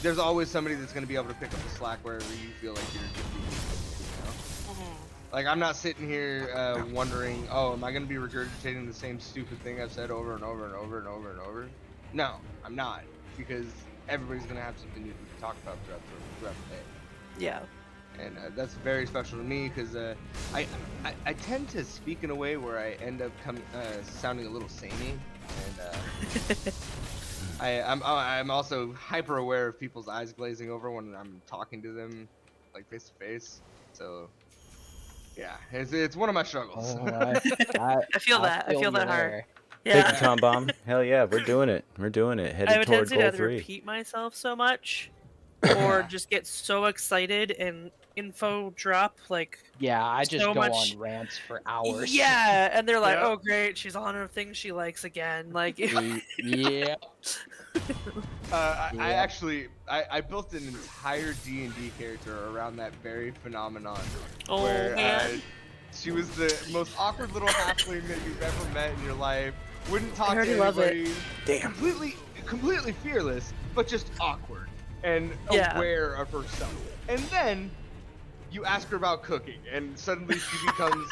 there's always somebody that's going to be able to pick up the slack wherever you feel like you're just being, you know? Like, I'm not sitting here wondering, oh, am I going to be regurgitating the same stupid thing I've said over and over and over and over and over? No, I'm not, because everybody's going to have something new to talk about throughout the day. Yeah. And that's very special to me because I tend to speak in a way where I end up sounding a little samey, and I'm also hyper aware of people's eyes glazing over when I'm talking to them, like face to face. So yeah, it's one of my struggles. I feel that. I feel that hard. Thank Yeah. you, Tom Bomb. Hell yeah, we're doing it. We're doing it. I have Headed a toward tendency goal to 3. repeat myself so much, or just get so excited and info drop like. Yeah, I just so go much... on rants for hours. Yeah, and they're like, Yeah. "Oh, great, she's on her thing she likes again." Like, yeah. I actually built an entire D&D character around that very phenomenon. Oh, where, man. She was the most awkward little halfling that you've ever met in your life. Wouldn't talk to love it. anybody. Damn. Completely fearless, but just awkward and Yeah. aware of herself. And then you ask her about cooking, and suddenly she becomes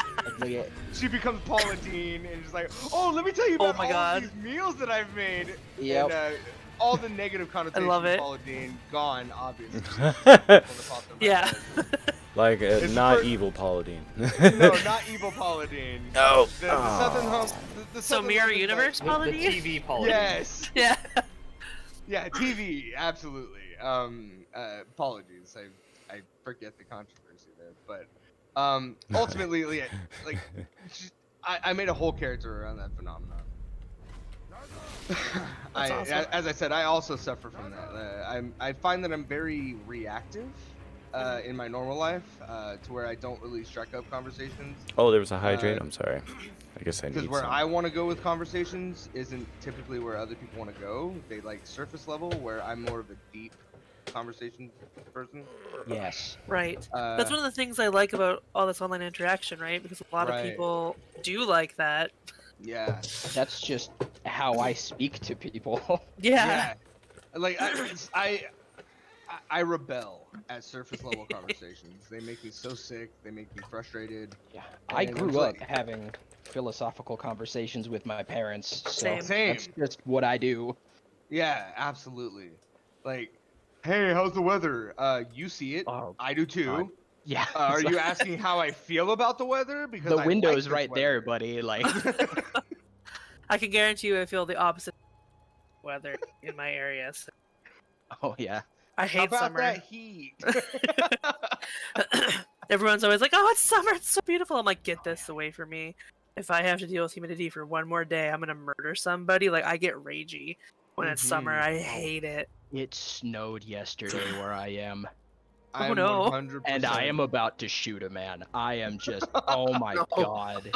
Paula Dean, and she's like, "Oh, let me tell you about all these meals that I've made." Yep. And all the negative connotations love it. of Paula Dean gone, obviously. Yeah. Like not evil Paula Dean. No, not evil Paula Dean. No. The Southern Home. The So Southern Mirror Home Universe, is Paula The Dean? TV Paula Dean. Yes. Yeah. Yeah, TV, absolutely. Apologies, I forget the controversy there, but ultimately, like, I made a whole character around that phenomenon. Awesome. As I said, I also suffer from that. I find that I'm very reactive in my normal life, to where I don't really strike up conversations. Oh, there was a hydrate. I'm sorry. I guess I need Because where some. I want to go with conversations isn't typically where other people want to go. They like surface level, where I'm more of a deep conversation person. Yes. Right. That's one of the things I like about all this online interaction, right? Because a lot of people do like that. Yeah. That's just how I speak to people. Yeah. Like I rebel at surface level conversations. They make me so sick. They make me frustrated. Yeah. I grew up having philosophical conversations with my parents. So Same. That's just what I do. Yeah, absolutely. Like, hey, how's the weather? You see it. I do too. Yeah. Are you asking how I feel about the weather? Because The I window's like right this there, weather. buddy. Like. I can guarantee you I feel the opposite weather in my area. So. Oh yeah. I hate How about summer. that heat? Everyone's always like, "Oh, it's summer. It's so beautiful." I'm like, "Get this away from me. If I have to deal with humidity for one more day, I'm gonna murder somebody." Like, I get ragey when it's summer. I hate it. It snowed yesterday where I am. I Oh, am no. 100%. And I am about to shoot a man. I am just, oh my god.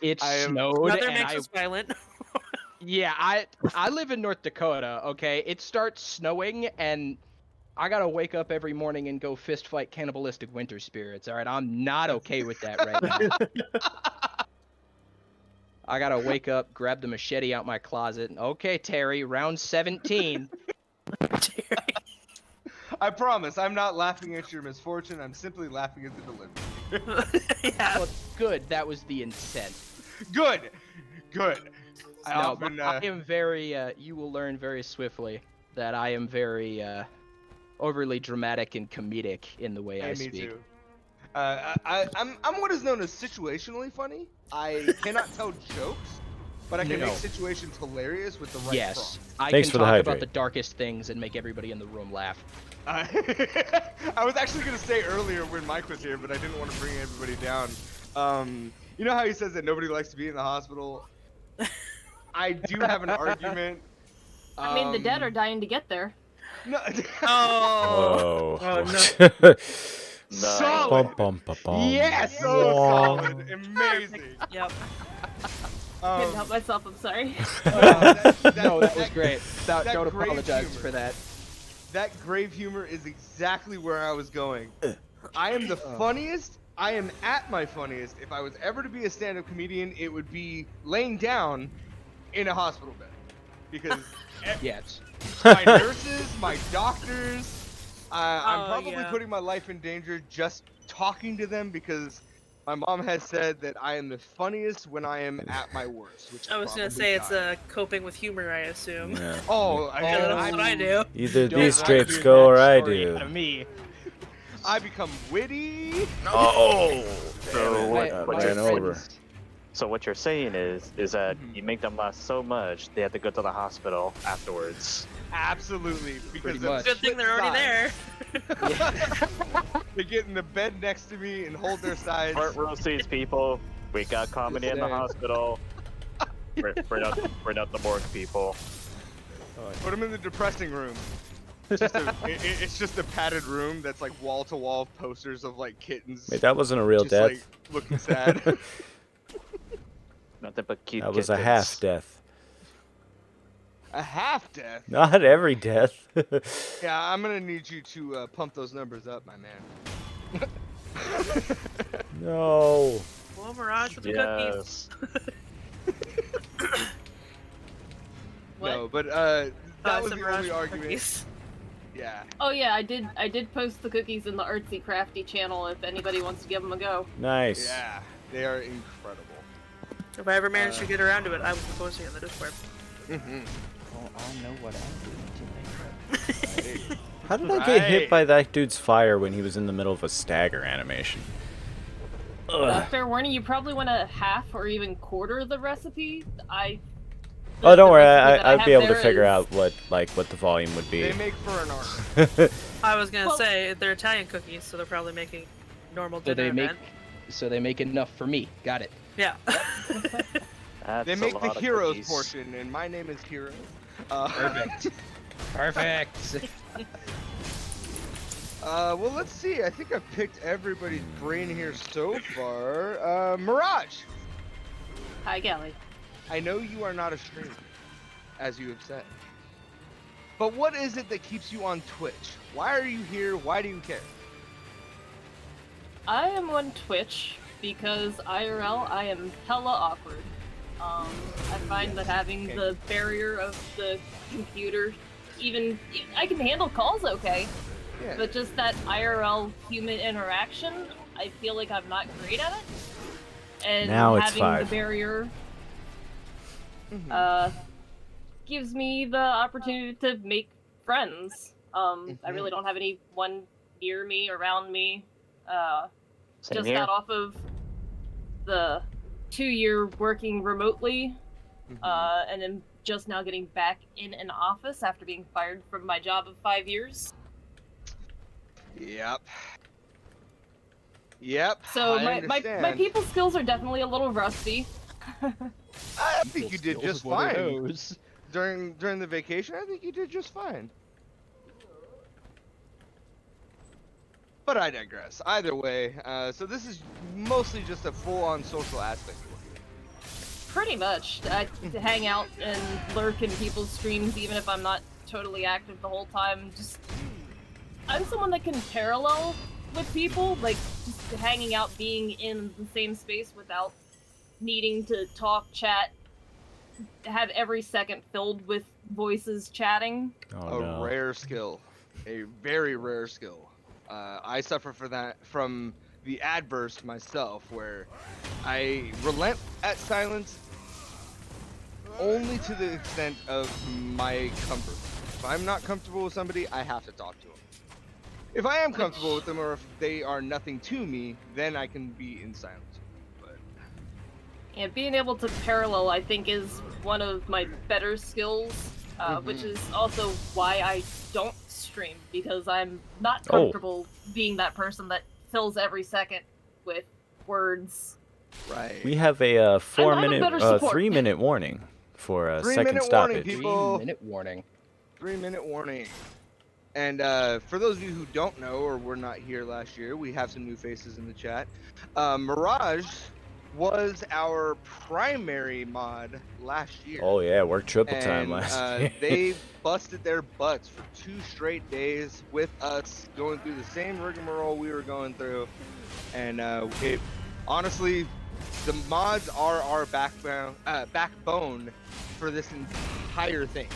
It snowed Weather and makes us violent. Yeah, I live in North Dakota, okay? It starts snowing and I gotta wake up every morning and go fist fight cannibalistic winter spirits, alright? I'm not okay with that right now. I gotta wake up, grab the machete out my closet. Okay, Terry, round 17. I promise, I'm not laughing at your misfortune. I'm simply laughing at the delivery. Yeah. Well, good, that was the intent. Good. I am very, you will learn very swiftly that I am very, overly dramatic and comedic in the way I me speak. too. I'm what is known as situationally funny. I cannot tell jokes, But I can No. make situations hilarious with the right Yes, I Thanks can for the talk hydrate. about the darkest things and make everybody in the room laugh. prompt. I was actually gonna say earlier when Mike was here, but I didn't want to bring everybody down. You know how he says that nobody likes to be in the hospital? I do have an argument. I mean, the dead are dying to get there. No. Oh. Oh, Solid. Bum, bum, ba, bum. Yes, so solid. Amazing. Yep. Couldn't help myself. I'm sorry. No, that was great. that Don't grave apologize humor. for that. That grave humor is exactly where I was going. I am the funniest. I am at my funniest. If I was ever to be a stand-up comedian, it would be laying down in a hospital bed. Because Yes. my nurses, my doctors, I'm probably yeah. putting my life in danger just talking to them because my mom has said that I am the funniest when I am at my worst. Which I was gonna probably say it's dying. coping with humor, I assume. Yeah. Oh, That's what I do. Either Don't these lie drapes to go that or I story do. out of me. I become witty. Oh! So what ran over. So what you're saying is that you make them laugh so much they have to go to the hospital afterwards. Absolutely, because Pretty much. Good thing they're already there. They get in the bed next to me and hold their sides. Front row seats, people. We got comedy in the saying. hospital. Bring out the morgue, people. Put them in the depressing room. It's just a padded room that's like wall-to-wall posters of like kittens. Wait, that wasn't a real just, death? Like, looking sad. Nothing but cute That was a kittens. half death. A half death. Not every death. Yeah, I'm gonna need you to pump those numbers up, my man. No. Well, Mirage with the Yes. cookies. What? No, but that was some the Mirage only with argument. cookies. Yeah. Oh yeah, I did post the cookies in the Artsy Crafty channel if anybody wants to give them a go. Nice. Yeah, they are incredible. If I ever manage to get around to it, I will be posting it in the Discord. Mm-hmm. Well, I know what I'm doing tonight. How did I get hit by that dude's fire when he was in the middle of a stagger animation? Fair warning, you probably want to half or even quarter the recipe. Oh, don't worry. recipe that I I'd be have able to there figure is- out what the volume would be. They make for an art. I was gonna Well- say they're Italian cookies, so they're probably making normal dinner event. So they make enough for me. Got it. Yeah. That's They a make the lot of heroes cookies. portion, and my name is Hero. Perfect. Perfect. Well, let's see. I think I've picked everybody's brain here so far. Mirage, Hi, Gally. I know you are not a streamer, as you have said. But what is it that keeps you on Twitch? Why are you here? Why do you care? I am on Twitch because IRL I am hella awkward. I find that having the barrier of the computer, even I can handle calls okay, Yeah. but just that IRL human interaction, I feel like I'm not great at it. And Now it's having 5. the barrier gives me the opportunity to make friends. I really don't have anyone near me, around me. Same Just here. got off of the 2-year working remotely, and then just now getting back in an office after being fired from my job of 5 years. Yep. Yep. So I my understand. people skills are definitely a little rusty. I think you did just One of fine those. during the vacation. I think you did just fine. But I digress. Either way, so this is mostly just a full-on social aspect of it. Pretty much. I hang out and lurk in people's streams even if I'm not totally active the whole time. I'm someone that can parallel with people, like just hanging out, being in the same space without needing to talk, chat, have every second filled with voices chatting. Oh, A no. rare skill. A very rare skill. I suffer from the adverse myself, where I relent at silence only to the extent of my comfort. If I'm not comfortable with somebody, I have to talk to them. If I am comfortable with them, or if they are nothing to me, then I can be in silence. But And being able to parallel, I think, is one of my better skills, which is also why I don't stream, because I'm not comfortable being that person that fills every second with words. Right. We have a 3-minute warning for a second stoppage. 3-minute warning. 3-minute warning. And for those of you who don't know or were not here last year, we have some new faces in the chat. Mirage was our primary mod last year. Oh yeah, worked triple time last year. They busted their butts for 2 straight days with us, going through the same rigmarole we were going through. And honestly, the mods are our backbone for this entire thing.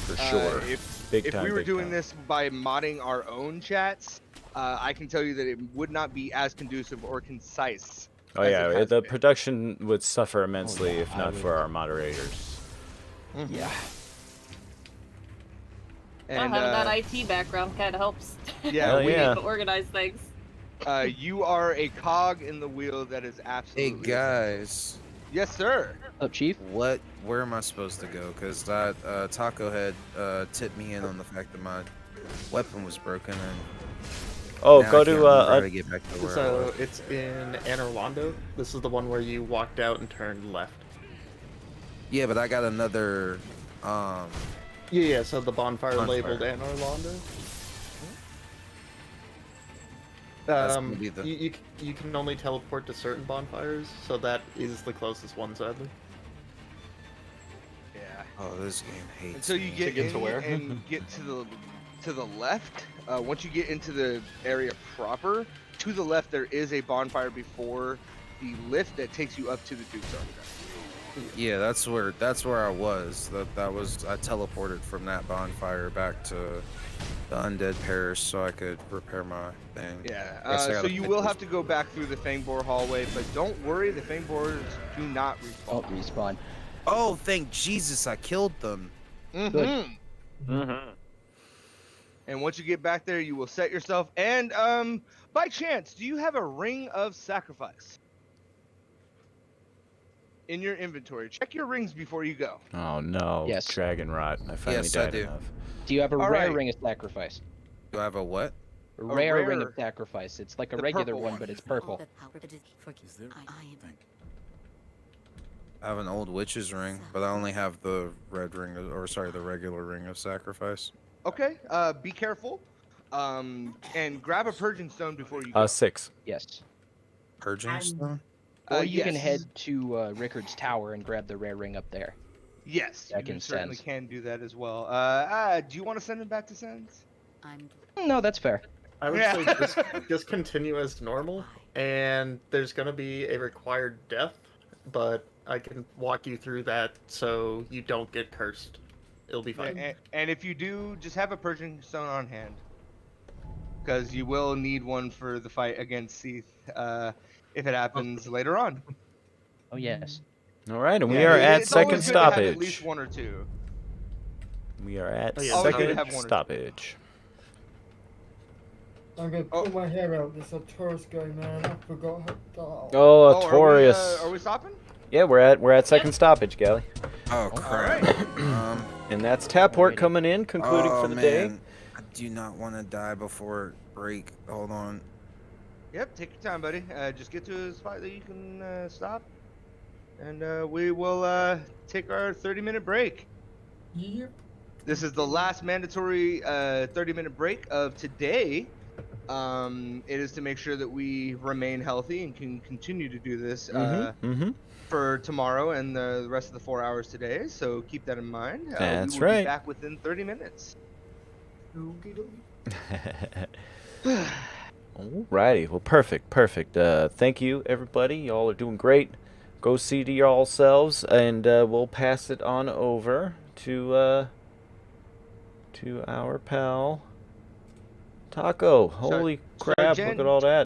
For sure. If we were doing this by modding our own chats, I can tell you that it would not be as conducive or concise. Oh yeah, the production would suffer immensely if not for our moderators. Yeah. And having that IT background kind of helps. Yeah, we need to organize things. You are a cog in the wheel that is absolutely. Hey guys. Yes, sir. Up, Chief. Where am I supposed to go? Because that Taco had tipped me in on the fact that my weapon was broken and. Oh, now go I can't to remember how to get back to where I So was. it's in Anne Orlando. This is the one where you walked out and turned left. Yeah, but I got another. Yeah. So the bonfire labeled Anne Orlando. Gonna be the- You can only teleport to certain bonfires, so that is the closest one, sadly. Yeah. Oh, this game hates. Until you me. get get in to where? and get to the left. Once you get into the area proper, to the left there is a bonfire before the lift that takes you up to the Duke's Archive. Yeah, that's where I was. That was I teleported from that bonfire back to the undead parish so I could repair my thing. Yeah. So you will have to go back through the Fangbor hallway, but don't worry, the Fangbors do not respawn. Don't respawn. Oh, thank Jesus! I killed them. Good. And once you get back there, you will set yourself. And by chance, do you have a ring of sacrifice in your inventory? Check your rings before you go. Oh no. Yes. Dragon rot. I finally Yes, I died do. enough. Do you have a All rare right. ring of sacrifice? Do I have a what? A rare ring rare- of sacrifice. It's like a the regular purple one, one. but it's purple. Is there? I have an old witch's ring, but I only have the red ring, or sorry, the regular ring of sacrifice. Okay. Be careful. And grab a purging stone before you go. 6. Yes. Purging stone? Or you can yes. head to Rickard's Tower and grab the rare ring up there. Yes, Back you in certainly Sens. can do that as well. Do you want to send him back to Sens? No, that's fair. I would Yeah. say just continue as normal, and there's gonna be a required death, but I can walk you through that so you don't get cursed. It'll be fine. And if you do, just have a purging stone on hand, because you will need one for the fight against Seath if it happens later on. Oh yes. All right, and we Yeah, are at it's always second good to have stoppage. At least 1 or 2. We are at Oh, yeah, always good to second have 1 or 2. stoppage. I'm gonna pull my hair out. This Taurus guy, man. I forgot how. Oh, Taurus. Are we stopping? Yeah, we're at second stoppage, Gally. Oh crap! And that's Taport coming in, concluding oh, for the day. man. I do not want to die before break. Hold on. Yep, take your time, buddy. Just get to a spot that you can stop, and we will take our 30-minute break. Yep. This is the last mandatory 30-minute break of today. It is to make sure that we remain healthy and can continue to do this for tomorrow and the rest of the 4 hours today. So keep that in mind. That's we will right. Be back within 30 minutes. Alrighty, well, perfect. Thank you, everybody. Y'all are doing great. Go see to y'all selves, and we'll pass it on over to our pal Taco. Holy crap! Look at all that.